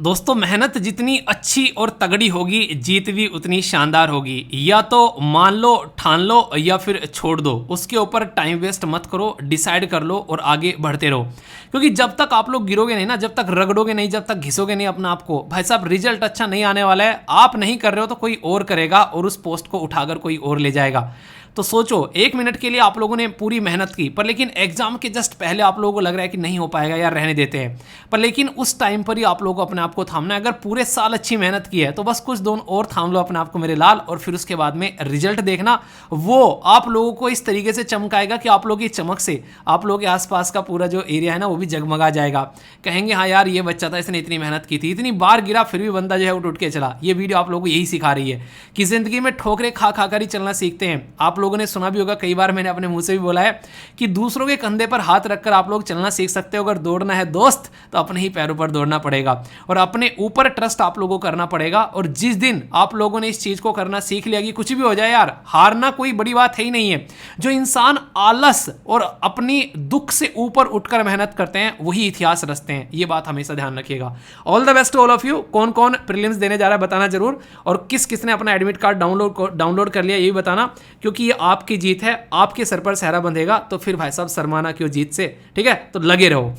दोस्तों मेहनत जितनी अच्छी और तगड़ी होगी जीत भी उतनी शानदार होगी। या तो मान लो, ठान लो या फिर छोड़ दो। उसके ऊपर टाइम वेस्ट मत करो, डिसाइड कर लो और आगे बढ़ते रहो। क्योंकि जब तक आप लोग गिरोगे नहीं ना, जब तक रगड़ोगे नहीं, जब तक घिसोगे नहीं अपना आप को, भाई साहब रिजल्ट अच्छा नहीं आने वाला है। आप नहीं कर रहे हो तो कोई और करेगा और उस पोस्ट को उठाकर कोई और ले जाएगा। तो सोचो, 1 मिनट के लिए आप लोगों ने पूरी मेहनत की, पर लेकिन एग्जाम के जस्ट पहले आप लोगों को लग रहा है कि नहीं हो पाएगा यार, रहने देते हैं। पर लेकिन उस टाइम पर ही आप लोगों को अपने आप को थामना है। अगर पूरे साल अच्छी मेहनत की है तो बस कुछ दिन और थाम लो अपने आप को मेरे लाल, और फिर उसके बाद में रिजल्ट देखना। वो आप लोगों को इस तरीके से चमकाएगा कि आप लोगों की चमक से आप लोगों के आसपास का पूरा जो एरिया है ना वो भी जगमगा जाएगा। कहेंगे हाँ यार ये बच्चा था, इसने इतनी मेहनत की थी, इतनी बार गिरा फिर भी बंदा जो है उठ के चला। ये वीडियो आप लोगों को यही सिखा रही है कि जिंदगी में ठोकरे खा खा कर ही चलना सीखते हैं। आप लोगों ने सुना भी होगा, कई बार मैंने अपने मुंह से भी बोला है कि दूसरों के कंधे पर हाथ रखकर आप लोग चलना सीख सकते हो। अगर दौड़ना है दोस्त तो अपने ही पैरों पर दौड़ना पड़ेगा और अपने ऊपर ट्रस्ट आप लोगों को करना पड़ेगा। और जिस दिन आप लोगों ने इस चीज को करना सीख लिया कि कुछ भी हो जाए यार, हारना कोई बड़ी बात है ही नहीं है। जो इंसान आलस और अपनी दुख से ऊपर उठकर मेहनत करते हैं वही इतिहास रचते हैं। ये बात हमेशा ध्यान रखिएगा। All the best all of you. कौन कौन प्रीलिम्स देने जा रहा है बताना जरूर, और किस किसने अपना एडमिट कार्ड डाउनलोड कर लिया ये भी बताना, क्योंकि ये आपकी जीत है। आपके सर पर सहरा बंधेगा तो फिर भाई साहब शर्माना क्यों जीत से, ठीक है? तो लगे रहो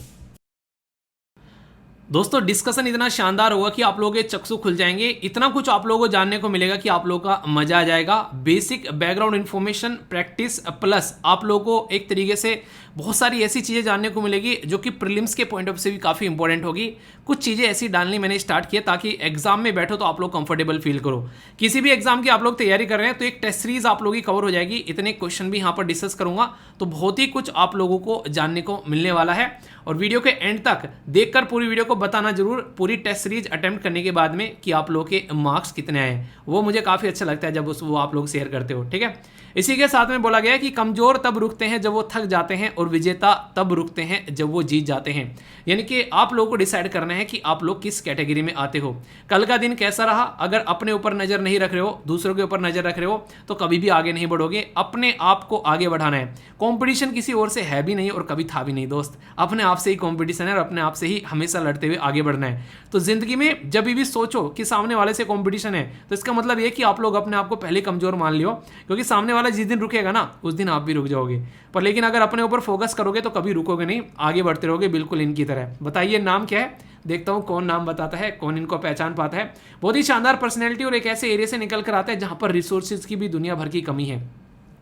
दोस्तों। डिस्कशन इतना शानदार होगा कि आप लोगों के चक्षु खुल जाएंगे। इतना कुछ आप लोगों को जानने को मिलेगा कि आप लोगों का मजा आ जाएगा। Basic background information practice plus आप लोगों को एक तरीके से बहुत सारी ऐसी चीज़ें जानने को मिलेगी जो कि प्रीलिम्स के पॉइंट ऑफ से भी काफ़ी इंपॉर्टेंट होगी। कुछ चीज़ें ऐसी डालनी मैंने स्टार्ट किया ताकि एग्जाम में बैठो तो आप लोग कंफर्टेबल फील करो। किसी भी एग्जाम की आप लोग तैयारी कर रहे हैं तो एक टेस्ट सीरीज आप लोगों की कवर हो जाएगी। इतने क्वेश्चन भी यहाँ पर डिस्कस करूंगा तो बहुत ही कुछ आप लोगों को जानने को मिलने वाला है। और वीडियो के एंड तक देखकर पूरी वीडियो को बताना जरूर, पूरी टेस्ट सीरीज अटेम्प्ट करने के बाद में, कि आप लोगों के मार्क्स कितने आए। वो मुझे काफ़ी अच्छा लगता है जब वो आप लोग शेयर करते हो, ठीक है? इसी के साथ में बोला गया है कि कमजोर तब रुकते हैं जब वो थक जाते हैं और विजेता तब रुकते हैं जब वो जीत जाते हैं। यानी कि आप लोगों को डिसाइड करना है कि आप लोग किस कैटेगरी में आते हो। कल का दिन कैसा रहा, अगर अपने ऊपर नजर नहीं रख रहे हो, दूसरों के ऊपर नजर रख रहे हो तो कभी भी आगे नहीं बढ़ोगे। अपने आप को आगे बढ़ाना है। कंपटीशन किसी और से है भी नहीं और कभी था भी नहीं दोस्त, अपने आप से ही कंपटीशन है और अपने आप से ही हमेशा लड़ते हुए आगे बढ़ना है। तो जिंदगी में जब भी सोचो कि सामने वाले से कंपटीशन है तो इसका मतलब ये कि आप लोग अपने आप को पहले कमजोर मान लियो, क्योंकि सामने वाला जिस दिन रुकेगा ना उस दिन आप भी रुक जाओगे। पर लेकिन अगर अपने ऊपर फोकस करोगे तो कभी रुकोगे नहीं, आगे बढ़ते रहोगे बिल्कुल इनकी तरह। बताइए नाम क्या है, देखता हूं कौन नाम बताता है, कौन इनको पहचान पाता है। बहुत ही शानदार पर्सनैलिटी और एक ऐसे एरिया से निकल कर आता है जहां पर रिसोर्सेज की भी दुनिया भर की कमी है।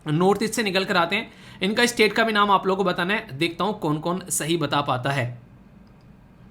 नॉर्थ ईस्ट से निकल कर आते हैं। इनका स्टेट का भी नाम आप लोगों को बताना है, देखता हूं कौन कौन सही बता पाता है।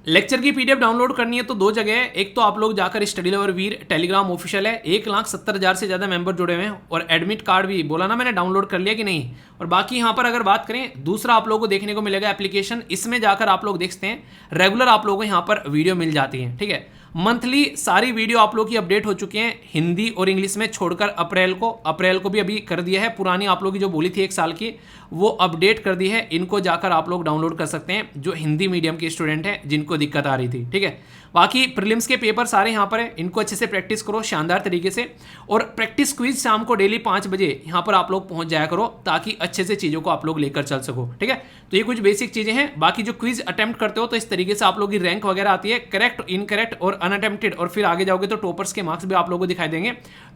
लेक्चर की पीडीएफ डाउनलोड करनी है तो दो जगह है। एक तो आप लोग जाकर स्टडी लवर वीर टेलीग्राम ऑफिशियल है, 1,70,000 से ज़्यादा मेंबर जुड़े हुए हैं, और एडमिट कार्ड भी बोला ना मैंने डाउनलोड कर लिया कि नहीं। और बाकी यहाँ पर अगर बात करें, दूसरा आप लोगों को देखने को मिलेगा एप्लीकेशन, इसमें जाकर आप लोग देख सकते हैं रेगुलर आप लोगों को यहाँ पर वीडियो मिल जाती है, ठीक है? मंथली सारी वीडियो आप लोग की अपडेट हो चुकी हैं हिंदी और इंग्लिश में, छोड़कर अप्रैल को भी अभी कर दिया है। पुरानी आप लोग की जो बोली थी 1 साल की वो अपडेट कर दी है। इनको जाकर आप लोग डाउनलोड कर सकते हैं जो हिंदी मीडियम के स्टूडेंट हैं जिनको दिक्कत आ रही थी, ठीक है? बाकी प्रीलिम्स के पेपर सारे यहाँ पर है, इनको अच्छे से प्रैक्टिस करो शानदार तरीके से। और प्रैक्टिस क्विज शाम को डेली 5 बजे यहाँ पर आप लोग पहुंच जाया करो ताकि अच्छे से चीज़ों को आप लोग लेकर चल सको, ठीक है? तो ये कुछ बेसिक चीज़ें हैं। बाकी जो क्विज अटेम्प्ट करते हो तो इस तरीके से आप लोग की रैंक वगैरह आती है, करेक्ट, इनकरेक्ट और अनअटेम्प्टेड, और फिर आगे जाओगे तो टॉपर्स के मार्क्स भी आप लोगों को दिखाई देंगे।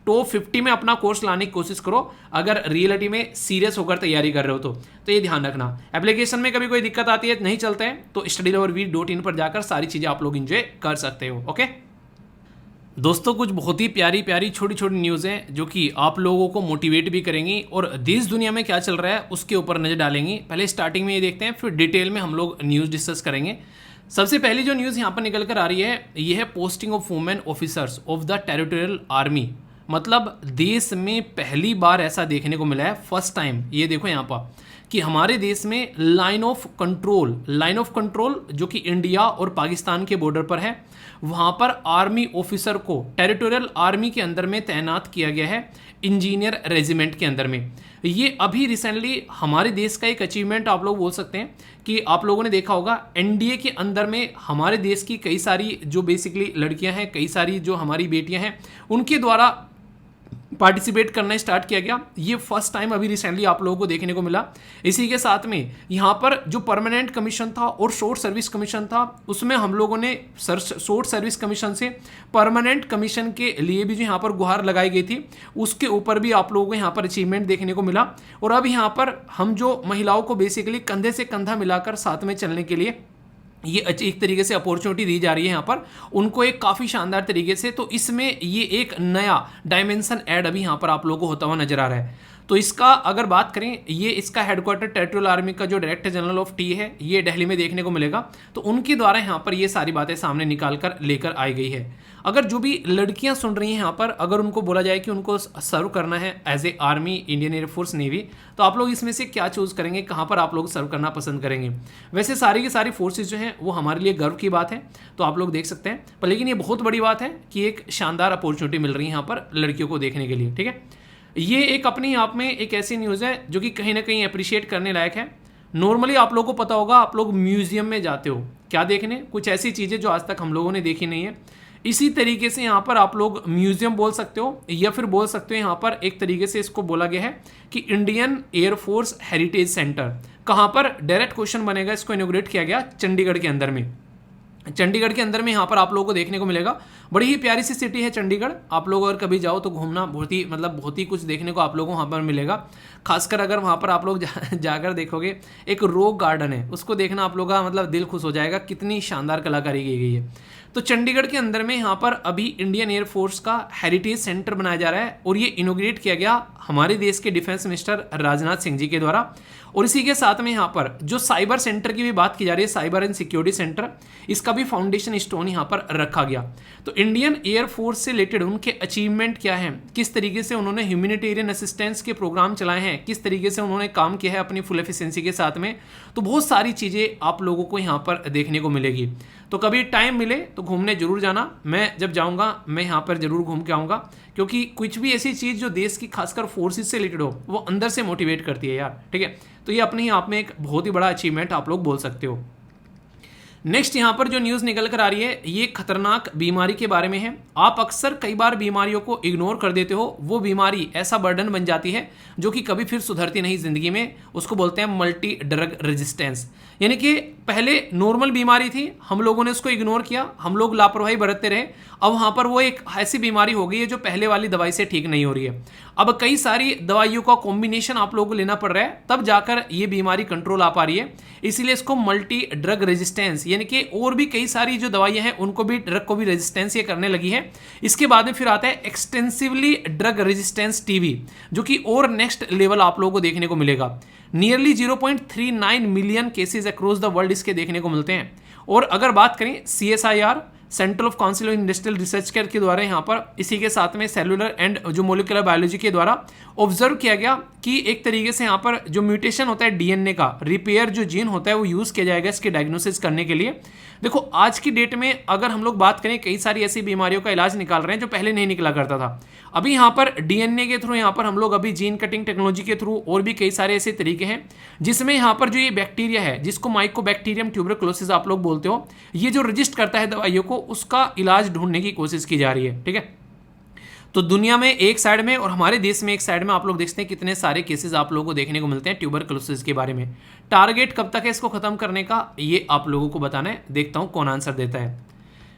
टॉप 50 में अपना कोर्स लाने की कोशिश करो अगर रियलिटी में सीरियस होकर तैयारी कर रहे हो तो ये ध्यान रखना। एप्लीकेशन में कभी कोई दिक्कत आती है, नहीं चलते हैं, तो studyloverv.in पर जाकर सारी चीज़ें आप लोग एंजॉय कर सकते हो, ओके? दोस्तों कुछ बहुत ही प्यारी प्यारी छोटी छोटी न्यूज़ हैं जो कि आप लोगों को मोटिवेट भी करेंगी और देश दुनिया में क्या चल रहा है उसके ऊपर नज़र डालेंगी। पहले स्टार्टिंग में ये देखते हैं, फिर डिटेल में हम लोग न्यूज़ डिस्कस करेंगे। सबसे पहली जो न्यूज़ यहाँ पर निकल कर आ रही है ये है posting of women officers of the territorial army. मतलब देश में पहली बार ऐसा देखने को मिला है, फर्स्ट टाइम। ये देखो यहाँ पर कि हमारे देश में लाइन ऑफ कंट्रोल जो कि इंडिया और पाकिस्तान के बॉर्डर पर है, वहाँ पर आर्मी ऑफिसर को टेरिटोरियल आर्मी के अंदर में तैनात किया गया है, इंजीनियर रेजिमेंट के अंदर में। ये अभी रिसेंटली हमारे देश का एक अचीवमेंट आप लोग बोल सकते हैं कि आप लोगों ने देखा होगा एनडीए के अंदर में हमारे देश की कई सारी जो बेसिकली लड़कियां हैं, कई सारी जो हमारी बेटियां हैं, उनके द्वारा पार्टिसिपेट करना स्टार्ट किया गया। ये फर्स्ट टाइम अभी रिसेंटली आप लोगों को देखने को मिला। इसी के साथ में यहाँ पर जो परमानेंट कमीशन था और शॉर्ट सर्विस कमीशन था, उसमें हम लोगों ने शॉर्ट सर्विस कमीशन से परमानेंट कमीशन के लिए भी जो यहाँ पर गुहार लगाई गई थी, उसके ऊपर भी आप लोगों को यहाँ पर अचीवमेंट देखने को मिला। और अब यहाँ पर हम जो महिलाओं को बेसिकली कंधे से कंधा मिलाकर साथ में चलने के लिए ये एक तरीके से अपॉर्चुनिटी दी जा रही है यहाँ पर उनको एक काफ़ी शानदार तरीके से। तो इसमें ये एक नया डायमेंशन ऐड अभी यहाँ पर आप लोगों को होता हुआ नजर आ रहा है। तो इसका अगर बात करें, ये इसका हेडक्वार्टर टेरिटोरियल आर्मी का जो डायरेक्टर जनरल ऑफ टी है, ये दिल्ली में देखने को मिलेगा। तो उनके द्वारा यहाँ पर ये सारी बातें सामने निकाल कर लेकर आई गई है। अगर जो भी लड़कियां सुन रही हैं यहाँ पर, अगर उनको बोला जाए कि उनको सर्व करना है as a army, Indian air force, navy, तो आप लोग इसमें से क्या चूज़ करेंगे, कहाँ पर आप लोग सर्व करना पसंद करेंगे? वैसे सारी की सारी फोर्सेज जो हैं वो हमारे लिए गर्व की बात है, तो आप लोग देख सकते हैं। पर लेकिन ये बहुत बड़ी बात है कि एक शानदार अपॉर्चुनिटी मिल रही है यहाँ पर लड़कियों को देखने के लिए, ठीक है। ये एक अपने आप में एक ऐसी न्यूज़ है जो कि कहीं ना कहीं अप्रिशिएट करने लायक है। नॉर्मली आप लोगों को पता होगा, आप लोग म्यूजियम में जाते हो क्या देखने, कुछ ऐसी चीज़ें जो आज तक हम लोगों ने देखी नहीं है। इसी तरीके से यहाँ पर आप लोग म्यूजियम बोल सकते हो, या फिर बोल सकते हो यहाँ पर एक तरीके से इसको बोला गया है कि इंडियन एयरफोर्स हेरिटेज सेंटर। कहाँ पर? डायरेक्ट क्वेश्चन बनेगा। इसको इनोग्रेट किया गया चंडीगढ़ के अंदर में। चंडीगढ़ के अंदर में यहाँ पर आप लोगों को देखने को मिलेगा। बड़ी ही प्यारी सी सिटी है चंडीगढ़। आप लोग अगर कभी जाओ तो घूमना, बहुत ही कुछ देखने को आप लोगों को वहाँ पर मिलेगा। खासकर अगर वहाँ पर आप लोग जाकर देखोगे, एक रॉक गार्डन है, उसको देखना आप लोगों का दिल खुश हो जाएगा, कितनी शानदार कलाकारी की गई है। तो चंडीगढ़ के अंदर में यहाँ पर अभी इंडियन एयरफोर्स का हेरिटेज सेंटर बनाया जा रहा है, और ये इनोग्रेट किया गया हमारे देश के डिफेंस मिनिस्टर राजनाथ सिंह जी के द्वारा। और इसी के साथ में यहाँ पर जो साइबर सेंटर की भी बात की जा रही है, साइबर एंड सिक्योरिटी सेंटर, इसका भी फाउंडेशन स्टोन यहाँ पर रखा गया। तो इंडियन एयरफोर्स से रिलेटेड उनके अचीवमेंट क्या हैं, किस तरीके से उन्होंने ह्यूमैनिटेरियन असिस्टेंस के प्रोग्राम चलाए हैं, किस तरीके से उन्होंने काम किया है अपनी फुल एफिशिएंसी के साथ में, तो बहुत सारी चीज़ें आप लोगों को यहाँ पर देखने को मिलेगी। तो कभी टाइम मिले तो घूमने जरूर जाना। मैं जब जाऊँगा मैं यहाँ पर जरूर घूम के आऊँगा, क्योंकि कुछ भी ऐसी चीज़ जो देश की खासकर फोर्सेस से रिलेटेड हो, वो अंदर से मोटिवेट करती है यार, ठीक है। तो ये अपने ही आप में एक बहुत ही बड़ा अचीवमेंट आप लोग बोल सकते हो। नेक्स्ट यहाँ पर जो न्यूज़ निकल कर आ रही है, ये खतरनाक बीमारी के बारे में है। आप अक्सर कई बार बीमारियों को इग्नोर कर देते हो, वो बीमारी ऐसा बर्डन बन जाती है जो कि कभी फिर सुधरती नहीं ज़िंदगी में। उसको बोलते हैं मल्टी ड्रग रेजिस्टेंस। यानी कि पहले नॉर्मल बीमारी थी, हम लोगों ने उसको इग्नोर किया, हम लोग लापरवाही बरतते रहे। अब वहाँ पर वो एक ऐसी बीमारी हो गई है जो पहले वाली दवाई से ठीक नहीं हो रही है। अब कई सारी दवाइयों का कॉम्बिनेशन आप लोगों को लेना पड़ रहा है, तब जाकर ये बीमारी कंट्रोल आ पा रही है। इसीलिए इसको मल्टी ड्रग रेजिस्टेंस, यानी कि और भी कई सारी जो दवाइयां हैं उनको भी, ड्रग को भी रेजिस्टेंस ये करने लगी है। इसके बाद में फिर आता है एक्सटेंसिवली ड्रग रेजिस्टेंस टीबी, जो कि और नेक्स्ट लेवल आप लोगों को देखने को मिलेगा। Nearly 0.39 million cases across the world इसके देखने को मिलते हैं। और अगर बात करें CSIR, central of council of industrial research के द्वारा यहाँ पर इसी के साथ में सेलुलर एंड जो मोलिकुलर बायोलॉजी के द्वारा ऑब्जर्व किया गया कि एक तरीके से यहाँ पर जो म्यूटेशन होता है DNA का, रिपेयर जो जीन होता है, वो यूज़ किया जाएगा इसके डायग्नोसिस करने के लिए। देखो आज की डेट में अगर हम लोग बात करें, कई सारी ऐसी बीमारियों का इलाज निकाल रहे हैं जो पहले नहीं निकला करता था। अभी यहाँ पर DNA के थ्रू, यहाँ पर हम लोग अभी जीन कटिंग टेक्नोलॉजी के थ्रू, और भी कई सारे ऐसे तरीके हैं जिसमें यहाँ पर जो ये बैक्टीरिया है, जिसको माइकोबैक्टीरियम ट्यूबरकुलोसिस आप लोग बोलते हो, ये जो रजिस्ट करता है दवाइयों को, उसका इलाज ढूंढने की कोशिश की जा रही है, ठीक है। तो दुनिया में एक साइड में और हमारे देश में एक साइड में आप लोग देखते हैं कितने सारे केसेस आप लोगों को देखने को मिलते हैं ट्यूबरकुलोसिस के बारे में। टारगेट कब तक है इसको खत्म करने का, ये आप लोगों को बताना है। देखता हूं कौन आंसर देता है।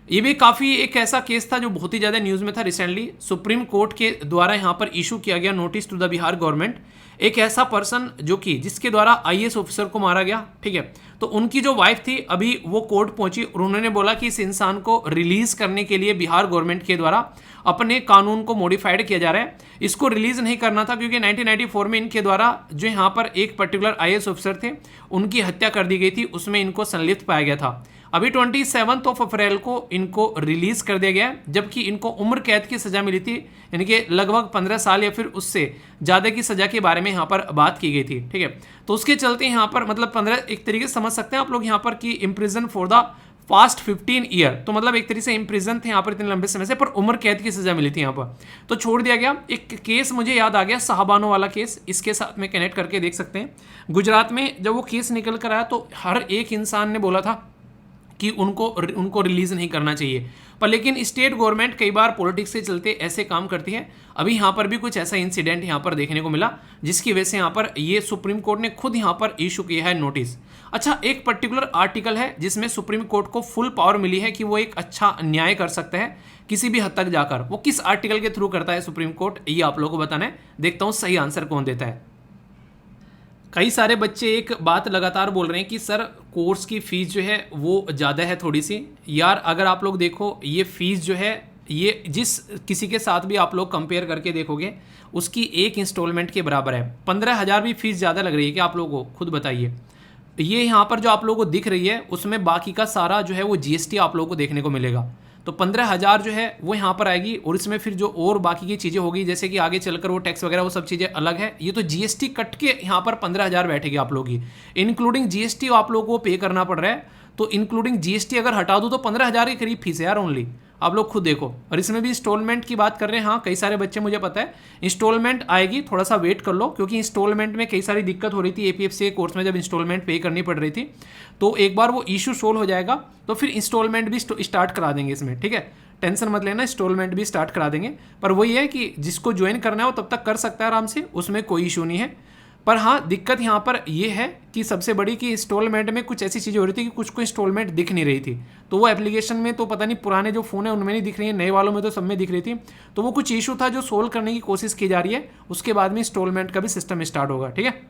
ये भी काफ़ी एक ऐसा केस था जो बहुत ही ज़्यादा न्यूज़ में था रिसेंटली। सुप्रीम कोर्ट के द्वारा यहाँ पर इशू किया गया notice to the Bihar government. एक ऐसा पर्सन जो कि जिसके द्वारा IAS ऑफिसर को मारा गया, ठीक है। तो उनकी जो वाइफ थी, अभी वो कोर्ट पहुंची और उन्होंने बोला कि इस इंसान को रिलीज करने के लिए बिहार गवर्नमेंट के द्वारा अपने कानून को मॉडिफाइड किया जा रहा है। इसको रिलीज नहीं करना था क्योंकि 1994 में इनके द्वारा जो यहाँ पर एक पर्टिकुलर IAS ऑफिसर थे, उनकी हत्या कर दी गई थी, उसमें इनको संलिप्त पाया गया था। अभी 27 अप्रैल को इनको रिलीज कर दिया गया, जबकि इनको उम्र कैद की सजा मिली थी, यानी कि लगभग 15 साल या फिर उससे ज़्यादा की सजा के बारे में यहाँ पर बात की गई थी, ठीक है। तो उसके चलते यहाँ पर 15 एक तरीके से समझ सकते हैं आप लोग यहाँ पर कि imprison for the past 15 year, तो मतलब एक तरीके से इम्प्रिजन थे यहाँ पर इतने लंबे समय से, पर उम्र कैद की सजा मिली थी यहाँ पर, तो छोड़ दिया गया। एक केस मुझे याद आ गया, साहबानों वाला केस, इसके साथ में कनेक्ट करके देख सकते हैं। गुजरात में जब वो केस निकल कर आया तो हर एक इंसान ने बोला था कि उनको रिलीज नहीं करना चाहिए। पर लेकिन स्टेट गवर्नमेंट कई बार पॉलिटिक्स के चलते ऐसे काम करती है। अभी यहाँ पर भी कुछ ऐसा इंसिडेंट यहाँ पर देखने को मिला जिसकी वजह से यहाँ पर ये सुप्रीम कोर्ट ने खुद यहाँ पर इशू किया है नोटिस। अच्छा, एक पर्टिकुलर आर्टिकल है जिसमें सुप्रीम कोर्ट को फुल पावर मिली है कि वो एक अच्छा न्याय कर सकता है किसी भी हद तक जाकर। वो किस आर्टिकल के थ्रू करता है सुप्रीम कोर्ट, ये आप लोगों को बताना है। देखता हूँ सही आंसर कौन देता है। कई सारे बच्चे एक बात लगातार बोल रहे हैं कि सर कोर्स की फ़ीस जो है वो ज़्यादा है थोड़ी सी। यार अगर आप लोग देखो ये फ़ीस जो है, ये जिस किसी के साथ भी आप लोग कंपेयर करके देखोगे उसकी एक इंस्टॉलमेंट के बराबर है। 15,000 भी फीस ज़्यादा लग रही है क्या आप लोगों को? खुद बताइए। ये यहाँ पर जो आप लोगों को दिख रही है उसमें बाकी का सारा जो है वो जीएसटी आप लोगों को देखने को मिलेगा। तो 15,000 जो है वो यहाँ पर आएगी और इसमें फिर जो और बाकी की चीज़ें होगी जैसे कि आगे चलकर वो टैक्स वगैरह वो सब चीज़ें अलग है। ये तो जीएसटी कट के यहाँ पर 15,000 बैठेगी आप लोगों की। इंक्लूडिंग जीएसटी आप लोगों को पे करना पड़ रहा है। तो इंक्लूडिंग जीएसटी अगर हटा दूँ तो 15,000 के करीब फीस है यार ओनली। आप लोग खुद देखो। और इसमें भी इंस्टॉलमेंट की बात कर रहे हैं। हाँ, कई सारे बच्चे, मुझे पता है इंस्टॉलमेंट आएगी, थोड़ा सा वेट कर लो, क्योंकि इंस्टॉलमेंट में कई सारी दिक्कत हो रही थी एपीएफसी कोर्स में। जब इंस्टॉलमेंट पे करनी पड़ रही थी तो एक बार वो इशू सोल्व हो जाएगा तो फिर इंस्टॉलमेंट भी स्टार्ट करा देंगे इसमें, ठीक है। टेंशन मत लेना, इंस्टॉलमेंट भी स्टार्ट करा देंगे। पर वही है कि जिसको ज्वाइन करना है वो तब तक कर सकता है आराम से, उसमें कोई इशू नहीं है। पर हाँ, दिक्कत यहाँ पर ये है कि सबसे बड़ी कि इंस्टॉलमेंट में कुछ ऐसी चीज़ें हो रही थी कि कुछ को इंस्टॉलमेंट दिख नहीं रही थी। तो वो एप्लीकेशन में तो पता नहीं, पुराने जो फ़ोन है उनमें नहीं दिख रही है, नए वालों में तो सब में दिख रही थी। तो वो कुछ इशू था जो सोल्व करने की कोशिश की जा रही है। उसके बाद में इंस्टॉलमेंट का भी सिस्टम स्टार्ट होगा, ठीक है।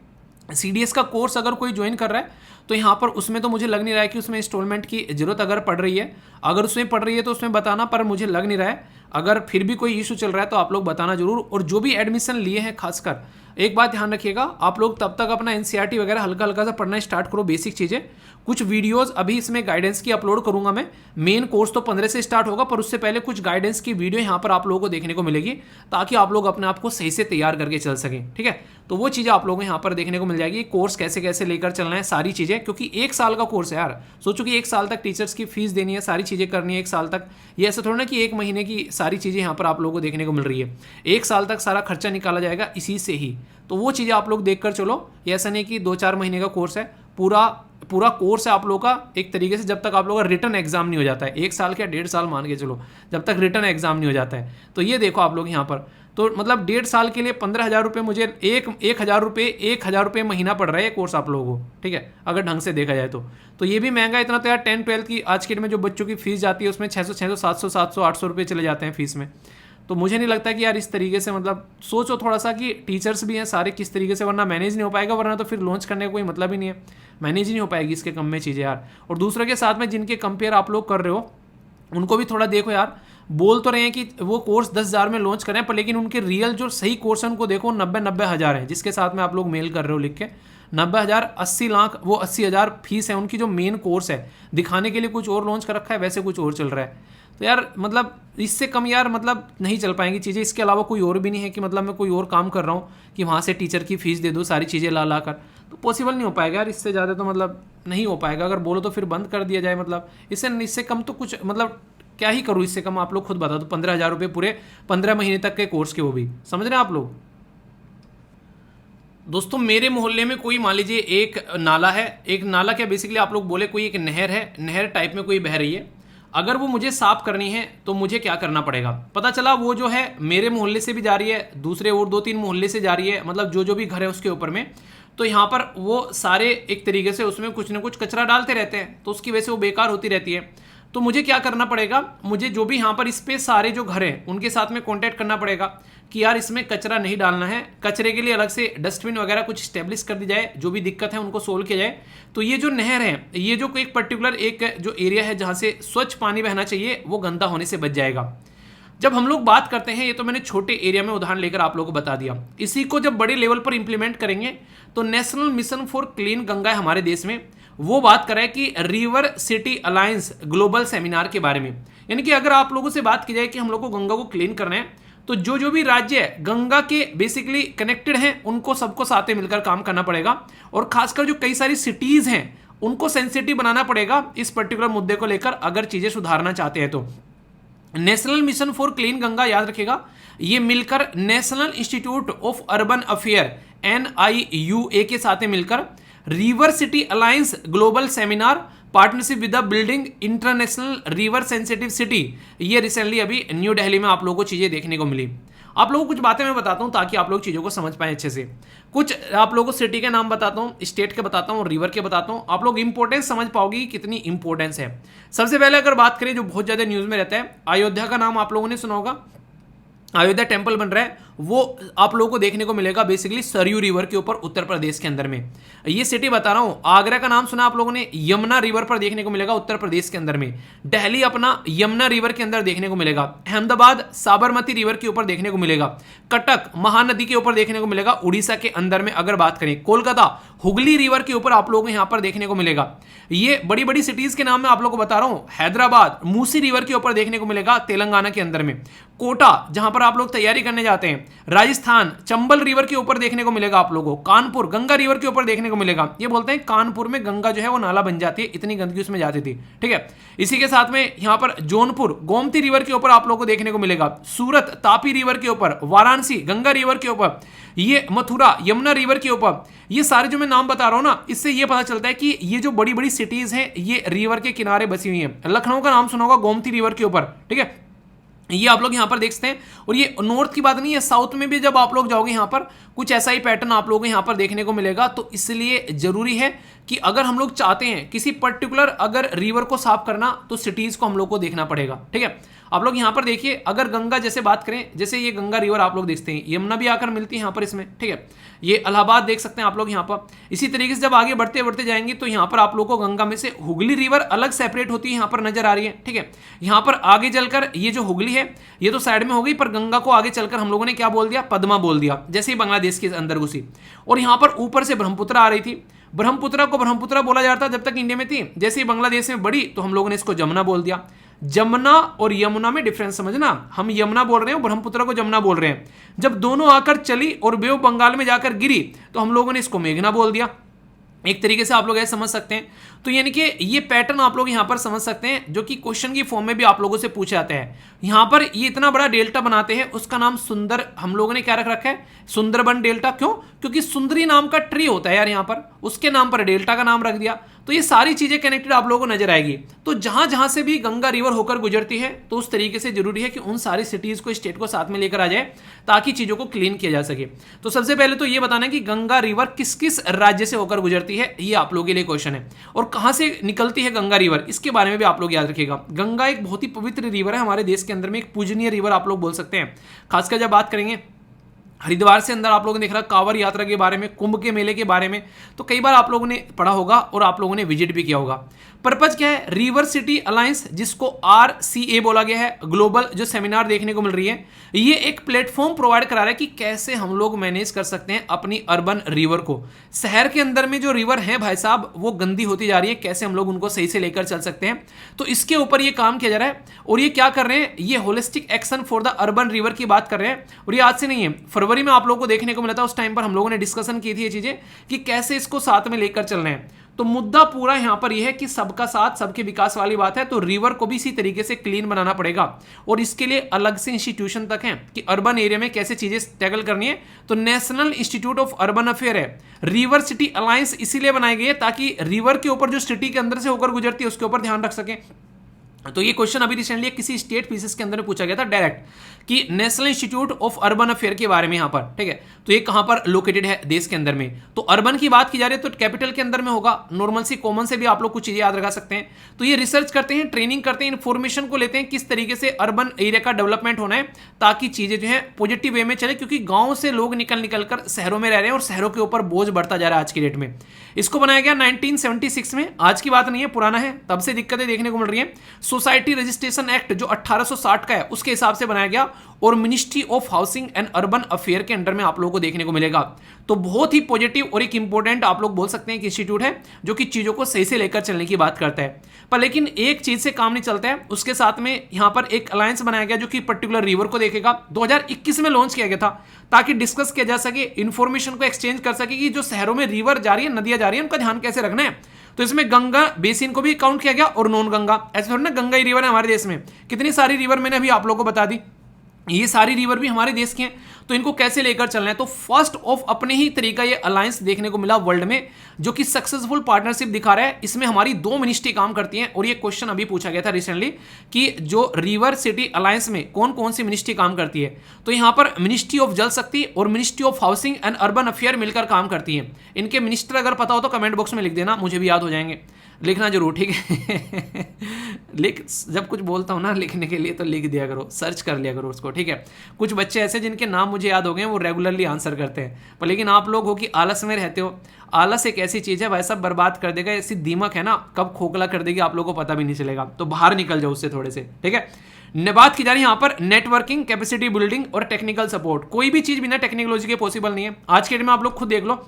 सीडीएस का कोर्स अगर कोई ज्वाइन कर रहा है तो यहाँ पर उसमें तो मुझे लग नहीं रहा है कि उसमें इंस्टॉलमेंट की जरूरत अगर पड़ रही है। अगर उसमें पड़ रही है तो उसमें बताना, पर मुझे लग नहीं रहा है। अगर फिर भी कोई इशू चल रहा है तो आप लोग बताना जरूर। और जो भी एडमिशन लिए हैं, खासकर एक बात ध्यान रखिएगा, आप लोग तब तक अपना एनसीईआरटी वगैरह हल्का हल्का सा पढ़ना स्टार्ट करो, बेसिक चीज़ें। कुछ वीडियोस अभी इसमें गाइडेंस की अपलोड करूंगा मैं। मेन कोर्स तो 15 से स्टार्ट होगा, पर उससे पहले कुछ गाइडेंस की वीडियो यहाँ पर आप लोगों को देखने को मिलेगी, ताकि आप लोग अपने आप को सही से तैयार करके चल सकें, ठीक है। तो वो चीज़ें आप लोगों को यहाँ पर देखने को मिल जाएगी। कोर्स कैसे कैसे लेकर चलना है, सारी चीज़ें, क्योंकि 1 साल का कोर्स है यार। सोचो कि 1 साल तक टीचर्स की फीस देनी है, सारी चीज़ें करनी है 1 साल तक। ये ऐसा थोड़ा ना कि 1 महीने की सारी चीज़ें यहाँ पर आप लोगों को देखने को मिल रही है। 1 साल तक सारा खर्चा निकाला जाएगा इसी से ही। तो वो चीज़ें आप लोग देख कर चलो। ये ऐसा नहीं कि 2-4 महीने का कोर्स है, पूरा कोर्स है आप लोगों का एक तरीके से, जब तक आप लोगों का रिटर्न एग्जाम नहीं हो जाता है। 1 साल क्या 1.5 साल मान के चलो, जब तक रिटर्न एग्जाम नहीं हो जाता है। तो ये देखो आप लोग यहाँ पर, तो मतलब 1.5 साल के लिए 15,000 रुपये मुझे 1,000 रुपये महीना पड़ रहा है ये कोर्स आप लोगों को, ठीक है, अगर ढंग से देखा जाए तो ये भी महंगा इतना। तो यार 10-12 की आज के डेट में जो बच्चों की फीस जाती है उसमें 600, 700, 700, 800 रुपये चले जाते हैं फीस में। तो मुझे नहीं लगता कि यार इस तरीके से, मतलब सोचो थोड़ा सा कि टीचर्स भी हैं सारे किस तरीके से, वरना मैनेज नहीं हो पाएगा, वरना तो फिर लॉन्च करने का कोई मतलब ही नहीं है। मैनेज ही नहीं हो पाएगी इसके कम में चीज़ें यार। और दूसरों के साथ में जिनके कंपेयर आप लोग कर रहे हो उनको भी थोड़ा देखो यार। बोल तो रहे हैं कि वो कोर्स 10,000 में लॉन्च करें, पर लेकिन उनके रियल जो सही कोर्स है उनको देखो 90 हज़ार है, जिसके साथ में आप लोग मेल कर रहे हो लिख के 90,000, 80 लाख, वो 80,000 फीस है उनकी जो मेन कोर्स है। दिखाने के लिए कुछ और लॉन्च कर रखा है, वैसे कुछ और चल रहा है। तो यार मतलब इससे कम यार मतलब नहीं चल पाएंगी चीज़ें। इसके अलावा कोई और भी नहीं है कि मतलब मैं कोई और काम कर रहा हूँ कि वहाँ से टीचर की फीस दे दूँ सारी चीज़ें ला कर, तो पॉसिबल नहीं हो पाएगा यार। इससे ज़्यादा तो मतलब नहीं हो पाएगा। अगर बोलो तो फिर बंद कर दिया जाए, मतलब इससे कम तो कुछ, मतलब क्या ही करूँ इससे कम, आप लोग खुद बता दो। 15,000 रुपये पूरे 15 महीने तक के कोर्स के, वो भी समझ रहे हैं आप लोग। दोस्तों मेरे मोहल्ले में कोई मान लीजिए एक नाला है, एक नाला क्या बेसिकली आप लोग बोले कोई एक नहर है, नहर टाइप में कोई बह रही है। अगर वो मुझे साफ करनी है तो मुझे क्या करना पड़ेगा? पता चला वो जो है मेरे मोहल्ले से भी जा रही है, दूसरे और 2-3 मोहल्ले से जा रही है, मतलब जो भी घर है उसके ऊपर में। तो यहाँ पर वो सारे एक तरीके से उसमें कुछ ना कुछ कचरा डालते रहते हैं, तो उसकी वजह से वो बेकार होती रहती है। तो मुझे क्या करना पड़ेगा? मुझे जो भी यहाँ पर इस पे सारे जो घर हैं उनके साथ में कांटेक्ट करना पड़ेगा कि यार इसमें कचरा नहीं डालना है, कचरे के लिए अलग से डस्टबिन वगैरह कुछ स्टेब्लिश कर दी जाए, जो भी दिक्कत है उनको सोल्व किया जाए। तो ये जो नहर है, ये जो एक पर्टिकुलर एक जो एरिया है जहाँ से स्वच्छ पानी बहना चाहिए, वो गंदा होने से बच जाएगा। जब हम लोग बात करते हैं, ये तो मैंने छोटे एरिया में उदाहरण लेकर आप लोगों को बता दिया, इसी को जब बड़े लेवल पर इंप्लीमेंट करेंगे तो national mission for clean Ganga है हमारे देश में, वो बात कर रहा है कि river city alliance global seminar के बारे में। यानी कि अगर आप लोगों से बात की जाए कि हम लोग को गंगा को क्लीन करना है, तो जो भी राज्य गंगा के बेसिकली कनेक्टेड हैं उनको सबको साथ में मिलकर काम करना पड़ेगा। और खासकर जो कई सारी सिटीज हैं उनको सेंसिटिव बनाना पड़ेगा इस पर्टिकुलर मुद्दे को लेकर, अगर चीजें सुधारना चाहते हैं तो। National mission for clean Ganga याद रखेगा, ये मिलकर national institute of urban affair NIUA के साथ मिलकर river city alliance global seminar partnership with the building international river sensitive city, ये रिसेंटली अभी न्यू दिल्ली में आप लोगों को चीजें देखने को मिली। आप लोगों को कुछ बातें मैं बताता हूं ताकि आप लोग चीजों को समझ पाए अच्छे से। कुछ आप लोगों को सिटी के नाम बताता हूं, स्टेट के बताता हूं, रिवर के बताता हूं, आप लोग इंपॉर्टेंस समझ पाओगे कि कितनी इंपॉर्टेंस है। सबसे पहले अगर बात करें जो बहुत ज्यादा न्यूज में रहता है, अयोध्या का नाम आप लोगों ने सुना होगा। अयोध्या टेम्पल बन रहा है, वो आप लोगों को देखने को मिलेगा बेसिकली सरयू रिवर के ऊपर उत्तर प्रदेश के अंदर में। ये सिटी बता रहा हूं। आगरा का नाम सुना आप लोगों ने, यमुना रिवर पर देखने को मिलेगा उत्तर प्रदेश के अंदर में। दिल्ली अपना यमुना रिवर के अंदर देखने को मिलेगा। अहमदाबाद साबरमती रिवर के ऊपर देखने को मिलेगा। कटक महानदी के ऊपर देखने को मिलेगा उड़ीसा के अंदर में। अगर बात करें कोलकाता हुगली रिवर के ऊपर आप लोगों को यहां पर देखने को मिलेगा। ये बड़ी बड़ी सिटीज के नाम मैं आप लोगों को बता रहा हूं। हैदराबाद मूसी रिवर के ऊपर देखने को मिलेगा तेलंगाना के अंदर में। कोटा जहां पर आप लोग तैयारी करने जाते हैं, राजस्थान चंबल रिवर के ऊपर देखने को मिलेगा आप लोगों को। कानपुर गंगा रिवर के ऊपर देखने को मिलेगा। ये बोलते हैं कानपुर में गंगा जो है वो नाला बन जाती है, इतनी गंदगी उसमें जाती थी, ठीक है। इसी के साथ में यहां पर जौनपुर गोमती रिवर के ऊपर आप लोगों को देखने को मिलेगा। सूरत तापी रिवर के ऊपर, वाराणसी गंगा रिवर के ऊपर, ये मथुरा यमुना रिवर के ऊपर। ये सारे जो मैं नाम बता रहा हूं ना, इससे ये पता चलता है कि ये जो बड़ी बड़ी सिटीज हैं ये रिवर के किनारे बसी हुई हैं। लखनऊ का नाम सुना होगा गोमती रिवर के ऊपर, ठीक है। ये आप लोग यहां पर देख सकते हैं। और ये नॉर्थ की बात नहीं है, साउथ में भी जब आप लोग जाओगे यहां पर कुछ ऐसा ही पैटर्न आप लोगों को यहां पर देखने को मिलेगा। तो इसलिए जरूरी है कि अगर हम लोग चाहते हैं किसी पर्टिकुलर अगर रिवर को साफ करना, तो सिटीज को हम लोग को देखना पड़ेगा, ठीक है। आप लोग यहां पर देखिए, अगर गंगा जैसे बात करें, जैसे ये गंगा रिवर आप लोग देखते हैं, यमुना भी आकर मिलती है यहां पर इसमें, ठीक है। ये इलाहाबाद देख सकते हैं आप लोग यहां पर। इसी तरीके से जब आगे बढ़ते बढ़ते जाएंगे तो यहां पर आप लोग को गंगा में से हुगली रिवर अलग सेपरेट होती है, यहां पर नजर आ रही है, ठीक है। यहां पर आगे चलकर ये जो हुगली है ये तो साइड में हो गई, पर गंगा को आगे चलकर हम लोगों ने क्या बोल दिया, पद्मा बोल दिया, जैसे ही बांग्लादेश के अंदर घुसी। और यहां पर ऊपर से ब्रह्मपुत्र आ रही थी। ब्रह्मपुत्र को ब्रह्मपुत्र बोला जाता जब तक इंडिया में थी, जैसे ही बांग्लादेश में बढ़ी तो हम लोगों ने इसको जमुना बोल दिया। जमुना और यमुना में डिफरेंस समझना, हम यमुना बोल रहे हैं, ब्रह्मपुत्र को जमुना बोल रहे हैं। जब दोनों आकर चली और बे ऑफ बंगाल में जाकर गिरी तो हम लोगों ने इसको मेघना बोल दिया। एक तरीके से आप लोग ऐसे समझ सकते हैं। तो यानी कि ये पैटर्न आप लोग यहां पर समझ सकते हैं, जो कि क्वेश्चन की फॉर्म में भी आप लोगों से पूछे जाते हैं। यहां पर ये इतना बड़ा डेल्टा बनाते हैं, उसका नाम सुंदर हम लोगों ने क्या रख रखा है, सुंदरबन डेल्टा। क्यों? क्योंकि सुंदरी नाम का ट्री होता है यार यहां पर, उसके नाम पर डेल्टा का नाम रख दिया। तो ये सारी चीजें कनेक्टेड आप लोगों को नजर आएगी। तो जहां जहां से भी गंगा रिवर होकर गुजरती है, तो उस तरीके से जरूरी है कि उन सारी सिटीज को, स्टेट को साथ में लेकर आ जाए ताकि चीजों को क्लीन किया जा सके। तो सबसे पहले तो ये बताना है कि गंगा रिवर किस किस राज्य से होकर गुजरती है, ये आप लोगों के लिए क्वेश्चन है। और कहां से निकलती है गंगा रिवर, इसके बारे में भी आप लोग याद रखिएगा। गंगा एक बहुत ही पवित्र रिवर है हमारे देश के अंदर में, एक पूजनीय रिवर आप लोग बोल सकते हैं। खासकर जब बात करेंगे हरिद्वार से अंदर, आप लोगों ने देख रहा कांवड़ यात्रा के बारे में, कुंभ के मेले के बारे में, तो कई बार आप लोगों ने पढ़ा होगा और आप लोगों ने विजिट भी किया होगा। पर्पज क्या है, रिवर सिटी अलायंस, जिसको RCA बोला गया है, ग्लोबल जो सेमिनार देखने को मिल रही है, ये एक प्लेटफॉर्म प्रोवाइड करा रहा है कि कैसे हम लोग मैनेज कर सकते हैं अपनी अर्बन रिवर को। शहर के अंदर में जो रिवर है भाई साहब वो गंदी होती जा रही है, कैसे हम लोग उनको सही से लेकर चल सकते हैं। तो इसके ऊपर ये काम किया जा रहा है। और ये क्या कर रहे हैं, ये holistic action for the urban river की बात कर रहे हैं। और ये आज से नहीं है, फरवरी में आप लोगों को देखने को मिला था। उस टाइम पर हम लोगों ने डिस्कशन की थी ये चीजें कि कैसे इसको साथ में लेकर चल रहे हैं। तो मुद्दा पूरा यहां पर यह है कि सबका साथ सबके विकास वाली बात है। तो रिवर को भी इसी तरीके से क्लीन बनाना पड़ेगा और इसके लिए अलग से इंस्टीट्यूशन तक है कि अर्बन एरिया में कैसे चीजें टैकल करनी है। तो national institute of urban affair है, रिवर सिटी अलायंस इसीलिए बनाई गई है ताकि रिवर के ऊपर जो सिटी के अंदर से होकर गुजरती है उसके ऊपर ध्यान रख सके। तो ये क्वेश्चन अभी रिसेंटली किसी स्टेट पीसीएस के अंदर पूछा गया था डायरेक्ट कि national institute of urban affair के बारे में यहां पर, ठीक है। तो ये कहां पर लोकेटेड है देश के अंदर में। तो अर्बन की बात की जा रही है तो कैपिटल के अंदर में होगा। नॉर्मल सी कॉमन से भी आप लोग कुछ चीजें याद रखा सकते हैं। तो ये रिसर्च करते हैं, ट्रेनिंग करते हैं, इंफॉर्मेशन को लेते हैं किस तरीके से अर्बन एरिया का डेवलपमेंट होना है ताकि चीजें जो है पॉजिटिव वे में चले। क्योंकि गांव से लोग निकल कर शहरों में रह रहे हैं और शहरों के ऊपर बोझ बढ़ता जा रहा है आज की डेट में। इसको बनाया गया 1976 में, आज की बात नहीं है, पुराना है, तब से दिक्कतें देखने को मिल रही है। सोसाइटी रजिस्ट्रेशन एक्ट जो 1860 का है उसके हिसाब से बनाया गया और ministry of housing and urban affair के अंडर में आप लोगों को देखने को मिलेगा। तो बहुत ही पॉजिटिव और एक इंपॉर्टेंट आप लोग बोल सकते हैं कि इंस्टीट्यूट है जो कि चीजों को सही से लेकर चलने की बात करता है। पर लेकिन एक चीज से काम नहीं चलता है, उसके साथ में यहां पर एक अलायंस बनाया गया जो कि पर्टिकुलर रिवर को देखेगा। 2021 में लॉन्च किया गया था ताकि डिस्कस किया जा सके, इंफॉर्मेशन को एक्सचेंज कर सके कि जो शहरों में रिवर जा रही है, नदियां जा रही है, उनका ध्यान कैसे रखना है। तो इसमें गंगा बेसिन को भी काउंट किया गया और नॉन गंगा, ऐसे थोड़ा ना गंगा ही रिवर है हमारे देश में, कितनी सारी रिवर मैंने अभी आप लोगों को बता दी। ये सारी रिवर भी हमारे देश के हैं, तो इनको कैसे लेकर चलना है। तो फर्स्ट ऑफ अपने ही तरीका ये अलायंस देखने को मिला वर्ल्ड में, जो कि सक्सेसफुल पार्टनरशिप दिखा रहा है। इसमें हमारी 2 मिनिस्ट्री काम करती हैं, और ये क्वेश्चन अभी पूछा गया था रिसेंटली कि जो रिवर सिटी अलायंस में कौन कौन सी मिनिस्ट्री काम करती है। तो यहां पर मिनिस्ट्री ऑफ जल शक्ति और ministry of housing and urban affair मिलकर काम करती हैं। इनके मिनिस्टर अगर पता हो तो कमेंट बॉक्स में लिख देना, मुझे भी याद हो जाएंगे, लिखना जरूर, ठीक है। लिख, जब कुछ बोलता हूँ ना लिखने के लिए तो लिख दिया करो, सर्च कर लिया करो उसको, ठीक है। कुछ बच्चे ऐसे जिनके नाम मुझे याद हो गए, वो रेगुलरली आंसर करते हैं, पर लेकिन आप लोग हो कि आलस में रहते हो। आलस एक ऐसी चीज़ है भाई साहब, बर्बाद कर देगा, ऐसी दीमक है ना, कब खोखला कर देगी आप लोगों को पता भी नहीं चलेगा। तो बाहर निकल जाओ उससे थोड़े से, ठीक है। बात की जा रही है यहाँ पर नेटवर्किंग, कैपेसिटी बिल्डिंग और टेक्निकल सपोर्ट। कोई भी चीज़ बिना टेक्नोलॉजी के पॉसिबल नहीं है। आज के डेट में आप लोग खुद देख लो,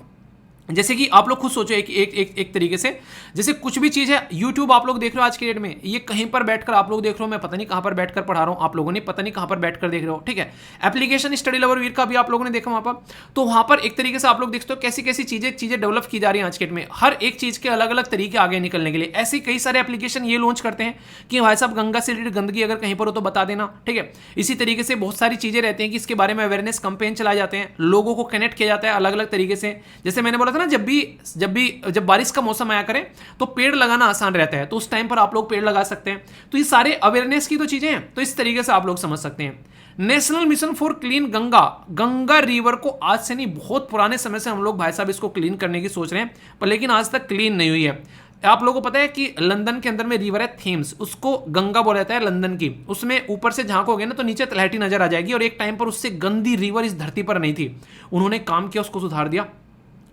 जैसे कि आप लोग खुद सोचो एक तरीके से, जैसे कुछ भी चीज़ है, यूट्यूब आप लोग देख रहे हो आज के डेट में, ये कहीं पर बैठकर आप लोग देख रहे हो, मैं पता नहीं कहाँ पर बैठकर पढ़ा रहा हूँ, आप लोगों ने पता नहीं कहाँ पर बैठकर देख रहे हो, ठीक है। एप्लीकेशन स्टडी लवर वीर का भी आप लोगों ने देखा वहाँ पर, तो वहाँ पर एक तरीके से आप लोग देखते हो कैसी कैसी चीज़ें डेवलप की जा रही हैं आज के डेट में, हर एक चीज़ के अलग अलग तरीके आगे निकलने के लिए। ऐसे कई सारे एप्लीकेशन ये लॉन्च करते हैं कि भाई साहब गंगा से रिलेटेड गंदगी अगर कहीं पर हो तो बता देना, ठीक है। इसी तरीके से बहुत सारी चीज़ें रहती हैं कि इसके बारे में अवेयरनेस कैंपेन चलाए जाते हैं, लोगों को कनेक्ट किया जाता है अलग अलग तरीके से। जैसे मैंने बोला था ना, जब बारिश का मौसम आया करे तो पेड़ लगाना आसान रहता है, तो उस टाइम पर आप लोग पेड़ लगा सकते हैं। तो ये सारे अवेयरनेस की तो चीजें हैं, तो इस तरीके से आप लोग समझ सकते हैं। National mission for clean Ganga, Ganga river को आज से नहीं बहुत पुराने समय से हम लोग भाई साहब इसको क्लीन करने की सोच रहे हैं, पर लेकिन आज तक क्लीन नहीं हुई है। आप लोगों को पता है कि लंदन के अंदर में रिवर है थेम्स, उसको गंगा बोला जाता है लंदन की। उसमें ऊपर से झांकोगे ना तो नीचे तलहटी नजर आ जाएगी, और एक टाइम पर उससे गंदी रिवर इस धरती पर नहीं थी। उन्होंने काम किया, उसको सुधार दिया।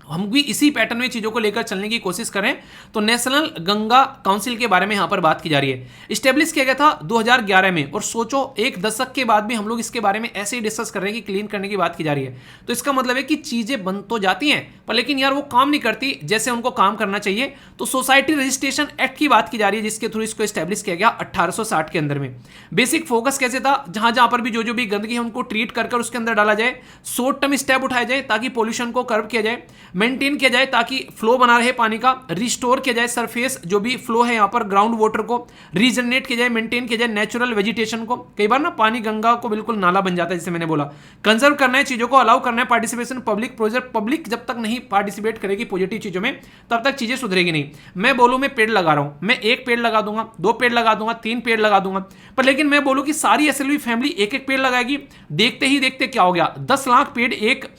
हम भी इसी पैटर्न में चीज़ों को लेकर चलने की कोशिश करें। तो नेशनल गंगा काउंसिल के बारे में यहाँ पर बात की जा रही है। इस्टेब्लिश किया गया था 2011 में, और सोचो एक दशक के बाद भी हम लोग इसके बारे में ऐसे ही डिस्कस कर रहे हैं कि क्लीन करने की बात की जा रही है। तो इसका मतलब है कि चीज़ें बन तो जाती हैं, पर लेकिन यार वो काम नहीं करती जैसे उनको काम करना चाहिए। तो सोसाइटी रजिस्ट्रेशन एक्ट की बात की जा रही है, जिसके थ्रू इसको इस्टेब्लिश किया गया 1860 के अंदर में। बेसिक फोकस कैसे था, जहां जहां पर भी जो भी गंदगी है उनको ट्रीट कर उसके अंदर डाला जाए, शॉर्ट टर्म स्टेप उठाए जाए ताकि पोल्यूशन को कर्व किया जाए, मेंटेन किया जाए ताकि फ्लो बना रहे पानी का, रिस्टोर किया जाए सरफेस जो भी फ्लो है यहाँ पर ग्राउंड वाटर को, रीजनरेट किया जाए, मेंटेन किया जाए नेचुरल वेजिटेशन को। कई बार ना पानी गंगा को बिल्कुल नाला बन जाता है, जैसे मैंने बोला। कंजर्व करना है चीजों को, अलाउ करना है पार्टिसिपेशन पब्लिक प्रोजेक्ट। पब्लिक जब तक नहीं पार्टिसिपेट करेगी पॉजिटिव चीजों में, तब तक चीजें सुधरेगी नहीं। मैं बोलूं मैं पेड़ लगा रहा हूं, मैं 1 पेड़ लगा दूंगा, 2 पेड़ लगा दूंगा, 3 पेड़ लगा दूंगा, पर लेकिन मैं बोलूं कि सारी एसएलवी फैमिली 1-1 पेड़ लगाएगी, देखते ही देखते क्या हो गया, 10 लाख पेड़ एक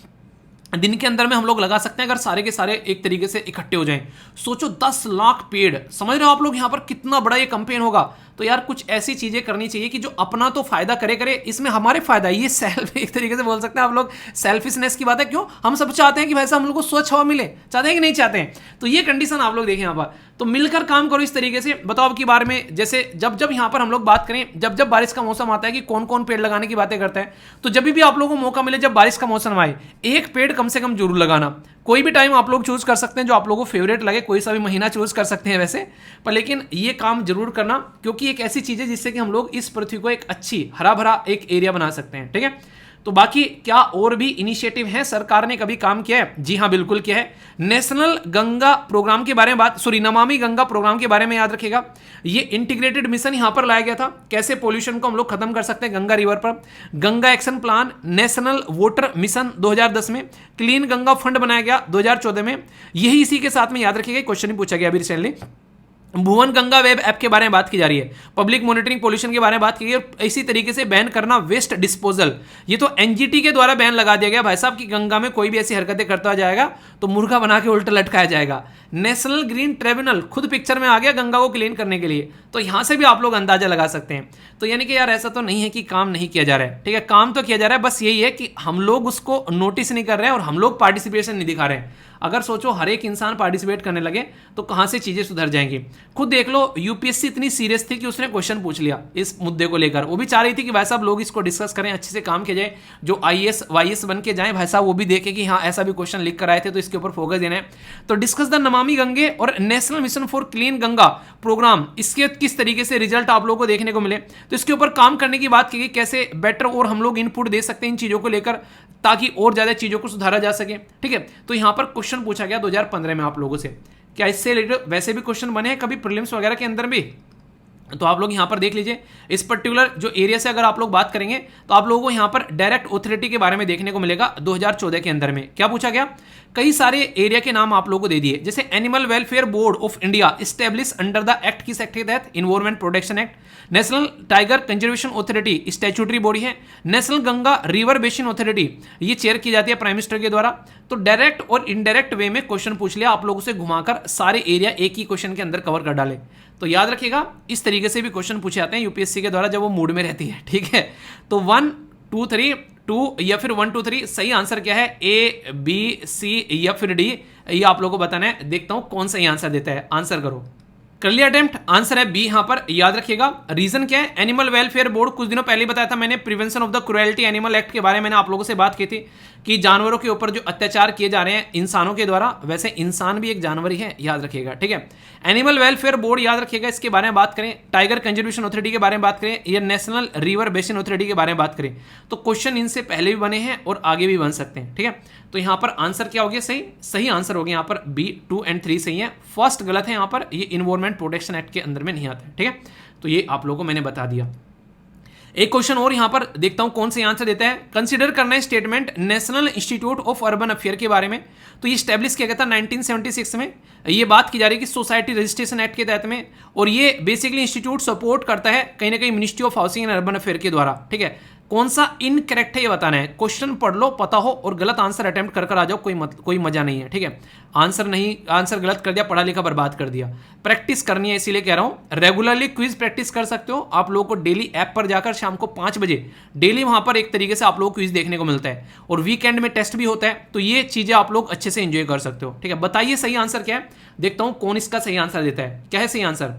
दिन के अंदर में हम लोग लगा सकते हैं, अगर सारे के सारे एक तरीके से इकट्ठे हो जाएं। सोचो 10 लाख पेड़, समझ रहे हो आप लोग यहां पर कितना बड़ा ये कैंपेन होगा। तो यार कुछ ऐसी चीजें करनी चाहिए कि जो अपना तो फायदा करे, इसमें हमारे फायदा। ये सेल्फ एक तरीके से बोल सकते हैं आप लोग, सेल्फिशनेस की बात है। क्यों, हम सब चाहते हैं कि वैसा हम लोग को स्वच्छ हवा मिले, चाहते हैं कि नहीं चाहते हैं। तो ये कंडीशन आप लोग देखें यहाँ पर, तो मिलकर काम करो इस तरीके से। बताओ अब की बार में, जैसे जब यहाँ पर हम लोग बात करें, जब बारिश का मौसम आता है कि कौन कौन पेड़ लगाने की बातें करता है, तो जब भी आप लोगों को मौका मिले, जब बारिश का मौसम आए, 1 पेड़ कम से कम जरूर लगाना। कोई भी टाइम आप लोग चूज कर सकते हैं जो आप लोगों को फेवरेट लगे, कोई सा भी महीना चूज कर सकते हैं वैसे, पर लेकिन ये काम जरूर करना, क्योंकि एक ऐसी चीज है जिससे कि हम लोग इस पृथ्वी को एक अच्छी हरा भरा एक एरिया बना सकते हैं, ठीक है। तो बाकी क्या और भी इनिशिएटिव है, सरकार ने कभी काम किया है? जी हाँ, बिल्कुल किया है। नेशनल गंगा प्रोग्राम के बारे में नमामि गंगा प्रोग्राम के बारे में याद रखिएगा। ये इंटीग्रेटेड मिशन यहां पर लाया गया था, कैसे पोल्यूशन को हम लोग खत्म कर सकते हैं गंगा रिवर पर। Ganga action plan, national water mission 2010 में, क्लीन गंगा फंड बनाया गया 2014 में। यही इसी के साथ में याद रखिएगा, क्वेश्चन ही पूछा गया अभी रिसेंटली। भुवन गंगा वेब ऐप के बारे में बात की जा रही है, पब्लिक मॉनिटरिंग पोल्यूशन के बारे में बात की गई, और इसी तरीके से बैन करना वेस्ट डिस्पोजल। ये तो एनजीटी के द्वारा बैन लगा दिया गया भाई साहब कि गंगा में कोई भी ऐसी हरकतें करता जाएगा तो मुर्गा बना के उल्टा लटकाया जाएगा। नेशनल ग्रीन ट्रिब्यूनल खुद पिक्चर में आ गया गंगा को क्लीन करने के लिए, तो यहां से भी आप लोग अंदाजा लगा सकते हैं। तो यानी कि यार ऐसा तो नहीं है कि काम नहीं किया जा रहा है, ठीक है, काम तो किया जा रहा है, बस यही है कि हम लोग उसको नोटिस नहीं कर रहे हैं और हम लोग पार्टिसिपेशन नहीं दिखा रहे हैं। अगर सोचो हर एक इंसान पार्टिसिपेट करने लगे तो कहां से चीजें सुधर जाएंगी। खुद देख लो, यूपीएससी इतनी सीरियस थी कि उसने क्वेश्चन पूछ लिया इस मुद्दे को लेकर। वो भी चाह रही थी कि भाई साहब लोग इसको डिस्कस करें, अच्छे से काम किया जाए, जो आईएएस वाईएएस बन के जाए भाई साहब वो भी देखें कि हाँ ऐसा भी क्वेश्चन लिख कर आए थे तो इसके ऊपर फोकस देना है। तो डिस्कस द नमामि गंगे और national mission for clean Ganga programme, इसके किस तरीके से रिजल्ट आप लोगों को देखने को मिले, तो इसके ऊपर काम करने की बात की गई, कैसे बेटर और हम लोग इनपुट दे सकते हैं इन चीजों को लेकर ताकि और ज्यादा चीजों को सुधारा जा सके, ठीक है। तो यहां पर क्वेश्चन पूछा गया 2015 में आप लोगों से। क्या इससे रिलेटेड वैसे भी क्वेश्चन बने हैं कभी प्रीलिम्स वगैरह के अंदर भी? तो आप लोग यहाँ पर देख लीजिए, इस पर्टिकुलर जो एरिया से अगर आप लोग बात करेंगे तो आप लोगों को यहाँ पर डायरेक्ट ऑथोरिटी के बारे में देखने को मिलेगा 2014 के अंदर में। क्या पूछा गया, कई सारे एरिया के नाम आप लोगों को दे दिए, जैसे animal welfare board of India establish under the act, किस एक्ट के तहत, environment protection act. National tiger conservation authority statutory body है। National Ganga river basin authority ये चेयर की जाती है प्राइम मिनिस्टर के द्वारा। तो डायरेक्ट और इनडायरेक्ट वे में क्वेश्चन पूछ लिया आप लोगों से, घुमाकर सारे एरिया एक ही क्वेश्चन के अंदर कवर कर डाले। तो याद रखिएगा इस तरीके से भी क्वेश्चन पूछे जाते हैं यूपीएससी के द्वारा जब वो मूड में रहती है, ठीक है। तो 1 2 3 2 या फिर 1 2 3 सही आंसर क्या है, ए बी सी या फिर डी, ये आप लोगों को बताना है। देखता हूं कौन सही आंसर देता है, आंसर करो। कर लिया अटेम्प्ट, आंसर है बी यहां पर, याद रखिएगा। रीजन क्या है, एनिमल वेलफेयर बोर्ड, कुछ दिनों पहले बताया था मैंने, prevention of the cruelty animal act के बारे में मैंने आप लोगों से बात की थी कि जानवरों के ऊपर जो अत्याचार किए जा रहे हैं इंसानों के द्वारा, वैसे इंसान भी एक जानवर ही है, याद रखिएगा, ठीक है। एनिमल वेलफेयर बोर्ड याद रखिएगा, इसके बारे में बात करें। टाइगर कंजर्वेशन अथॉरिटी के बारे में बात करें, या नेशनल रिवर बेसिन अथॉरिटी के बारे में बात करें, तो क्वेश्चन इनसे पहले भी बने हैं और आगे भी बन सकते हैं, ठीक है। तो यहां पर आंसर क्या हो गया, सही आंसर हो गया यहां पर बी, 2 और 3 सही है। फर्स्ट गलत है यहां पर, ये इन्वायरमेंट प्रोटेक्शन एक्ट के अंदर में नहीं आता है, ठीक है। तो ये आप लोगों को मैंने बता दिया। एक क्वेश्चन और यहां पर देखता हूं कौन से आंसर देता है। कंसीडर करना है statement national institute of urban affair के बारे में, तो ये स्टैब्लिश किया गया था 1976 में। ये बात की जा रही है कि सोसाइटी रजिस्ट्रेशन एक्ट के तहत में, और ये बेसिकली इंस्टीट्यूट सपोर्ट करता है कहीं ना कहीं ministry of housing and urban affair के द्वारा, ठीक है। कौन सा इनकरेक्ट है ये बताना है, क्वेश्चन पढ़ लो, पता हो, और गलत आंसर अटेम्प्ट कर आ जाओ, कोई मजा नहीं है, ठीक है। आंसर गलत कर दिया, पढ़ा लिखा बर्बाद कर दिया। प्रैक्टिस करनी है, इसीलिए कह रहा हूं रेगुलरली क्विज प्रैक्टिस कर सकते हो आप लोगों को। डेली ऐप पर जाकर शाम को 5 बजे डेली वहां पर एक तरीके से आप लोगों को क्विज देखने को मिलता है, और वीकेंड में टेस्ट भी होता है, तो ये चीजें आप लोग अच्छे से एंजॉय कर सकते हो, ठीक है। बताइए सही आंसर क्या है, देखता हूं कौन इसका सही आंसर देता है। क्या है सही आंसर,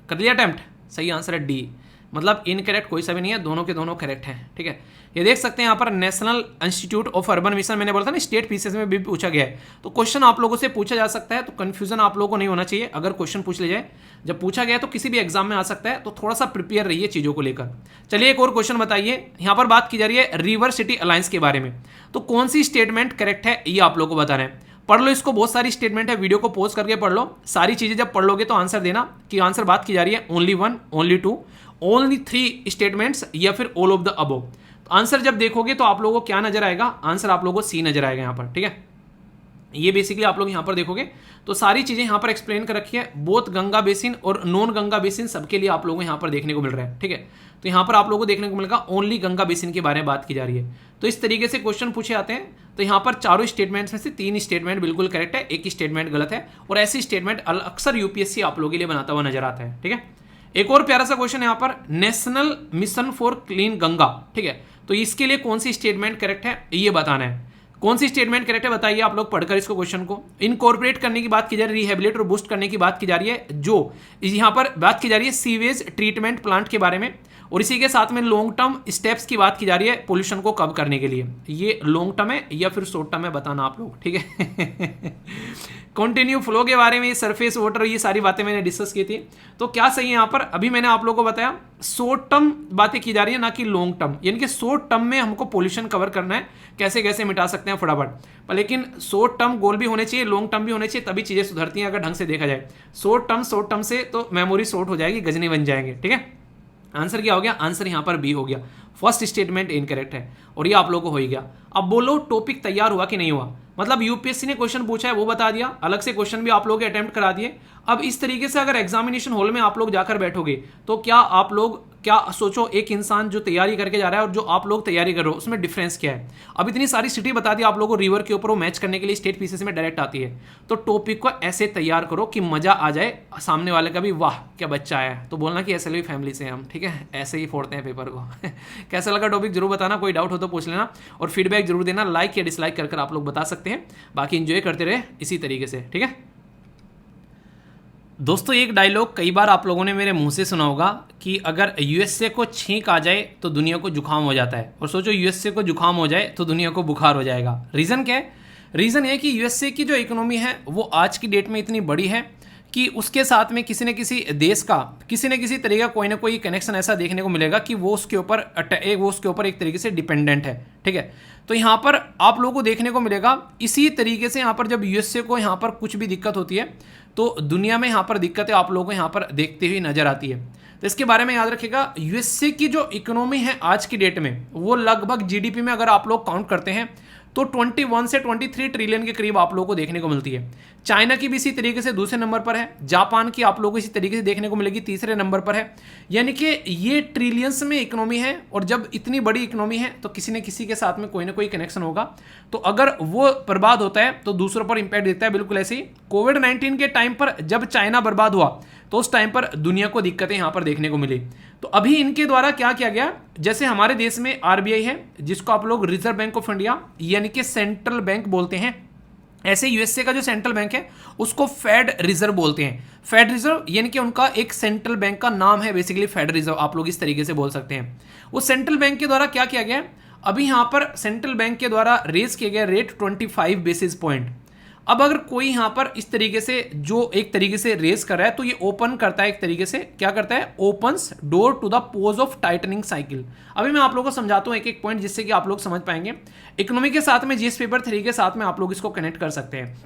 कर लिया अटेम्प्ट, सही आंसर है डी, मतलब इनकरेक्ट कोई सा भी नहीं है, दोनों के दोनों करेक्ट हैं, ठीक है। ये देख सकते हैं यहाँ पर national institute of urban mission, मैंने बोला था ना स्टेट पीसीएस में भी पूछा गया है, तो क्वेश्चन आप लोगों से पूछा जा सकता है, तो कंफ्यूजन आप लोगों को नहीं होना चाहिए अगर क्वेश्चन पूछ ले जाए। जब पूछा गया तो किसी भी एग्जाम में आ सकता है, तो थोड़ा सा प्रिपेयर रहिए चीजों को लेकर। चलिए एक और क्वेश्चन बताइए, यहाँ पर बात की जा रही है रिवर सिटी अलायंस के बारे में, तो कौन सी स्टेटमेंट करेक्ट है ये आप लोग को बताना है। पढ़ लो इसको, बहुत सारी स्टेटमेंट है, वीडियो को पॉज करके पढ़ लो। सारी चीजें जब पढ़ लोगे तो आंसर देना कि आंसर बात की जा रही है ओनली 1, ओनली 2, ओनली 3 स्टेटमेंट्स, या फिर all of the above. Answer जब देखोगे तो आप लोगों को क्या नजर आएगा, आंसर आप लोगों को सी नजर आएगा यहाँ पर, ठीक है। ये बेसिकली आप लोग यहाँ पर देखोगे तो सारी चीजें यहाँ पर एक्सप्लेन कर रखी है, बोथ गंगा बेसिन और नॉन गंगा बेसिन सबके लिए आप लोगों को यहाँ पर देखने को मिल रहा है, ठीक है। तो यहाँ पर आप लोगों को देखने को मिलेगा ओनली गंगा बेसिन के बारे में बात की जा रही है। तो इस तरीके से क्वेश्चन पूछे जाते हैं। तो यहाँ पर चारों स्टेटमेंट्स में से 3 स्टेटमेंट बिल्कुल करेक्ट है, एक स्टेटमेंट गलत है, और ऐसी स्टेटमेंट अक्सर यूपीएससी आप लोगों के लिए बनाता हुआ नजर आता है, ठीक है। एक और प्यारा सा क्वेश्चन यहाँ पर, national mission for clean Ganga, ठीक है। तो इसके लिए कौन सी स्टेटमेंट करेक्ट है ये बताना है। कौन सी स्टेटमेंट करेक्ट है बताइए आप लोग पढ़कर इसको क्वेश्चन को। इनकॉर्पोरेट करने की बात की जा रही है, रिहेबिलिट और बूस्ट करने की बात की जा रही है, जो यहाँ पर बात की जा रही है सीवेज ट्रीटमेंट प्लांट के बारे में, और इसी के साथ में लॉन्ग टर्म स्टेप्स की बात की जा रही है पोल्यूशन को कम करने के लिए। ये लॉन्ग टर्म है या फिर शॉर्ट टर्म है बताना आप लोग, ठीक है। कंटिन्यू फ्लो के बारे में, सरफेस वाटर, ये सारी बातें मैंने डिस्कस की थी। तो क्या सही है यहाँ पर, अभी मैंने आप लोगों को बताया शॉर्ट टर्म बातें की जा रही है, ना कि लॉन्ग टर्म, यानी कि शॉर्ट टर्म में हमको पोल्यूशन कवर करना है, कैसे कैसे मिटा सकते हैं फटाफट। पर लेकिन शॉर्ट टर्म गोल भी होने चाहिए, लॉन्ग टर्म भी होने चाहिए, तभी चीजें सुधरती हैं अगर ढंग से देखा जाए। शॉर्ट टर्म से तो मेमोरी शॉर्ट हो जाएगी, गजनी बन जाएंगे, ठीक है। आंसर क्या हो गया, आंसर यहाँ पर बी हो गया। फर्स्ट स्टेटमेंट इनकरेक्ट है, और ये आप लोगों को हो ही गया। अब बोलो टॉपिक तैयार हुआ कि नहीं हुआ, मतलब यूपीएससी ने क्वेश्चन पूछा है वो बता दिया, अलग से क्वेश्चन भी आप लोग अटेम्प्ट करा दिए। अब इस तरीके से अगर एग्जामिनेशन हॉल में आप लोग जाकर बैठोगे तो क्या आप लोग, क्या सोचो एक इंसान जो तैयारी करके जा रहा है और जो आप लोग तैयारी कर रहे हो उसमें डिफरेंस क्या है। अब इतनी सारी सिटी बता दी आप लोगों को, रिवर के ऊपर वो मैच करने के लिए स्टेट पीसीएस में डायरेक्ट आती है। तो टॉपिक को ऐसे तैयार करो कि मजा आ जाए, सामने वाले का भी वाह क्या बच्चा आया, तो बोलना कि एसएलवी फैमिली से हम, ठीक है, ऐसे ही फोड़ते हैं पेपर को। कैसा लगा टॉपिक जरूर बताना, कोई डाउट हो तो पूछ लेना, और फीडबैक जरूर देना, लाइक या डिसलाइक कर आप लोग बता सकते हैं। बाकी एंजॉय करते रहे इसी तरीके से, ठीक है दोस्तों। एक डायलॉग कई बार आप लोगों ने मेरे मुंह से सुना होगा कि अगर यूएसए को छींक आ जाए तो दुनिया को जुकाम हो जाता है, और सोचो यूएसए को जुकाम हो जाए तो दुनिया को बुखार हो जाएगा। रीज़न क्या है, रीज़न है कि यूएसए की जो इकोनॉमी है वो आज की डेट में इतनी बड़ी है कि उसके साथ में किसी न किसी देश का किसी न किसी तरीके का कोई ना कोई कनेक्शन ऐसा देखने को मिलेगा कि वो उसके ऊपर एक तरीके से डिपेंडेंट है। ठीक है, तो यहाँ पर आप लोगों को देखने को मिलेगा इसी तरीके से यहाँ पर जब यूएसए को यहाँ पर कुछ भी दिक्कत होती है तो दुनिया में यहाँ पर दिक्कतें आप लोगों को यहाँ पर देखते हुए नजर आती है। तो इसके बारे में याद रखिएगा, यूएसए की जो इकोनॉमी है आज की डेट में वो लगभग जीडीपी में अगर आप लोग काउंट करते हैं तो 21 से 23 ट्रिलियन के करीब आप लोगों को देखने को मिलती है। चाइना की भी इसी तरीके से दूसरे नंबर पर है, जापान की आप लोगों को इसी तरीके से देखने को मिलेगी तीसरे नंबर पर है। यानी कि ये ट्रिलियंस में इकोनॉमी है, और जब इतनी बड़ी इकोनॉमी है तो किसी न किसी के साथ में कोई ना कोई कनेक्शन होगा। तो अगर वो बर्बाद होता है तो दूसरों पर इंपैक्ट देता है। बिल्कुल ऐसे ही कोविड-19 के टाइम पर जब चाइना बर्बाद हुआ तो उस टाइम पर दुनिया को दिक्कतें यहाँ पर देखने को मिली। तो अभी इनके द्वारा क्या किया गया, जैसे हमारे देश में आरबीआई है जिसको आप लोग रिजर्व बैंक ऑफ इंडिया यानी कि सेंट्रल बैंक बोलते हैं, ऐसे यूएसए का जो सेंट्रल बैंक है उसको फेड रिजर्व बोलते हैं। फेड रिजर्व यानी कि उनका एक सेंट्रल बैंक का नाम है, बेसिकली फेड रिजर्व आप लोग इस तरीके से बोल सकते हैं। उस सेंट्रल बैंक के द्वारा क्या किया गया, अभी यहाँ पर सेंट्रल बैंक के द्वारा रेज किया गया रेट 25 बेसिस पॉइंट। अब अगर कोई यहाँ पर इस तरीके से जो एक तरीके से रेस कर रहा है तो ये ओपन करता है, एक तरीके से क्या करता है, opens door to the pause of tightening cycle. अभी मैं आप लोगों को समझाता हूँ एक एक पॉइंट जिससे कि आप लोग समझ पाएंगे। इकोनॉमी के साथ में जीएस पेपर 3 के साथ में आप लोग इसको कनेक्ट कर सकते हैं।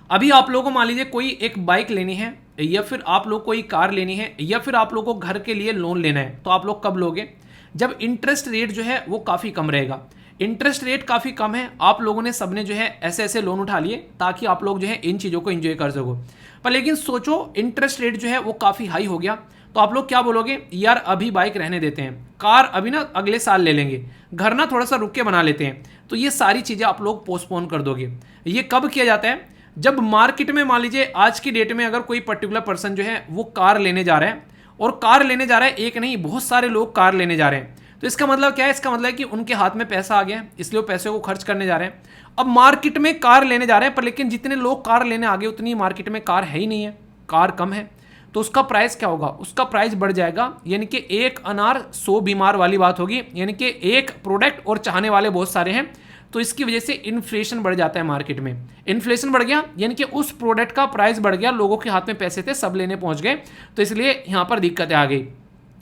अभी आप लोगों को मान लीजिए कोई एक बाइक लेनी है, या फिर आप लोग कोई कार लेनी है, या फिर आप लोग को घर के लिए लोन लेना है, तो आप लोग कब लोगे, जब इंटरेस्ट रेट जो है वो काफ़ी कम रहेगा। इंटरेस्ट रेट काफ़ी कम है, आप लोगों ने सबने जो है ऐसे ऐसे लोन उठा लिए ताकि आप लोग जो है इन चीज़ों को एंजॉय कर सको। पर लेकिन सोचो इंटरेस्ट रेट जो है वो काफ़ी हाई हो गया तो आप लोग क्या बोलोगे, यार अभी बाइक रहने देते हैं, कार अभी ना अगले साल ले लेंगे, घर ना थोड़ा सा रुक के बना लेते हैं। तो ये सारी चीज़ें आप लोग पोस्टपोन कर दोगे। ये कब किया जाता है, जब मार्केट में मान लीजिए आज की डेट में अगर कोई पर्टिकुलर पर्सन जो है वो कार लेने जा रहा है, और कार लेने जा रहा है एक नहीं बहुत सारे लोग कार लेने जा रहे हैं, तो इसका मतलब क्या है, इसका मतलब है कि उनके हाथ में पैसा आ गया है, इसलिए वो पैसे को खर्च करने जा रहे हैं। अब मार्केट में कार लेने जा रहे हैं, पर लेकिन जितने लोग कार लेने आ गए उतनी मार्केट में कार है ही नहीं है, कार कम है, तो उसका प्राइस क्या होगा, उसका प्राइस बढ़ जाएगा। यानी कि एक अनार 100 बीमार वाली बात होगी, यानी कि एक प्रोडक्ट और चाहने वाले बहुत सारे हैं, तो इसकी वजह से इन्फ्लेशन बढ़ जाता है मार्केट में। इन्फ्लेशन बढ़ गया यानी कि उस प्रोडक्ट का प्राइस बढ़ गया, लोगों के हाथ में पैसे थे, सब लेने पहुंच गए, तो इसलिए यहाँ पर दिक्कतें आ गई।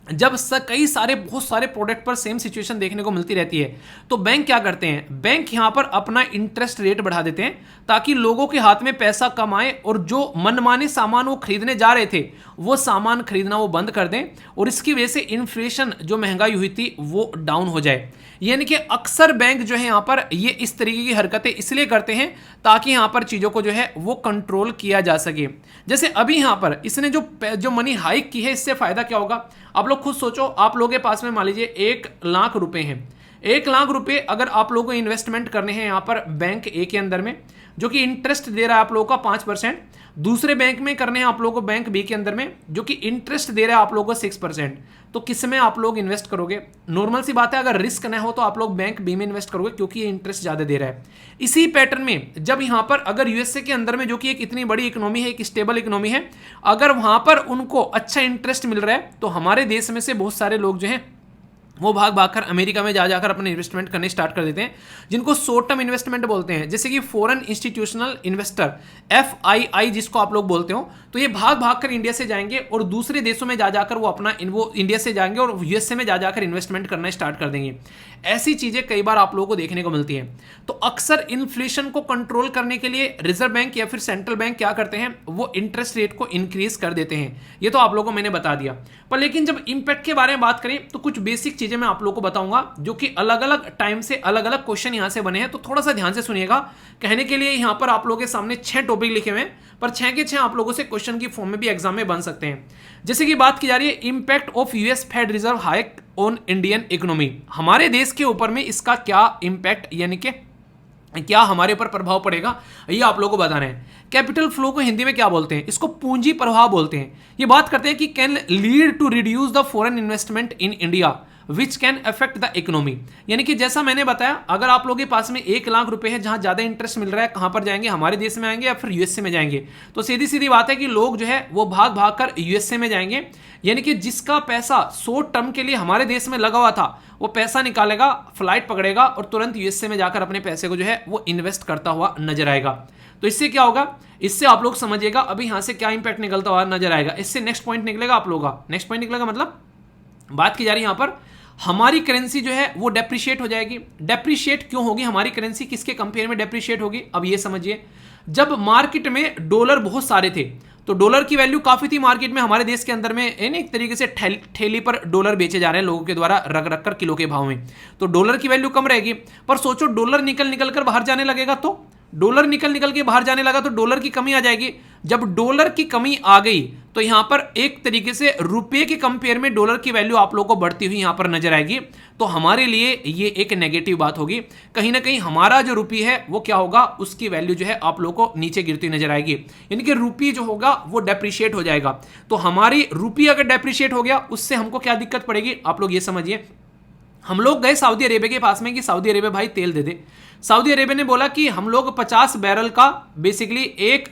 जब कई सारे बहुत सारे प्रोडक्ट पर सेम सिचुएशन देखने को मिलती रहती है तो बैंक क्या करते हैं, बैंक यहां पर अपना इंटरेस्ट रेट बढ़ा देते हैं ताकि लोगों के हाथ में पैसा कम आए, और जो मनमाने सामान वो खरीदने जा रहे थे वो सामान खरीदना वो बंद कर दें, और इसकी वजह से इन्फ्लेशन जो महंगाई हुई थी वो डाउन हो जाए। यानी कि अक्सर बैंक जो है यहाँ पर ये इस तरीके की हरकतें इसलिए करते हैं ताकि यहाँ पर चीज़ों को जो है वो कंट्रोल किया जा सके। जैसे अभी यहाँ पर इसने जो मनी हाइक की है, इससे फायदा क्या होगा, आप लोग खुद सोचो। आप लोगों के पास में मान लीजिए 1 लाख रुपए हैं, 1 लाख रुपए अगर आप लोगों को इन्वेस्टमेंट करने हैं यहाँ पर बैंक ए के अंदर में, जो कि इंटरेस्ट दे रहा है आप लोगों का 5%, दूसरे बैंक में करने हैं आप लोगों को बैंक बी के अंदर में जो कि इंटरेस्ट दे रहा है आप लोगों को 6%, तो किस में आप लोग इन्वेस्ट करोगे? नॉर्मल सी बात है, अगर रिस्क ना हो तो आप लोग बैंक बी में इन्वेस्ट करोगे क्योंकि ये इंटरेस्ट ज़्यादा दे रहा है। इसी पैटर्न में जब यहाँ पर अगर यूएसए के अंदर में जो कि एक इतनी बड़ी इकोनॉमी है, एक स्टेबल इकोनॉमी है, अगर वहाँ पर उनको अच्छा इंटरेस्ट मिल रहा है तो हमारे देश में से बहुत सारे लोग जो हैं वो भाग भाग कर अमेरिका में जाकर अपने इन्वेस्टमेंट करने स्टार्ट कर देते हैं, जिनको शॉर्ट टर्म इन्वेस्टमेंट बोलते हैं, जैसे कि फॉरेन इंस्टीट्यूशनल इन्वेस्टर FII जिसको आप लोग बोलते हो। तो ये भाग भाग कर इंडिया से जाएंगे और दूसरे देशों में जाकर वो इंडिया से जाएंगे और यूएसए में जाकर इन्वेस्टमेंट करना स्टार्ट कर देंगे। ऐसी चीजें कई बार आप लोगों को देखने को मिलती है। तो अक्सर इन्फ्लेशन को कंट्रोल करने के लिए रिजर्व बैंक या फिर सेंट्रल बैंक क्या करते हैं, वो इंटरेस्ट रेट को इंक्रीज कर देते हैं। ये तो आप लोगों को मैंने बता दिया। पर लेकिन जब इंपैक्ट के बारे में बात करें तो कुछ बेसिक चीजें मैं आप लोगों को बताऊंगा जो कि अलग अलग टाइम से अलग अलग क्वेश्चन यहां से बने हैं, तो थोड़ा सा ध्यान से सुनिएगा। कहने के लिए यहां पर आप लोगों के सामने 6 टॉपिक लिखे हुए हैं, पर 6 के 6 आप लोगों से क्वेश्चन की फॉर्म में भी एग्जाम में बन सकते हैं। जैसे कि बात की जा रही है impact of US Fed reserve hike on Indian economy, हमारे देश के ऊपर में इसका क्या इंपैक्ट यानी कि क्या हमारे ऊपर प्रभाव पड़ेगा, ये आप लोगों को बताना है। कैपिटल फ्लो को हिंदी में क्या बोलते हैं, इसको पूंजी प्रवाह बोलते हैं। ये बात करते हैं कि can lead to reduce the foreign investment in India which can affect the economy. यानी कि जैसा मैंने बताया, अगर आप लोगों के पास में 1 लाख रुपए है, जहां ज्यादा इंटरेस्ट मिल रहा है, कहां पर जाएंगे, हमारे देश में आएंगे या फिर यूएसए में जाएंगे। तो सीधी सीधी बात है कि लोग जो है वो भाग भाग कर यूएसए में जाएंगे। यानी कि जिसका पैसा शॉर्ट टर्म के लिए हमारे देश में लगा हुआ था, वो पैसा निकालेगा, फ्लाइट पकड़ेगा और तुरंत यूएसए में जाकर अपने पैसे को जो है वो इन्वेस्ट करता हुआ नजर आएगा। तो इससे क्या होगा, इससे आप लोग समझिएगा अभी यहां से क्या इंपैक्ट निकलता हुआ नजर आएगा। इससे नेक्स्ट पॉइंट निकलेगा आप लोगों का, नेक्स्ट पॉइंट निकलेगा मतलब बात की जा रही है यहां पर हमारी करेंसी जो है वो डेप्रिशिएट हो जाएगी। डेप्रिशिएट क्यों होगी हमारी करेंसी, किसके कंपेयर में डेप्रिशिएट होगी, अब ये समझिए। जब मार्केट में डॉलर बहुत सारे थे तो डॉलर की वैल्यू काफी थी मार्केट में, हमारे देश के अंदर में एक तरीके से ठेली पर डॉलर बेचे जा रहे हैं लोगों के द्वारा रख रख कर किलो के भाव में, तो डॉलर की वैल्यू कम रहेगी। पर सोचो डॉलर निकल निकल कर बाहर जाने लगेगा, तो डॉलर निकल निकल के बाहर जाने लगा तो डॉलर की कमी आ जाएगी। जब डॉलर की कमी आ गई तो यहां पर एक तरीके से रुपए के कंपेयर में डॉलर की वैल्यू आप लोगों को बढ़ती हुई यहां पर नजर आएगी। तो हमारे लिए ये एक नेगेटिव बात होगी, कहीं ना कहीं हमारा जो रुपी है वो क्या होगा, उसकी वैल्यू जो है आप लोगों को नीचे गिरती नजर आएगी, यानी कि रुपी जो होगा वो डेप्रिशिएट हो जाएगा। तो हमारी रुपी अगर डेप्रिशिएट हो गया उससे हमको क्या दिक्कत पड़ेगी, आप लोग ये समझिए। हम लोग गए सऊदी अरेबिया के पास में कि सऊदी अरेबिया भाई तेल दे दे। सऊदी अरेबिया ने बोला कि हम लोग 50 बैरल का बेसिकली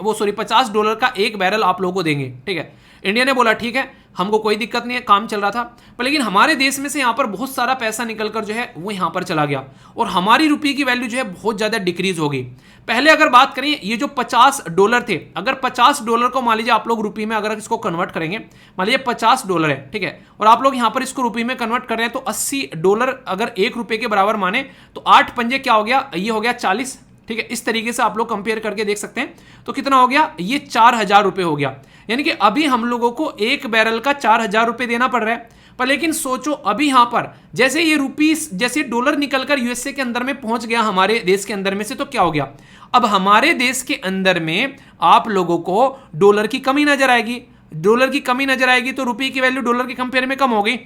$50 का एक बैरल आप लोगों को देंगे, ठीक है। इंडिया ने बोला ठीक है, हमको कोई दिक्कत नहीं है, काम चल रहा था। पर लेकिन हमारे देश में से यहाँ पर बहुत सारा पैसा निकलकर जो है वो यहाँ पर चला गया और हमारी रुपये की वैल्यू जो है बहुत ज़्यादा डिक्रीज हो गई। पहले अगर बात करें ये जो $50 थे, अगर $50 को मान लीजिए आप लोग रुपये में अगर इसको कन्वर्ट करेंगे, मान लीजिए $50 है, ठीक है, और आप लोग यहाँ पर इसको रुपये में कन्वर्ट कर रहे हैं तो $80 अगर $1 के बराबर माने तो 8 पंजे क्या हो गया, ये हो गया 40, ठीक है। इस तरीके से आप लोग कंपेयर करके देख सकते हैं। तो कितना हो गया, ये 4000 रुपये हो गया, यानी कि अभी हम लोगों को एक बैरल का 4000 रुपये देना पड़ रहा है। पर लेकिन सोचो अभी यहां पर जैसे ये रुपीस जैसे डॉलर निकलकर यूएसए के अंदर में पहुंच गया हमारे देश के अंदर में से, तो क्या हो गया, अब हमारे देश के अंदर में आप लोगों को डॉलर की कमी नजर आएगी। डॉलर की कमी नजर आएगी तो रुपये की वैल्यू डॉलर के कंपेयर में कम हो गई।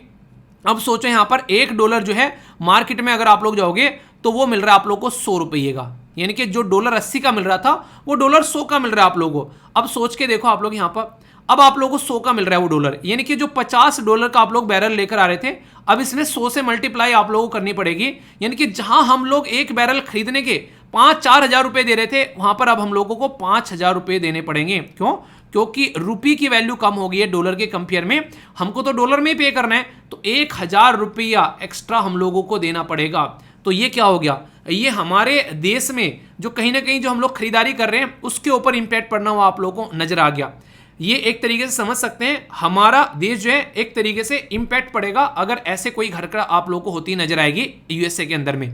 अब सोचो यहां पर $1 जो है मार्केट में अगर आप लोग जाओगे तो वो मिल रहा है आप लोग को $100 का, यानी कि जो डॉलर 80 का मिल रहा था वो डॉलर 100 का मिल रहा है आप लोगों को। अब सोच के देखो आप लोग यहां पर, अब आप लोगों को 100 का मिल रहा है वो डॉलर, यानी कि जो $50 का आप लोग बैरल लेकर आ रहे थे, अब इसमें 100 से मल्टीप्लाई आप लोगों को करनी पड़ेगी, यानी कि जहां हम लोग एक बैरल खरीदने के 5-4 हजार रुपए दे रहे थे वहां पर अब हम लोगों को 5,000 रुपए देने पड़ेंगे। क्यों, क्योंकि रुपये की वैल्यू कम हो गई है डॉलर के कंपेयर में, हमको तो डॉलर में ही पे करना है, तो 1,000 रुपया एक्स्ट्रा हम लोगों को देना पड़ेगा। तो ये क्या हो गया, ये हमारे देश में जो कहीं ना कहीं जो हम लोग खरीदारी कर रहे हैं उसके ऊपर इंपैक्ट पड़ना हुआ आप लोगों को नजर आ गया। ये एक तरीके से समझ सकते हैं हमारा देश जो है एक तरीके से इंपैक्ट पड़ेगा अगर ऐसे कोई घटना आप लोगों को होती नजर आएगी यूएसए के अंदर में।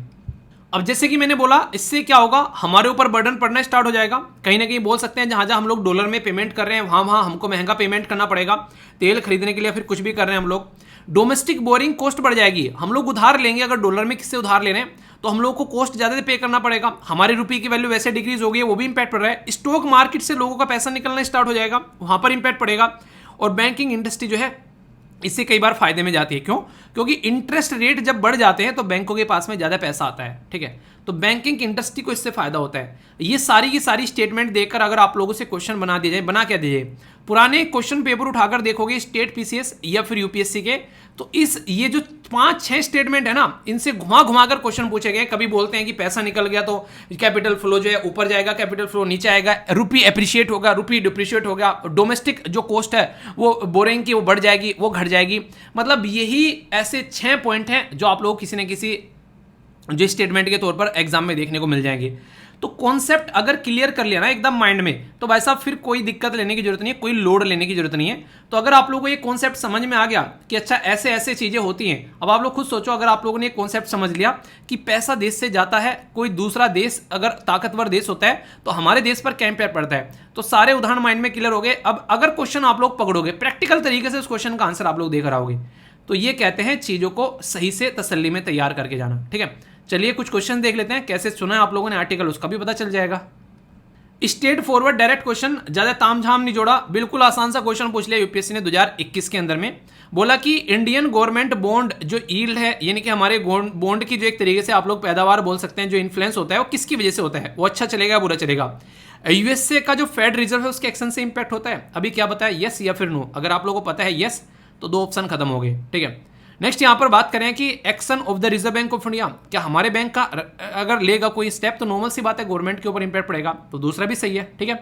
अब जैसे कि मैंने बोला इससे क्या होगा, हमारे ऊपर बर्डन पड़ना स्टार्ट हो जाएगा। कहीं ना कहीं बोल सकते हैं जहां जहां हम लोग डॉलर में पेमेंट कर रहे हैं वहां वहां हमको महंगा पेमेंट करना पड़ेगा, तेल खरीदने के लिए फिर कुछ भी कर रहे हैं हम लोग। डोमेस्टिक बोरिंग कॉस्ट बढ़ जाएगी, हम लोग उधार लेंगे अगर डॉलर में किससे उधार ले रहे हैं तो हम लोग को कॉस्ट ज्यादा पे करना पड़ेगा। हमारी रुपये की वैल्यू वैसे डिक्रीज हो गई है, वो भी इंपैक्ट पड़ रहा है। स्टॉक मार्केट से लोगों का पैसा निकलना स्टार्ट हो जाएगा, वहां पर इंपैक्ट पड़ेगा। और बैंकिंग इंडस्ट्री जो है इससे कई बार फायदे में जाती है। क्यों, क्योंकि इंटरेस्ट रेट जब बढ़ जाते हैं तो बैंकों के पास में ज्यादा पैसा आता है, ठीक है, तो बैंकिंग इंडस्ट्री को इससे फायदा होता है। ये सारी की सारी स्टेटमेंट देखकर अगर आप लोगों से क्वेश्चन बना दिए जाए, बना क्या दीजिए, पुराने क्वेश्चन पेपर उठाकर देखोगे स्टेट पीसीएस या फिर यूपीएससी के, तो ये जो 5-6 स्टेटमेंट है ना, इनसे घुमा घुमा कर क्वेश्चन पूछे गए। कभी बोलते हैं कि पैसा निकल गया तो कैपिटल फ्लो जो है ऊपर जाएगा, कैपिटल फ्लो नीचे आएगा, रुपी एप्रिशिएट होगा, रुपी डिप्रिशिएट होगा, डोमेस्टिक जो कॉस्ट है वो बोरिंग की वो बढ़ जाएगी, वो घट जाएगी। मतलब यही ऐसे 6 पॉइंट हैं जो आप लोग किसी न किसी जो स्टेटमेंट के तौर पर एग्जाम में देखने को मिल जाएंगे। तो कॉन्सेप्ट अगर क्लियर कर लिया ना एकदम माइंड में, तो भाई साहब फिर कोई दिक्कत लेने की जरूरत नहीं है, कोई लोड लेने की जरूरत नहीं है। तो अगर आप लोगों को ये कॉन्सेप्ट समझ में आ गया कि अच्छा ऐसे ऐसे चीजें होती हैं, अब आप लोग खुद सोचो, अगर आप लोगों ने ये कॉन्सेप्ट समझ लिया कि पैसा देश से जाता है, कोई दूसरा देश अगर ताकतवर देश होता है तो हमारे देश पर क्या इम्पैक्ट पड़ता है, तो सारे उदाहरण माइंड में क्लियर हो गए। अब अगर क्वेश्चन आप लोग पकड़ोगे प्रैक्टिकल तरीके से उस क्वेश्चन का आंसर आप लोग देख रहोगे, तो ये कहते हैं चीजों को सही से तसल्ली में तैयार करके जाना, ठीक है। चलिए कुछ क्वेश्चन देख लेते हैं, कैसे सुना है आप लोगों ने आर्टिकल उसका भी पता चल जाएगा। स्ट्रेट फॉरवर्ड डायरेक्ट क्वेश्चन, ज्यादा तामझाम नहीं जोड़ा, बिल्कुल आसान सा क्वेश्चन पूछ लिया यूपीएससी ने 2021 के अंदर में। बोला कि इंडियन गवर्नमेंट बॉन्ड जो यील्ड है, यानी कि हमारे बॉन्ड की जो एक तरीके से आप लोग पैदावार बोल सकते हैं, जो इन्फ्लुएंस होता है वो किसकी वजह से होता है, वो अच्छा चलेगा बुरा चलेगा। यूएसए का जो फेड रिजर्व है उसके एक्शन से इंपैक्ट होता है। अभी क्या बताया, यस या फिर नो। अगर आप लोगों को पता है यस तो 2 ऑप्शन खत्म हो गए, ठीक है। नेक्स्ट यहां पर बात करें कि action of the reserve bank of India, क्या हमारे बैंक का अगर लेगा कोई स्टेप तो नॉर्मल सी बात है गवर्नमेंट के ऊपर इंपैक्ट पड़ेगा, तो दूसरा भी सही है, ठीक है।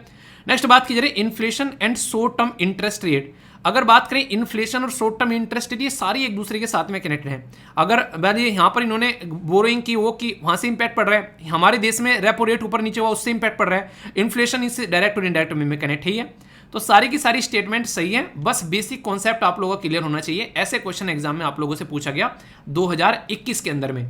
नेक्स्ट बात की जा रही inflation and short term interest rate. अगर बात करें इन्फ्लेशन और शॉर्ट टर्म इंटरेस्ट, ये सारी एक दूसरे के साथ में कनेक्टेड है। अगर यहाँ पर इन्होंने बोरोइंग की वो की, वहां से इंपैक्ट पड़ रहा है, हमारे देश में रेपो रेट ऊपर नीचे हुआ उससे इंपैक्ट पड़ रहा है, इन्फ्लेशन इससे डायरेक्ट और इनडायरेक्ट में कनेक्ट है। तो सारी की सारी स्टेटमेंट सही है, बस बेसिक कॉन्सेप्ट आप लोगों का क्लियर होना चाहिए। ऐसे क्वेश्चन एग्जाम में आप लोगों से पूछा गया 2021 के अंदर में।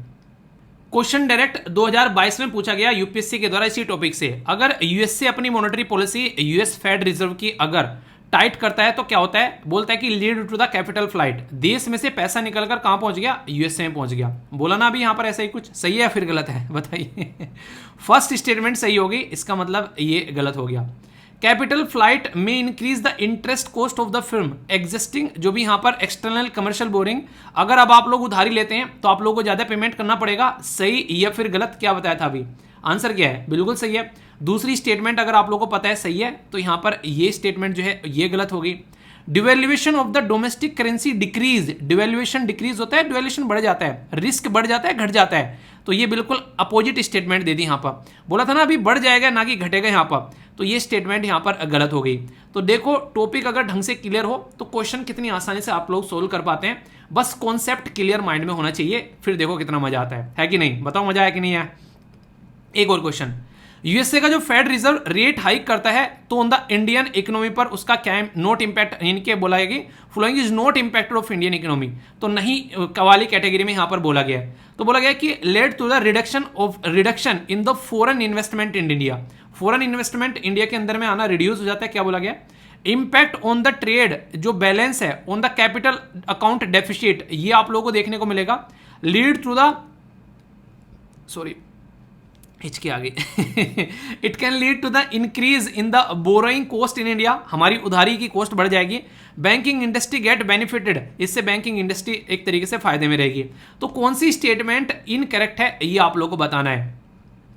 क्वेश्चन डायरेक्ट 2022 में पूछा गया यूपीएससी के द्वारा इसी टॉपिक से। अगर यूएसए अपनी monetary policy US Fed reserve की अगर टाइट करता है तो क्या होता है, बोलता है कि lead to the capital flight, देश में से पैसा निकलकर कहां पहुंच गया, यूएसए में पहुंच गया। बोला ना अभी यहां पर ऐसा ही कुछ, सही है या फिर गलत है बताइए। फर्स्ट स्टेटमेंट सही होगी, इसका मतलब ये गलत हो गया। कैपिटल फ्लाइट में increase the interest cost of the film existing, जो भी यहां पर एक्सटर्नल कमर्शियल बोरिंग, अगर अब आप लोग उधारी लेते हैं तो आप लोगों को ज्यादा पेमेंट करना पड़ेगा, सही या फिर गलत, क्या बताया था अभी, आंसर क्या है, बिल्कुल सही है। दूसरी स्टेटमेंट अगर आप लोगों को पता है सही है, तो यहां पर ये स्टेटमेंट जो है ये गलत होगी। Devaluation of the domestic currency decrease, devaluation decrease होता है, डिवेल्युएशन बढ़ जाता है, रिस्क बढ़ जाता है, घट जाता है, तो ये बिल्कुल अपोजिट स्टेटमेंट दे दी यहां पर। बोला था ना अभी बढ़ जाएगा ना कि घटेगा यहां पर, तो ये स्टेटमेंट यहां पर गलत हो गई। तो देखो टॉपिक अगर ढंग से क्लियर हो तो क्वेश्चन कितनी आसानी से आप लोग सोल्व कर पाते हैं, बस कॉन्सेप्ट क्लियर माइंड में होना चाहिए, फिर देखो कितना मजा आता है कि नहीं, बताओ मजा आया कि नहीं है। एक और क्वेश्चन, यूएसए का जो फेड रिजर्व रेट हाइक करता है तो ऑन द इंडियन इकोनॉमी पर उसका क्या नोट इंपैक्ट, इनके बोला गया कि following is not impacted of Indian economy, तो नहीं कवाली कैटेगरी में यहां पर बोला गया है। तो बोला गया कि led to the reduction in the foreign investment in India, foreign investment India के अंदर में आना रिड्यूस हो जाता है, क्या बोला गया, इंपैक्ट ऑन द ट्रेड जो बैलेंस है, on the capital account deficit, ये आप लोगों को देखने को मिलेगा, लीड टू द सॉरी हिचकी आ गई it can lead to the increase in the borrowing cost in India, हमारी उधारी की कॉस्ट बढ़ जाएगी। बैंकिंग इंडस्ट्री गेट बेनिफिटेड, इससे बैंकिंग इंडस्ट्री एक तरीके से फायदे में रहेगी। तो कौन सी स्टेटमेंट इनकरेक्ट है ये आप लोगों को बताना है।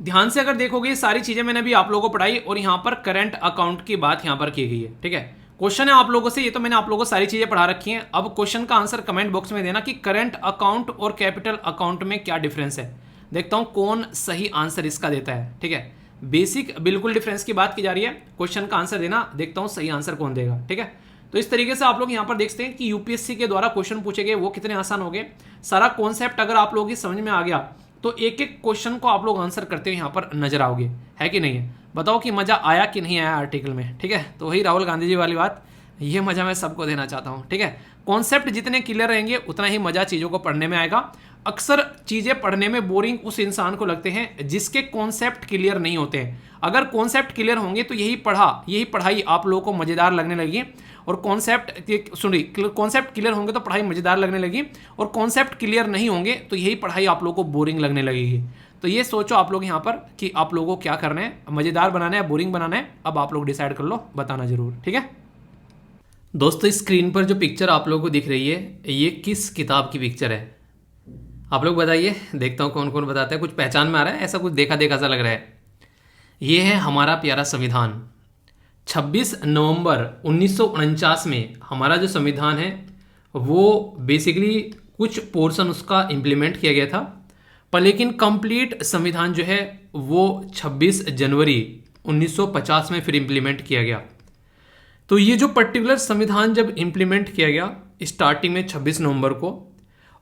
ध्यान से अगर देखोगे सारी चीजें मैंने अभी आप लोगों को पढ़ाई और यहां पर करंट अकाउंट की बात यहां पर की गई है, ठीक है। क्वेश्चन है आप लोगों से, ये तो मैंने आप लोगों को सारी चीजें पढ़ा रखी हैं। अब क्वेश्चन का आंसर कमेंट बॉक्स में देना कि करंट अकाउंट और कैपिटल अकाउंट में क्या डिफरेंस है। देखता हूं कौन सही आंसर इसका देता है, ठीक है। बेसिक बिल्कुल डिफरेंस की बात की जा रही है, क्वेश्चन का आंसर देना, देखता हूं सही आंसर कौन देगा, ठीक है। तो इस तरीके से आप लोग यहां पर देखते हैं कि यूपीएससी के द्वारा क्वेश्चन पूछे गए वो कितने आसान हो गए। सारा कॉन्सेप्ट अगर आप लोगों की समझ में आ गया तो एक एक क्वेश्चन को आप लोग आंसर करते हुए यहां पर नजर आओगे, है कि नहीं है। बताओ कि मजा आया कि नहीं आया आर्टिकल में, ठीक है। तो वही राहुल गांधी जी वाली बात, ये मजा मैं सबको देना चाहता हूं, ठीक है। कॉन्सेप्ट जितने क्लियर रहेंगे उतना ही मजा चीजों को पढ़ने में आएगा। अक्सर चीजें पढ़ने में बोरिंग उस इंसान को लगते हैं जिसके कॉन्सेप्ट क्लियर नहीं होते हैं। अगर कॉन्सेप्ट क्लियर होंगे तो यही पढ़ाई आप लोगों को मजेदार लगने लगी, और कॉन्सेप्ट क्लियर होंगे तो पढ़ाई मजेदार लगने लगी, और कॉन्सेप्ट क्लियर नहीं होंगे तो यही पढ़ाई आप लोगों को बोरिंग लगने लगेगी। तो ये सोचो आप लोग यहाँ पर कि आप लोगों को क्या करना है, मजेदार बनाना है, बोरिंग बनाना है। अब आप लोग डिसाइड कर लो, बताना जरूर, ठीक है। दोस्तों स्क्रीन पर जो पिक्चर आप लोगों को दिख रही है ये किस किताब की पिक्चर है, आप लोग बताइए। देखता हूँ कौन कौन बताता है, कुछ पहचान में आ रहा है, ऐसा कुछ देखा देखा सा लग रहा है। ये है हमारा प्यारा संविधान। 26 नवंबर 1949 में हमारा जो संविधान है वो बेसिकली कुछ पोर्शन उसका इम्प्लीमेंट किया गया था, पर लेकिन कंप्लीट संविधान जो है वो 26 जनवरी 1950 में फिर इम्प्लीमेंट किया गया। तो ये जो पर्टिकुलर संविधान जब इम्प्लीमेंट किया गया स्टार्टिंग में 26 नवंबर को,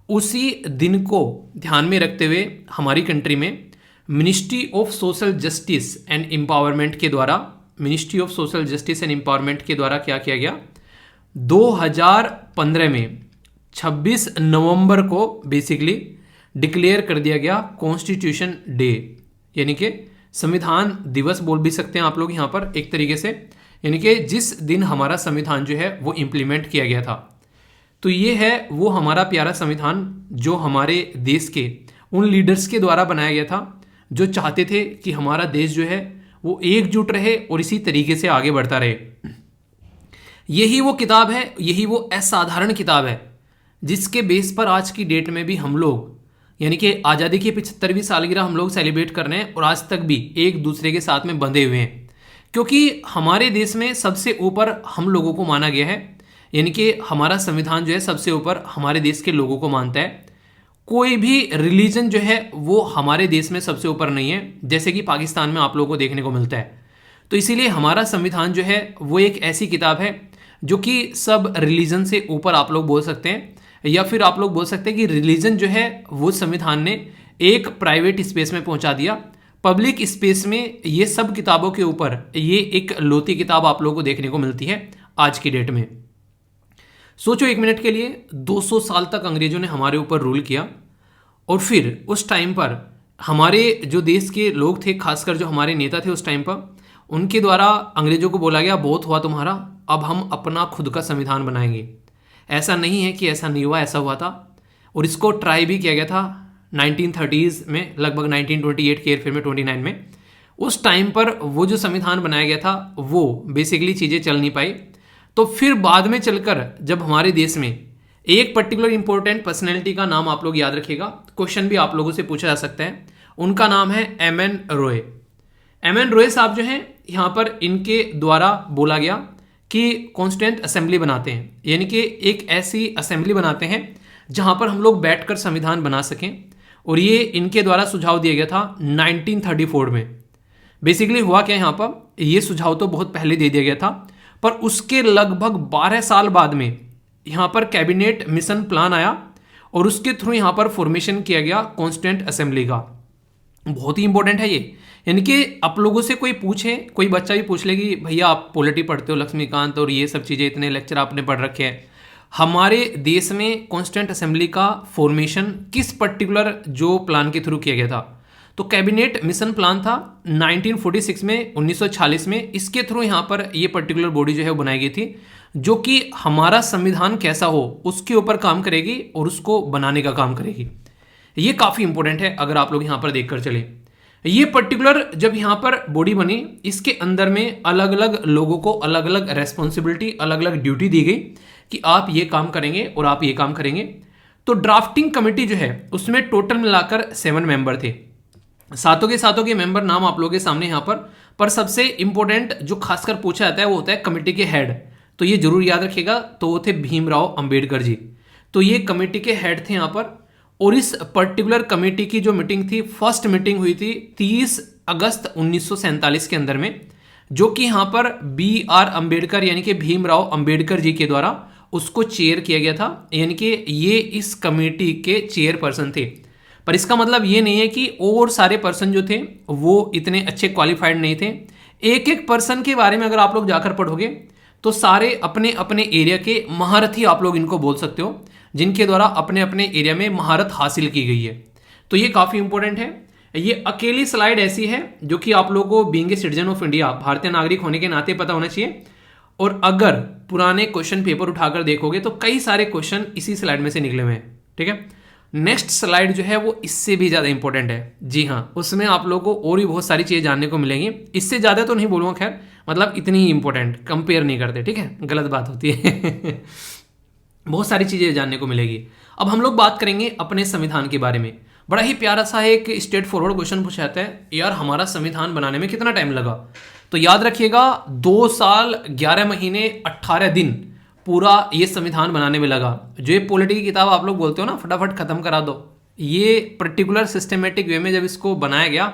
उसी दिन को ध्यान में रखते हुए हमारी कंट्री में ministry of social justice and empowerment के द्वारा क्या किया गया, 2015 में 26 नवंबर को बेसिकली डिक्लेयर कर दिया गया कॉन्स्टिट्यूशन डे, यानी कि संविधान दिवस बोल भी सकते हैं आप लोग यहाँ पर एक तरीके से, यानी कि जिस दिन हमारा संविधान जो है वो इम्प्लीमेंट किया गया था। तो ये है वो हमारा प्यारा संविधान जो हमारे देश के उन लीडर्स के द्वारा बनाया गया था जो चाहते थे कि हमारा देश जो है वो एकजुट रहे और इसी तरीके से आगे बढ़ता रहे। यही वो किताब है, यही वो असाधारण किताब है जिसके बेस पर आज की डेट में भी हम लोग, यानी कि आज़ादी की 75वीं सालगिरह हम लोग सेलिब्रेट कर रहे हैं और आज तक भी एक दूसरे के साथ में बंधे हुए हैं, क्योंकि हमारे देश में सबसे ऊपर हम लोगों को माना गया है, यानी कि हमारा संविधान जो है सबसे ऊपर हमारे देश के लोगों को मानता है। कोई भी रिलीजन जो है वो हमारे देश में सबसे ऊपर नहीं है, जैसे कि पाकिस्तान में आप लोगों को देखने को मिलता है। तो इसीलिए हमारा संविधान जो है वो एक ऐसी किताब है जो कि सब रिलीजन से ऊपर आप लोग बोल सकते हैं, या फिर आप लोग बोल सकते हैं कि रिलीजन जो है वो संविधान ने एक प्राइवेट स्पेस में पहुंचा दिया। पब्लिक स्पेस में ये सब किताबों के ऊपर ये एक लौती किताब आप लोगों को देखने को मिलती है आज की डेट में। सोचो एक मिनट के लिए, 200 साल तक अंग्रेजों ने हमारे ऊपर रूल किया, और फिर उस टाइम पर हमारे जो देश के लोग थे, खासकर जो हमारे नेता थे उस टाइम पर, उनके द्वारा अंग्रेजों को बोला गया बहुत हुआ तुम्हारा, अब हम अपना खुद का संविधान बनाएंगे। ऐसा नहीं है कि ऐसा नहीं हुआ, ऐसा हुआ था, और इसको ट्राई भी किया गया था 1930s में, लगभग 1928 के हेरफेर में 29 में। उस टाइम पर वो जो संविधान बनाया गया था वो बेसिकली चीज़ें चल नहीं पाई। तो फिर बाद में चलकर जब हमारे देश में एक पर्टिकुलर इंपॉर्टेंट पर्सनैलिटी का नाम आप लोग याद रखिएगा, क्वेश्चन भी आप लोगों से पूछा जा सकता है, उनका नाम है एम.एन. रॉय। एम.एन. रॉय साहब जो हैं, यहाँ पर इनके द्वारा बोला गया कि कॉन्स्टिट्यूएंट असेंबली बनाते हैं, यानी कि एक ऐसी असेंबली बनाते हैं जहाँ पर हम लोग बैठकर संविधान बना सकें, और ये इनके द्वारा सुझाव दिया गया था 1934 में। बेसिकली हुआ क्या यहाँ पर, ये सुझाव तो बहुत पहले दे दिया गया था, पर उसके लगभग 12 साल बाद में यहाँ पर कैबिनेट मिशन प्लान आया, और उसके थ्रू यहाँ पर फॉर्मेशन किया गया कॉन्स्टिट्यूएंट असेंबली का। बहुत ही इंपॉर्टेंट है ये, यानी कि आप लोगों से कोई पूछे, कोई बच्चा भी पूछ ले कि भैया आप पॉलिटी पढ़ते हो लक्ष्मीकांत, और ये सब चीज़ें, इतने लेक्चर आपने पढ़ रखे हैं, हमारे देश में कॉन्स्टिट्यूएंट असेंबली का फॉर्मेशन किस पर्टिकुलर जो प्लान के थ्रू किया गया था, तो कैबिनेट मिशन प्लान था 1946 में, 1946 में। इसके थ्रू यहाँ पर ये पर्टिकुलर बॉडी जो है वो बनाई गई थी, जो कि हमारा संविधान कैसा हो उसके ऊपर काम करेगी और उसको बनाने का काम करेगी। ये काफ़ी इंपॉर्टेंट है, अगर आप लोग यहाँ पर देखकर चले। ये पर्टिकुलर जब यहाँ पर बॉडी बनी, इसके अंदर में अलग अलग लोगों को अलग अलग रेस्पॉन्सिबिलिटी, अलग अलग ड्यूटी दी गई कि आप ये काम करेंगे और आप ये काम करेंगे। तो ड्राफ्टिंग कमेटी जो है उसमें टोटल मिलाकर 7 मेंबर थे। सातों के मेंबर नाम आप लोगों के सामने यहाँ पर सबसे इंपॉर्टेंट जो खासकर पूछा जाता है वो होता है कमेटी के हेड। तो ये जरूर याद रखिएगा, तो वो थे भीमराव अंबेडकर जी। तो ये कमेटी के हेड थे यहाँ पर, और इस पर्टिकुलर कमेटी की जो मीटिंग थी, फर्स्ट मीटिंग हुई थी 30 अगस्त 1947 के अंदर में, जो कि यहाँ पर B.R. अंबेडकर यानी कि भीमराव अंबेडकर जी के द्वारा उसको चेयर किया गया था, यानी कि ये इस कमेटी के चेयरपर्सन थे। पर इसका मतलब ये नहीं है कि और सारे पर्सन जो थे वो इतने अच्छे क्वालिफाइड नहीं थे। एक एक पर्सन के बारे में अगर आप लोग जाकर पढ़ोगे तो सारे अपने अपने एरिया के महारथी आप लोग इनको बोल सकते हो, जिनके द्वारा अपने अपने एरिया में महारत हासिल की गई है। तो ये काफ़ी इंपॉर्टेंट है। ये अकेली स्लाइड ऐसी है जो कि आप लोगों को being a citizen of India, भारतीय नागरिक होने के नाते पता होना चाहिए। और अगर पुराने क्वेश्चन पेपर उठाकर देखोगे तो कई सारे क्वेश्चन इसी स्लाइड में से निकले हुए हैं। ठीक है, नेक्स्ट स्लाइड जो है वो इससे भी ज़्यादा इंपॉर्टेंट है। जी हाँ, उसमें आप लोगों को और भी बहुत सारी चीज़ें जानने को मिलेंगी। इससे ज़्यादा तो नहीं बोलूँगा, खैर मतलब इतनी ही इंपॉर्टेंट, कंपेयर नहीं करते, ठीक है, गलत बात होती है। बहुत सारी चीज़ें जानने को मिलेगी। अब हम लोग बात करेंगे अपने संविधान के बारे में। बड़ा ही प्यारा सा एक स्ट्रेट फॉरवर्ड क्वेश्चन पूछा जाता है, यार हमारा संविधान बनाने में कितना टाइम लगा? तो याद रखिएगा 2 साल 11 महीने 18 दिन पूरा ये संविधान बनाने में लगा। जो ये पॉलिटी की किताब आप लोग बोलते हो ना फटाफट खत्म करा दो, ये पर्टिकुलर सिस्टमेटिक वे में जब इसको बनाया गया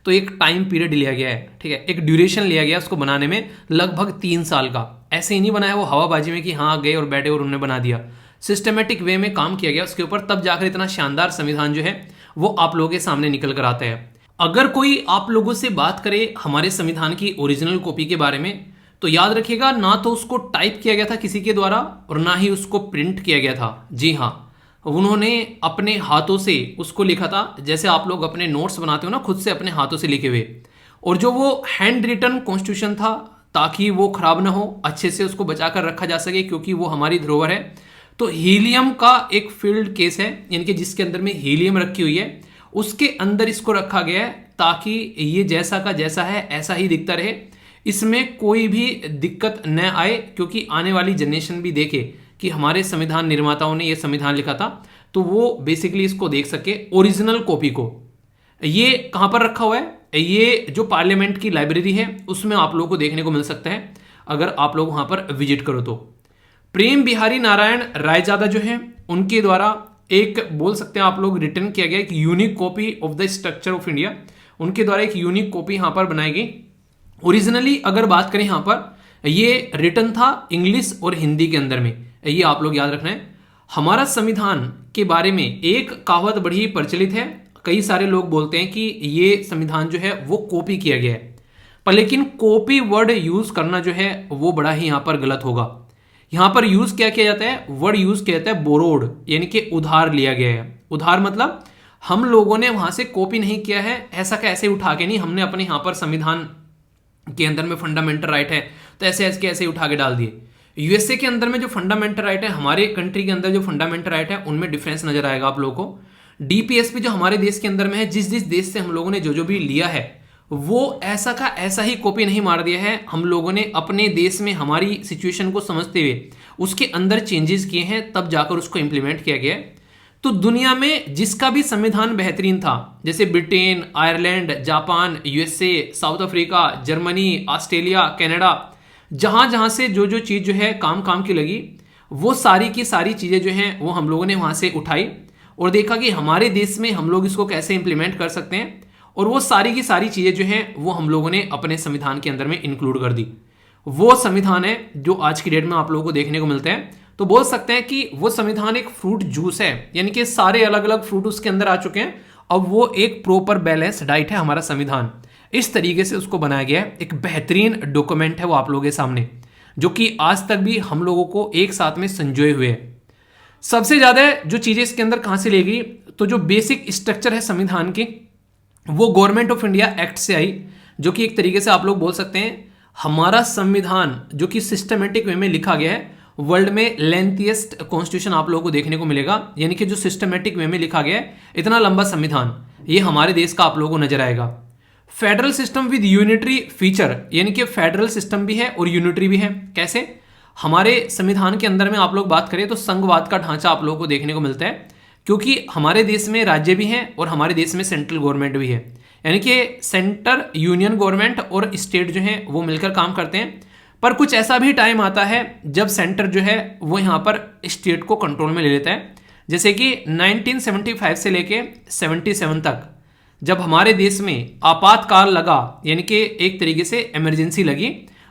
तो एक टाइम पीरियड लिया गया है, ठीक है, एक ड्यूरेशन लिया गया उसको बनाने में, लगभग 3 साल का। ऐसे ही नहीं बनाया वो हवाबाजी में कि हाँ गए और बैठे और उन्होंने बना दिया। सिस्टमेटिक वे में काम किया गया उसके ऊपर, तब जाकर इतना शानदार संविधान जो है वो आप लोगों के सामने निकल कर आता है। अगर कोई आप लोगों से बात करे हमारे संविधान की ओरिजिनल कॉपी के बारे में, तो याद रखिएगा ना तो उसको टाइप किया गया था किसी के द्वारा और ना ही उसको प्रिंट किया गया था। जी हाँ, उन्होंने अपने हाथों से उसको लिखा था, जैसे आप लोग अपने नोट्स बनाते हो ना खुद से अपने हाथों से लिखे हुए। और जो वो हैंड रिटन कॉन्स्टिट्यूशन था, ताकि वो खराब ना हो, अच्छे से उसको बचा कर रखा जा सके, क्योंकि वो हमारी धरोहर है। तो हीलियम का एक फील्ड केस है, यानी कि जिसके अंदर में हीलियम रखी हुई है, उसके अंदर इसको रखा गया है ताकि ये जैसा का जैसा है ऐसा ही दिखता रहे, इसमें कोई भी दिक्कत न आए, क्योंकि आने वाली जनरेशन भी देखे कि हमारे संविधान निर्माताओं ने ये संविधान लिखा था, तो वो बेसिकली इसको देख सके ओरिजिनल कॉपी को। ये कहाँ पर रखा हुआ है? ये जो पार्लियामेंट की लाइब्रेरी है उसमें आप लोगों को देखने को मिल सकता है अगर आप लोग वहाँ पर विजिट करो तो। प्रेम बिहारी नारायण रायजादा जो है उनके द्वारा एक बोल सकते हैं आप लोग रिटर्न किया गया एक unique copy of the structure of India. उनके द्वारा एक यूनिक कॉपी यहाँ पर बनाई गई। ओरिजिनली अगर बात करें यहाँ पर ये रिटन था इंग्लिश और हिंदी के अंदर में, ये आप लोग याद रखना है। हमारा संविधान के बारे में एक कहावत बड़ी प्रचलित है, कई सारे लोग बोलते हैं कि ये संविधान जो है वो कॉपी किया गया है, पर लेकिन कॉपी वर्ड यूज करना जो है वो बड़ा ही यहाँ पर गलत होगा। यहाँ पर यूज क्या किया जाता है, वर्ड यूज किया जाता है बोरोड, यानी कि उधार लिया गया है। उधार मतलब हम लोगों ने वहां से कॉपी नहीं किया है, ऐसा कैसे उठा के नहीं, हमने अपने यहाँ पर संविधान के अंदर में फंडामेंटल राइट है तो ऐसे ऐसे कैसे उठा के डाल दिए। यूएसए के अंदर में जो फंडामेंटल राइट है, हमारे कंट्री के अंदर जो फंडामेंटल राइट है, उनमें डिफरेंस नजर आएगा आप लोगों को। डीपीएसपी जो हमारे देश के अंदर में है, जिस जिस देश से हम लोगों ने जो भी लिया है वो ऐसा का ऐसा ही कॉपी नहीं मार दिया है, हम लोगों ने अपने देश में हमारी सिचुएशन को समझते हुए उसके अंदर चेंजेस किए हैं, तब जाकर उसको इंप्लीमेंट किया गया है। तो दुनिया में जिसका भी संविधान बेहतरीन था, जैसे Britain, Ireland, Japan, USA, south Africa, Germany, Australia, Canada, जहां जहां से जो जो चीज जो है काम काम की लगी, वो सारी की सारी चीजें जो हैं वो हम लोगों ने वहां से उठाई और देखा कि हमारे देश में हम लोग इसको कैसे इंप्लीमेंट कर सकते हैं, और वो सारी की सारी चीजें जो हैं वो हम लोगों ने अपने संविधान के अंदर में इंक्लूड कर दी। वो संविधान है जो आज की डेट में आप लोगों को देखने को मिलते हैं। तो बोल सकते हैं कि वो संविधान एक फ्रूट जूस है, यानी कि सारे अलग अलग फ्रूट उसके अंदर आ चुके हैं। अब वो एक प्रॉपर बैलेंस डाइट है हमारा संविधान, इस तरीके से उसको बनाया गया है। एक बेहतरीन डॉक्यूमेंट है वो आप लोगों के सामने, जो कि आज तक भी हम लोगों को एक साथ में संजोए हुए है। सबसे ज्यादा जो चीजें इसके अंदर कहां से लेगी, तो जो बेसिक स्ट्रक्चर है संविधान की, वो गवर्नमेंट ऑफ इंडिया एक्ट से आई, जो कि एक तरीके से आप लोग बोल सकते हैं हमारा संविधान जो कि सिस्टमेटिक वे में लिखा गया है। वर्ल्ड में लेंथीएस्ट कॉन्स्टिट्यूशन आप लोगों को देखने को मिलेगा, यानी कि जो सिस्टमेटिक वे में लिखा गया है, इतना लंबा संविधान ये हमारे देश का आप लोगों को नजर आएगा। Federal system with unitary feature, यानी कि फेडरल सिस्टम भी है और यूनिटरी भी है। कैसे? हमारे संविधान के अंदर में आप लोग बात करें तो संघवाद का ढांचा आप लोगों को देखने को मिलता है, क्योंकि हमारे देश में राज्य भी हैं और हमारे देश में सेंट्रल गवर्नमेंट भी है, यानी कि सेंटर यूनियन गवर्नमेंट और स्टेट जो है वो मिलकर काम करते हैं। पर कुछ ऐसा भी टाइम आता है जब सेंटर जो है वो यहाँ पर स्टेट को कंट्रोल में ले लेता है, जैसे कि 1975 से लेके 77 तक जब हमारे देश में आपातकाल लगा, यानी कि एक तरीके से इमरजेंसी लगी,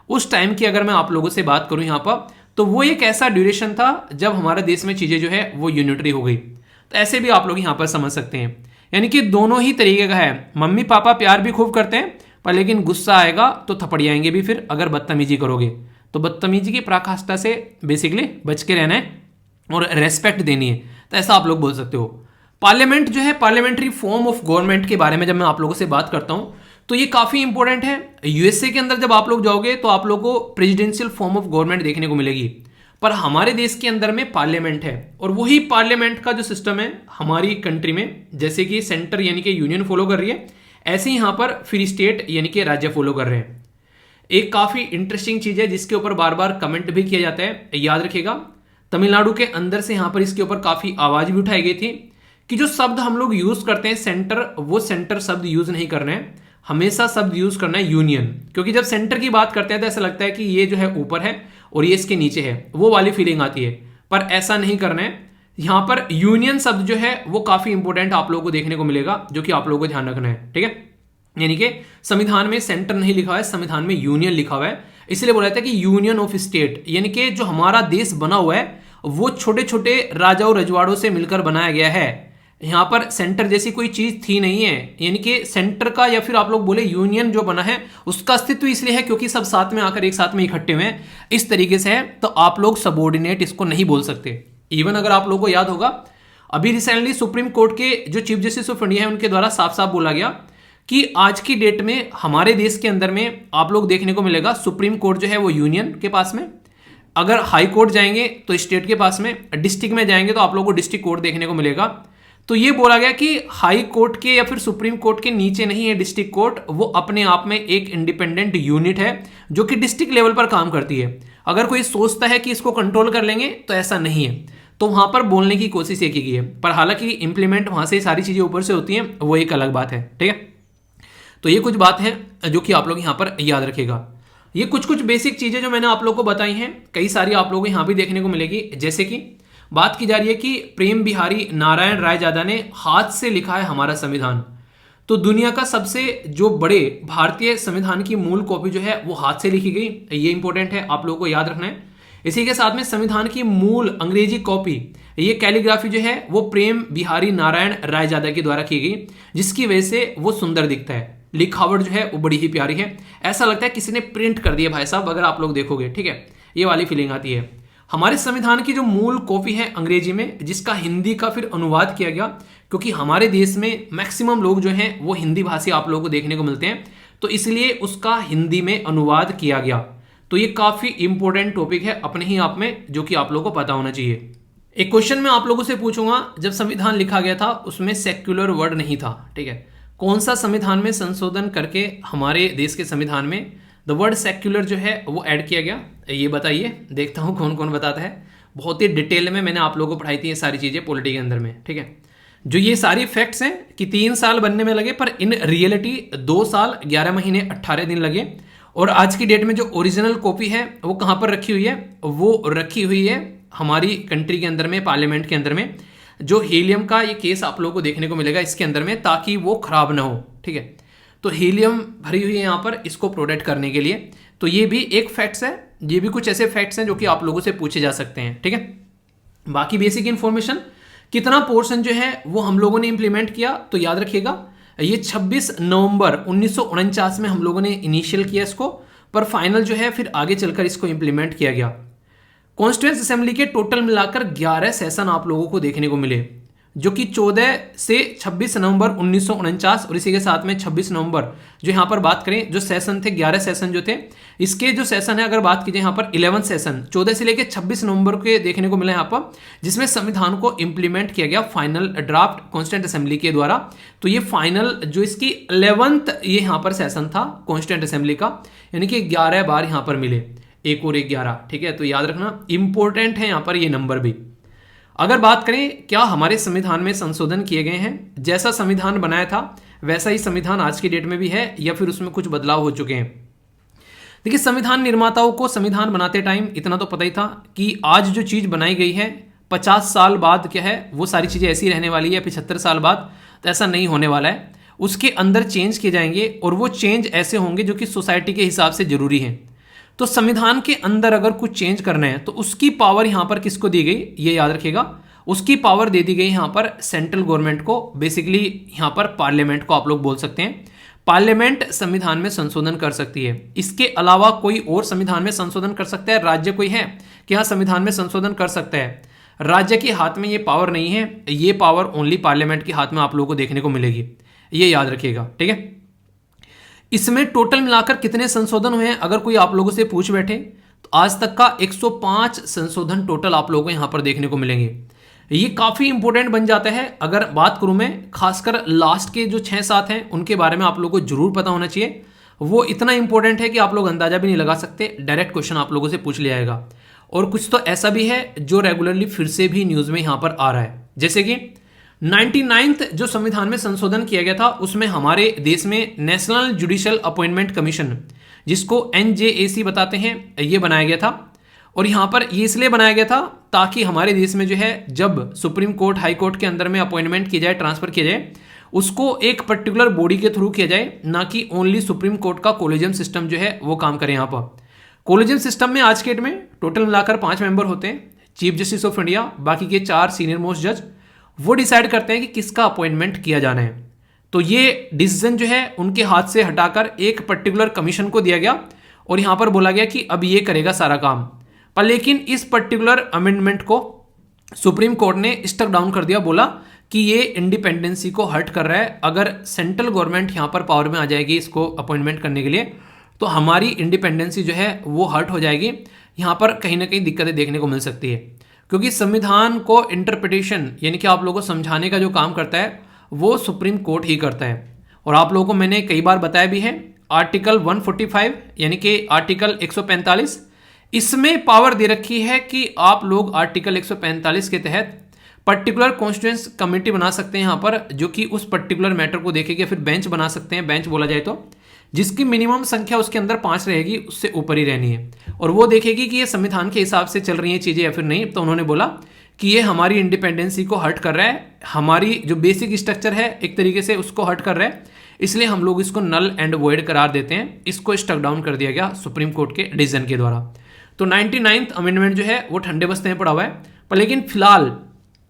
उस टाइम की अगर मैं आप लोगों से बात करूं यहाँ पर, तो वो एक ऐसा ड्यूरेशन था जब हमारे देश में चीजें जो है वो यूनिटरी हो गई। तो ऐसे भी आप लोग यहाँ पर समझ सकते हैं, यानी कि दोनों ही तरीके का है। मम्मी पापा प्यार भी खूब करते हैं, पर लेकिन गुस्सा आएगा तो थपड़ियाएंगे भी फिर अगर बदतमीजी करोगे। तो बदतमीजी की पराकाष्ठा से बेसिकली बच के रहना है और रेस्पेक्ट देनी है, तो ऐसा आप लोग बोल सकते हो। पार्लियामेंट जो है, पार्लियामेंट्री फॉर्म ऑफ गवर्नमेंट के बारे में जब मैं आप लोगों से बात करता हूं तो ये काफी इंपॉर्टेंट है। यूएसए के अंदर जब आप लोग जाओगे तो आप लोगों को प्रेसिडेंशियल फॉर्म ऑफ गवर्नमेंट देखने को मिलेगी, पर हमारे देश के अंदर में पार्लियामेंट है, और वही पार्लियामेंट का जो सिस्टम है हमारी कंट्री में, जैसे कि सेंटर यानी कि यूनियन फॉलो कर रही है, ऐसे ही यहां पर फ्री स्टेट यानी कि राज्य फॉलो कर रहे हैं। एक काफी इंटरेस्टिंग चीज है जिसके ऊपर बार बार कमेंट भी किया जाता है, याद रखिएगा। तमिलनाडु के अंदर से यहां पर इसके ऊपर काफी आवाज भी उठाई गई थी कि जो शब्द हम लोग यूज करते हैं सेंटर, वो सेंटर शब्द यूज नहीं करना है, हमेशा शब्द यूज करना है यूनियन। क्योंकि जब सेंटर की बात करते हैं तो ऐसा लगता है कि ये जो है ऊपर है और ये इसके नीचे है, वो वाली फीलिंग आती है, पर ऐसा नहीं करना है। यहां पर यूनियन शब्द जो है वो काफी इंपॉर्टेंट आप लोगों को देखने को मिलेगा, जो कि आप लोगों को ध्यान रखना है, ठीक है। यानी कि संविधान में सेंटर नहीं लिखा हुआ है, संविधान में यूनियन लिखा हुआ है, इसलिए बोला जाता है कि यूनियन ऑफ स्टेट, यानी कि जो हमारा देश बना हुआ है वो छोटे छोटे राजाओं रजवाड़ों से मिलकर बनाया गया है। यहां पर सेंटर जैसी कोई चीज थी नहीं है, यानी कि सेंटर का या फिर आप लोग बोले यूनियन जो बना है उसका अस्तित्व इसलिए है क्योंकि सब साथ में आकर एक साथ में इकट्ठे हुए हैं, इस तरीके से है। तो आप लोग सबऑर्डिनेट इसको नहीं बोल सकते। इवन अगर आप लोगों को याद होगा, अभी रिसेंटली सुप्रीम कोर्ट के जो चीफ जस्टिस ऑफ इंडिया है उनके द्वारा साफ साफ बोला गया कि आज की डेट में हमारे देश के अंदर में आप लोग देखने को मिलेगा सुप्रीम कोर्ट जो है वो यूनियन के पास में, अगर हाई कोर्ट जाएंगे तो स्टेट के पास में, डिस्ट्रिक्ट में जाएंगे तो आप लोगों को डिस्ट्रिक्ट कोर्ट देखने को मिलेगा। तो ये बोला गया कि हाई कोर्ट के या फिर सुप्रीम कोर्ट के नीचे नहीं है डिस्ट्रिक्ट कोर्ट, वो अपने आप में एक इंडिपेंडेंट यूनिट है जो कि डिस्ट्रिक्ट लेवल पर काम करती है। अगर कोई सोचता है कि इसको कंट्रोल कर लेंगे तो ऐसा नहीं है, तो वहां पर बोलने की कोशिश ये की गई है, पर हालांकि इंप्लीमेंट वहां से सारी चीजें ऊपर से होती हैं, वो एक अलग बात है, ठीक है। तो ये कुछ बात है जो कि आप लोग यहां पर याद रखिएगा। ये कुछ कुछ बेसिक चीजें जो मैंने आप लोग को बताई हैं, कई सारी आप लोगों को यहां भी देखने को मिलेगी। जैसे कि बात की जा रही है कि प्रेम बिहारी नारायण रायजादा ने हाथ से लिखा है हमारा संविधान, तो दुनिया का सबसे जो बड़े भारतीय संविधान की मूल कॉपी जो है वो हाथ से लिखी गई, ये इंपॉर्टेंट है, आप लोगों को याद रखना है। इसी के साथ में संविधान की मूल अंग्रेजी कॉपी, ये कैलीग्राफी जो है वो प्रेम बिहारी नारायण रायजादा के द्वारा की गई, जिसकी वजह से वो सुंदर दिखता है, लिखावट जो है वो बड़ी ही प्यारी है, ऐसा लगता है किसी ने प्रिंट कर दिया भाई साहब, अगर आप लोग देखोगे, ठीक है, ये वाली फीलिंग आती है। हमारे संविधान की जो मूल कॉपी है अंग्रेजी में, जिसका हिंदी का फिर अनुवाद किया गया, क्योंकि हमारे देश में मैक्सिमम लोग जो हैं वो हिंदी भाषी आप लोगों को देखने को मिलते हैं, तो इसलिए उसका हिंदी में अनुवाद किया गया। तो ये काफी इंपॉर्टेंट टॉपिक है अपने ही आप में, जो कि आप लोगों को पता होना चाहिए। एक क्वेश्चन मैं आप लोगों से पूछूंगा, जब संविधान लिखा गया था उसमें सेक्युलर वर्ड नहीं था, ठीक है, कौन सा संविधान में संशोधन करके हमारे देश के संविधान में द वर्ड सेक्युलर जो है वो ऐड किया गया, ये बताइए, देखता हूं कौन कौन बताता है। बहुत ही डिटेल में मैंने आप लोगों को पढ़ाई थी ये सारी चीजें पॉलिटी के अंदर में, ठीक है। जो ये सारी फैक्ट्स हैं कि 3 साल बनने में लगे, पर इन रियलिटी 2 साल 11 महीने 18 दिन लगे। और आज की डेट में जो ओरिजिनल कॉपी है वो कहाँ पर रखी हुई है, वो रखी हुई है हमारी कंट्री के अंदर में, पार्लियामेंट के अंदर में। जो हीलियम का ये केस आप लोगों को देखने को मिलेगा इसके अंदर में, ताकि वो खराब ना हो, ठीक है। तो हीलियम भरी हुई है यहाँ पर इसको प्रोटेक्ट करने के लिए। तो ये भी एक फैक्ट्स है, ये भी कुछ ऐसे फैक्ट्स हैं जो कि आप लोगों से पूछे जा सकते हैं, ठीक है। बाकी बेसिक इन्फॉर्मेशन, कितना पोर्शन जो है वो हम लोगों ने इंप्लीमेंट किया, तो याद रखिएगा ये 26 नवंबर 1949 में हम लोगों ने इनिशियल किया इसको, पर फाइनल जो है फिर आगे चलकर इसको इंप्लीमेंट किया गया। कॉन्स्टिट्यूएंट असेंबली के टोटल मिलाकर 11 सेशन आप लोगों को देखने को मिले, जो कि 14 से 26 नवंबर 1949 और इसी के साथ में 26 नवंबर जो यहाँ पर बात करें, जो सेशन थे 11 सेशन जो थे, इसके जो सेशन है अगर बात कीजिए यहाँ पर 11 सेशन 14 से लेकर 26 नवंबर के देखने को मिला यहाँ पर, जिसमें संविधान को इंप्लीमेंट किया गया फाइनल ड्राफ्ट कॉन्स्टिट्यूएंट असेंबली के द्वारा। तो ये फाइनल जो इसकी 11th ये यहाँ पर सेशन था कॉन्स्टिट्यूएंट असेंबली का, यानी कि 11 बार यहाँ पर मिले, 1 और 1 11, ठीक है। तो याद रखना इंपॉर्टेंट है यहाँ पर ये नंबर भी। अगर बात करें क्या हमारे संविधान में संशोधन किए गए हैं, जैसा संविधान बनाया था वैसा ही संविधान आज की डेट में भी है, या फिर उसमें कुछ बदलाव हो चुके हैं। देखिए, संविधान निर्माताओं को संविधान बनाते टाइम इतना तो पता ही था कि आज जो चीज बनाई गई है 50 साल बाद क्या है वो सारी चीजें ऐसी रहने वाली है, 75 साल बाद तो ऐसा नहीं होने वाला है, उसके अंदर चेंज किए जाएंगे और वो चेंज ऐसे होंगे जो कि सोसाइटी के हिसाब से जरूरी है। तो संविधान के अंदर अगर कुछ चेंज करना है तो उसकी पावर यहां पर किसको दी गई, ये याद रखिएगा, उसकी पावर दे दी गई यहां पर सेंट्रल गवर्नमेंट को, बेसिकली यहां पर पार्लियामेंट को आप लोग बोल सकते हैं। पार्लियामेंट संविधान में संशोधन कर सकती है, इसके अलावा कोई और संविधान में संशोधन कर सकता है? राज्य कोई है कि हाँ संविधान में संशोधन कर सकता है? राज्य के हाथ में ये पावर नहीं है, ये पावर ओनली पार्लियामेंट के हाथ में आप लोगों को देखने को मिलेगी, ये याद रखिएगा, ठीक है। इसमें टोटल मिलाकर कितने संशोधन हुए हैं अगर कोई आप लोगों से पूछ बैठे तो आज तक का 105 संशोधन टोटल आप लोगों को यहां पर देखने को मिलेंगे। ये काफी इंपॉर्टेंट बन जाता है। अगर बात करूं मैं खासकर लास्ट के जो 6-7 हैं उनके बारे में आप लोगों को जरूर पता होना चाहिए, वो इतना इंपॉर्टेंट है कि आप लोग अंदाजा भी नहीं लगा सकते, डायरेक्ट क्वेश्चन आप लोगों से पूछ लिया जाएगा। और कुछ तो ऐसा भी है जो रेगुलरली फिर से भी न्यूज में यहां पर आ रहा है, जैसे कि 99th जो संविधान में संशोधन किया गया था उसमें हमारे देश में नेशनल जुडिशियल अपॉइंटमेंट कमीशन, जिसको NJAC बताते हैं, ये बनाया गया था। और यहां पर ये इसलिए बनाया गया था ताकि हमारे देश में जो है जब सुप्रीम कोर्ट हाई कोर्ट के अंदर में अपॉइंटमेंट की जाए, ट्रांसफर किया जाए, उसको एक पर्टिकुलर बॉडी के थ्रू किया जाए, ना कि ओनली सुप्रीम कोर्ट का कोलेजियम सिस्टम जो है वो काम करे। यहाँ पर कोलेजियम सिस्टम में आज के डेट में टोटल मिलाकर 5 मेंबर होते हैं, चीफ जस्टिस ऑफ इंडिया, बाकी के 4 सीनियर मोस्ट जज, वो डिसाइड करते हैं कि किसका अपॉइंटमेंट किया जाना है। तो ये डिसीजन जो है उनके हाथ से हटाकर एक पर्टिकुलर कमीशन को दिया गया और यहां पर बोला गया कि अब ये करेगा सारा काम। पर लेकिन इस पर्टिकुलर अमेंडमेंट को सुप्रीम कोर्ट ने स्टक डाउन कर दिया, बोला कि ये इंडिपेंडेंसी को हर्ट कर रहा है। अगर सेंट्रल गवर्नमेंट यहां पर पावर में आ जाएगी इसको अपॉइंटमेंट करने के लिए तो हमारी इंडिपेंडेंसी जो है वो हर्ट हो जाएगी। यहां पर कहीं ना कहीं दिक्कतें देखने को मिल सकती है, क्योंकि संविधान को इंटरप्रिटेशन यानी कि आप लोगों को समझाने का जो काम करता है वो सुप्रीम कोर्ट ही करता है। और आप लोगों को मैंने कई बार बताया भी है, आर्टिकल 145 यानी कि आर्टिकल 145 इसमें पावर दे रखी है कि आप लोग आर्टिकल 145 के तहत पर्टिकुलर कॉन्स्टिट्यूएंस कमेटी बना सकते हैं यहाँ पर, जो कि उस पर्टिकुलर मैटर को देखेगी, फिर बेंच बना सकते हैं, बेंच बोला जाए तो, जिसकी मिनिमम संख्या उसके अंदर 5 रहेगी, उससे ऊपर ही रहनी है, और वो देखेगी कि ये संविधान के हिसाब से चल रही है चीजें या फिर नहीं। तो उन्होंने बोला कि ये हमारी इंडिपेंडेंसी को हर्ट कर रहा है, हमारी जो बेसिक स्ट्रक्चर है एक तरीके से उसको हर्ट कर रहा है, इसलिए हम लोग इसको नल एंड वॉइड करार देते हैं। इसको स्टक डाउन कर दिया गया सुप्रीम कोर्ट के डिसीजन के द्वारा। तो 99th अमेंडमेंट जो है वो ठंडे बस्ते में पड़ा हुआ है, पर लेकिन फिलहाल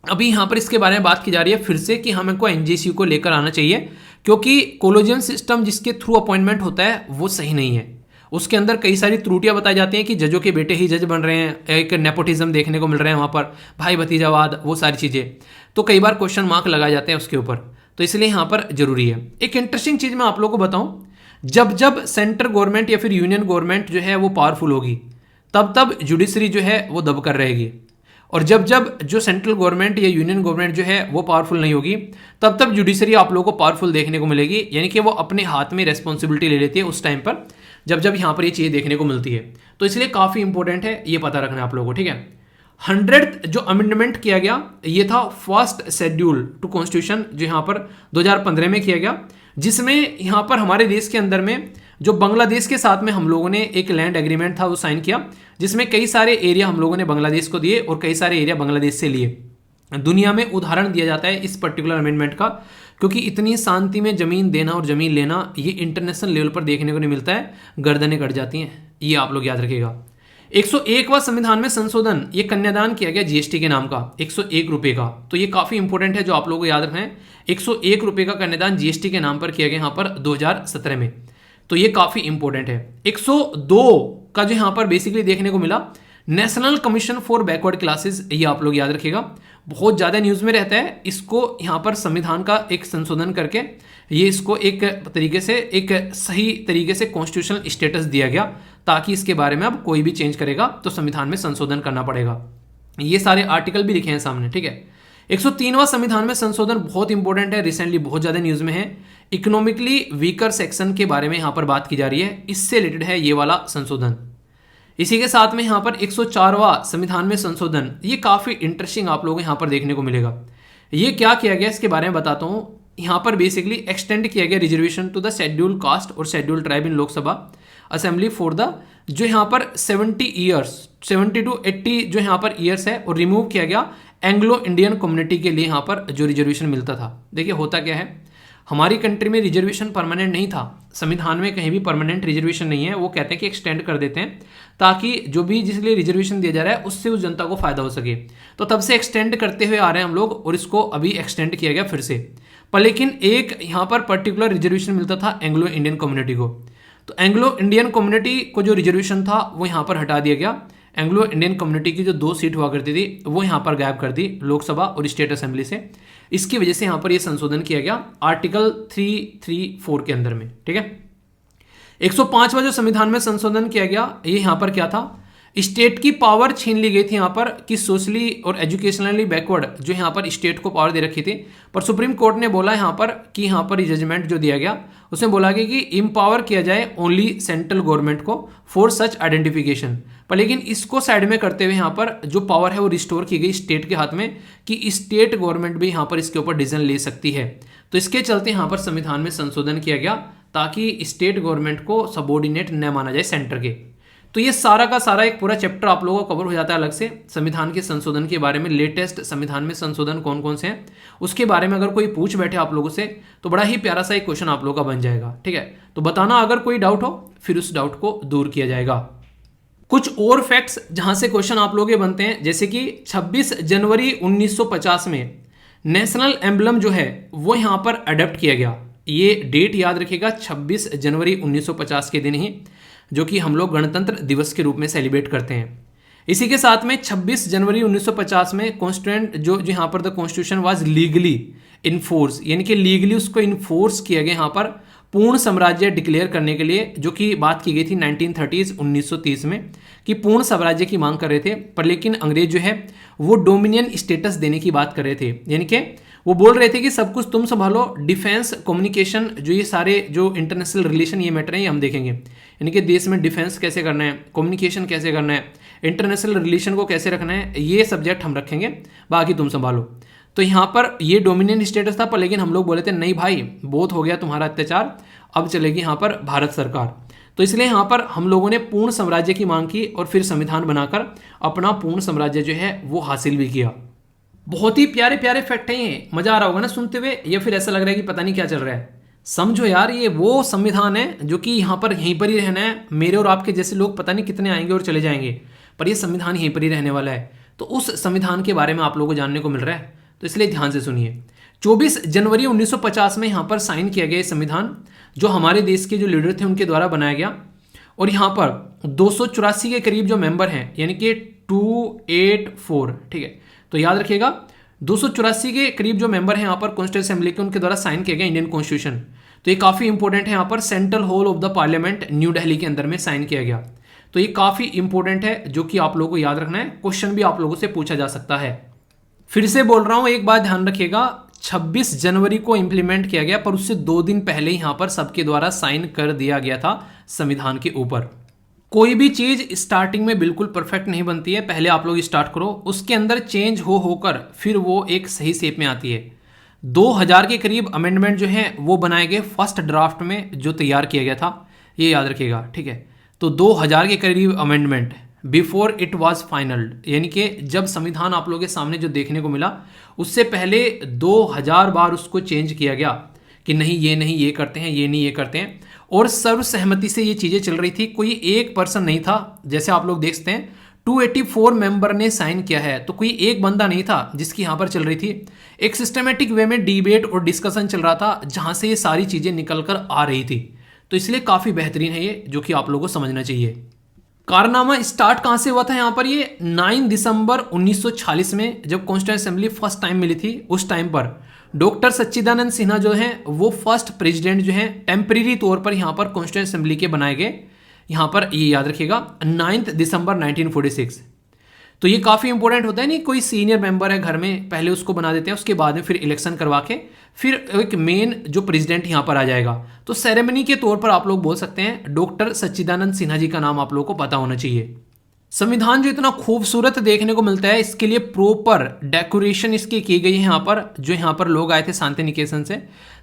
अभी यहाँ पर इसके बारे में बात की जा रही है फिर से कि हमको एनजेसी को लेकर आना चाहिए, क्योंकि कोलेजियम सिस्टम जिसके थ्रू अपॉइंटमेंट होता है वो सही नहीं है। उसके अंदर कई सारी त्रुटियां बताई जाती हैं कि जजों के बेटे ही जज बन रहे हैं, एक नेपोटिज्म देखने को मिल रहे हैं वहाँ पर, भाई भतीजावाद, वो सारी चीज़ें, तो कई बार क्वेश्चन मार्क लगाए जाते हैं उसके ऊपर। तो इसलिए यहाँ पर जरूरी है। एक इंटरेस्टिंग चीज़ मैं आप लोगों को बताऊँ, जब जब सेंट्रल गवर्नमेंट या फिर यूनियन गवर्नमेंट जो है वो पावरफुल होगी, तब तब जुडिशरी जो है वो दबकर रहेगी, और जब जब जो सेंट्रल गवर्नमेंट या यूनियन गवर्नमेंट जो है वो पावरफुल नहीं होगी, तब तब जुडिशरी आप लोगों को पावरफुल देखने को मिलेगी। यानी कि वो अपने हाथ में रेस्पॉन्सिबिलिटी ले लेती है उस टाइम पर जब जब यहाँ पर ये चीज़ें देखने को मिलती है। तो इसलिए काफ़ी इंपॉर्टेंट है ये पता रखना आप लोगों को, ठीक है। 100th जो अमेंडमेंट किया गया ये था फर्स्ट शेड्यूल टू कॉन्स्टिट्यूशन, जो यहाँ पर 2015 में किया गया, जिसमें यहाँ पर हमारे देश के अंदर में जो बांग्लादेश के साथ में हम लोगों ने एक लैंड एग्रीमेंट था वो साइन किया, जिसमें कई सारे एरिया हम लोगों ने बांग्लादेश को दिए और कई सारे एरिया बांग्लादेश से लिए। दुनिया में उदाहरण दिया जाता है इस पर्टिकुलर अमेंडमेंट का, क्योंकि इतनी शांति में जमीन देना और जमीन लेना ये इंटरनेशनल लेवल पर देखने को नहीं मिलता है, गर्दनें कट जाती हैं, ये आप लोग याद रखिएगा। 101वां संविधान में संशोधन, ये कन्यादान किया गया जीएसटी के नाम का 101 रुपये का, तो ये काफ़ी इंपॉर्टेंट है जो आप लोगों को याद रखना है। 101 रुपये का कन्यादान जीएसटी के नाम पर किया गया यहाँ पर 2017 में, तो ये काफ़ी इंपॉर्टेंट है। 102 का जो यहाँ पर बेसिकली देखने को मिला national commission for backward classes, ये आप लोग याद रखिएगा, बहुत ज़्यादा न्यूज़ में रहता है। इसको यहाँ पर संविधान का एक संशोधन करके ये इसको एक तरीके से एक सही तरीके से कॉन्स्टिट्यूशनल स्टेटस दिया गया, ताकि इसके बारे में अब कोई भी चेंज करेगा तो संविधान में संशोधन करना पड़ेगा। ये सारे आर्टिकल भी लिखे हैं सामने, ठीक है। 103वां संविधान में संशोधन बहुत इंपॉर्टेंट है, रिसेंटली बहुत ज़्यादा न्यूज़ में है। इकोनॉमिकली वीकर सेक्शन के बारे में यहाँ पर बात की जा रही है, इससे रिलेटेड है ये वाला संशोधन। इसी के साथ में यहाँ पर 104वां संविधान में संशोधन, ये काफ़ी इंटरेस्टिंग आप लोगों को यहाँ पर देखने को मिलेगा। ये क्या किया गया इसके बारे में बताता हूँ। यहाँ पर बेसिकली एक्सटेंड किया गया reservation to the schedule caste और schedule tribe in Lok Sabha assembly for the जो यहाँ पर 70 ईयर्स 70 to 80 जो यहाँ पर ईयर्स है, और रिमूव किया गया एंग्लो इंडियन कम्युनिटी के लिए यहाँ पर जो रिजर्वेशन मिलता था। देखिए होता क्या है, हमारी कंट्री में रिजर्वेशन परमानेंट नहीं था, संविधान में कहीं भी परमानेंट रिजर्वेशन नहीं है। वो कहते हैं कि एक्सटेंड कर देते हैं ताकि जो भी जिस लिए रिजर्वेशन दिया जा रहा है उससे उस जनता को फायदा हो सके, तो तब से एक्सटेंड करते हुए आ रहे हैं हम लोग, और इसको अभी एक्सटेंड किया गया फिर से। पर लेकिन एक यहाँ पर पर्टिकुलर रिजर्वेशन मिलता था एंग्लो इंडियन कम्युनिटी को, तो एंग्लो इंडियन कम्युनिटी को जो रिजर्वेशन था वो यहाँ पर हटा दिया गया। एंग्लो इंडियन कम्युनिटी की जो 2 सीट हुआ करती थी वो यहाँ पर गायब कर दी लोकसभा और स्टेट असेंबली से। इसकी वजह से यहाँ पर ये संशोधन किया गया आर्टिकल 334 के अंदर में, ठीक है। 105वां जो संविधान में संशोधन किया गया, ये यहाँ पर क्या था, स्टेट की पावर छीन ली गई थी यहाँ पर कि सोशली और एजुकेशनली बैकवर्ड जो यहाँ पर स्टेट को पावर दे रखी थी, पर सुप्रीम कोर्ट ने बोला यहाँ पर कि यहाँ पर जजमेंट जो दिया गया उसमें बोला गया कि इम्पावर किया जाए ओनली सेंट्रल गवर्नमेंट को फॉर सच आइडेंटिफिकेशन। पर लेकिन इसको साइड में करते हुए यहाँ पर जो पावर है वो रिस्टोर की गई स्टेट के हाथ में कि स्टेट गवर्नमेंट भी यहाँ पर इसके ऊपर डिसीजन ले सकती है। तो इसके चलते यहाँ पर संविधान में संशोधन किया गया ताकि स्टेट गवर्नमेंट को सबॉर्डिनेट न माना जाए सेंटर के। तो ये सारा का सारा एक पूरा चैप्टर आप लोगों को कवर हो जाता है अलग से संविधान के संशोधन के बारे में। लेटेस्ट संविधान में संशोधन कौन कौन से हैं उसके बारे में अगर कोई पूछ बैठे आप लोगों से तो बड़ा ही प्यारा सा एक क्वेश्चन आप लोगों का बन जाएगा, ठीक है। तो बताना अगर कोई डाउट हो, फिर उस डाउट को दूर किया जाएगा। कुछ और फैक्ट्स जहां से क्वेश्चन आप लोगों के बनते हैं, जैसे कि 26 जनवरी 1950 में नेशनल एम्बलम जो है वो यहां पर अडॉप्ट किया गया। ये डेट याद रखिएगा, 26 जनवरी 1950 के दिन ही, जो कि हम लोग गणतंत्र दिवस के रूप में सेलिब्रेट करते हैं। इसी के साथ में 26 जनवरी 1950 में कॉन्स्टिट्यूएंट जो यहाँ पर the constitution was legally enforce, यानी कि लीगली उसको इन्फोर्स किया गया यहाँ पर पूर्ण साम्राज्य डिक्लेयर करने के लिए, जो कि बात की गई थी 1930s 1930 में कि पूर्ण साम्राज्य की मांग कर रहे थे। पर लेकिन अंग्रेज जो है वो डोमिनियन स्टेटस देने की बात कर रहे थे, यानी कि वो बोल रहे थे कि सब कुछ तुम संभालो, डिफेंस कम्युनिकेशन जो ये सारे जो इंटरनेशनल रिलेशन ये मैटर है ये हम देखेंगे, यानी कि देश में डिफेंस कैसे करना है, कम्युनिकेशन कैसे करना है, इंटरनेशनल रिलेशन को कैसे रखना है, ये सब्जेक्ट हम रखेंगे, बाकी तुम संभालो। तो यहाँ पर ये डोमिनियन स्टेटस था, पर लेकिन हम लोग बोले थे नहीं भाई बहुत हो गया तुम्हारा अत्याचार, अब चलेगी यहाँ पर भारत सरकार। तो इसलिए यहाँ पर हम लोगों ने पूर्ण साम्राज्य की मांग की और फिर संविधान बनाकर अपना पूर्ण साम्राज्य जो है वो हासिल भी किया। बहुत ही प्यारे प्यारे फैक्ट हैं ये, मजा आ रहा होगा ना सुनते हुए, या फिर ऐसा लग रहा है कि पता नहीं क्या चल रहा है। समझो यार, ये वो संविधान है जो कि यहाँ पर यहीं पर ही रहना है। मेरे और आपके जैसे लोग पता नहीं कितने आएंगे और चले जाएंगे, पर ये संविधान यहीं पर ही रहने वाला है। तो उस संविधान के बारे में आप लोगों को जानने को मिल रहा है, तो इसलिए ध्यान से सुनिए। 24 जनवरी 1950 में यहाँ पर साइन किया गया ये संविधान, जो हमारे देश के जो लीडर थे उनके द्वारा बनाया गया। और यहाँ पर 284 के करीब जो मेंबर हैं, यानी कि 284, ठीक है, तो याद रखिएगा 284 के करीब जो मेंबर हैं यहाँ पर कॉन्स्टिट्यूंट असेंबली के, उनके द्वारा साइन किया गया इंडियन कॉन्स्टिट्यूशन। तो ये काफ़ी इंपॉर्टेंट है, यहाँ पर central hall of the parliament new Delhi के अंदर में साइन किया गया। तो ये काफ़ी इंपॉर्टेंट है, जो कि आप लोगों को याद रखना है, क्वेश्चन भी आप लोगों से पूछा जा सकता है। फिर से बोल रहा हूँ, एक बात ध्यान रखिएगा, 26 जनवरी को इंप्लीमेंट किया गया, पर उससे 2 दिन पहले ही यहाँ पर सबके द्वारा साइन कर दिया गया था संविधान के ऊपर। कोई भी चीज स्टार्टिंग में बिल्कुल परफेक्ट नहीं बनती है, पहले आप लोग स्टार्ट करो, उसके अंदर चेंज होकर फिर वो एक सही शेप में आती है। 2000 के करीब अमेंडमेंट जो है वो बनाए गए फर्स्ट ड्राफ्ट में जो तैयार किया गया था, ये याद रखिएगा, ठीक है। तो 2000 के करीब amendment before it was final, यानी कि जब संविधान आप लोगों के सामने जो देखने को मिला, उससे पहले 2000 बार उसको चेंज किया गया कि नहीं ये करते हैं, ये नहीं ये करते हैं, और सर्वसहमति से ये चीज़ें चल रही थी। कोई एक पर्सन नहीं था, जैसे आप लोग देखते हैं 284 मेंबर ने साइन किया है, तो कोई एक बंदा नहीं था जिसकी यहाँ पर चल रही थी। एक सिस्टमेटिक वे में डिबेट और डिस्कशन चल रहा था, जहाँ से ये सारी चीज़ें निकल कर आ रही थी। तो इसलिए काफ़ी बेहतरीन है ये, जो कि आप लोगों को समझना चाहिए। कारनामा स्टार्ट कहाँ से हुआ था यहाँ पर, ये 9 दिसंबर 1946 में, जब कॉन्स्टिट्यूंट असेंबली फर्स्ट टाइम मिली थी, उस टाइम पर डॉक्टर सच्चिदानंद सिन्हा जो हैं वो फर्स्ट प्रेसिडेंट जो हैं टेम्परेरी तौर पर यहाँ पर कॉन्स्टिट्यूंट असेंबली के बनाए गए। यहाँ पर ये याद रखिएगा 9 दिसंबर 1946। तो ये काफ़ी इंपॉर्टेंट होता है, नहीं कोई सीनियर मेंबर है घर में, पहले उसको बना देते हैं, उसके बाद में फिर इलेक्शन करवा के फिर एक मेन जो प्रेसिडेंट यहाँ पर आ जाएगा। तो सेरेमनी के तौर पर आप लोग बोल सकते हैं डॉक्टर सच्चिदानंद सिन्हा जी का नाम आप लोगों को पता होना चाहिए। संविधान जो इतना खूबसूरत देखने को मिलता है, इसके लिए प्रॉपर डेकोरेशन इसकी की गई है यहाँ पर, जो यहाँ पर लोग आए थे शांति निकेतन से।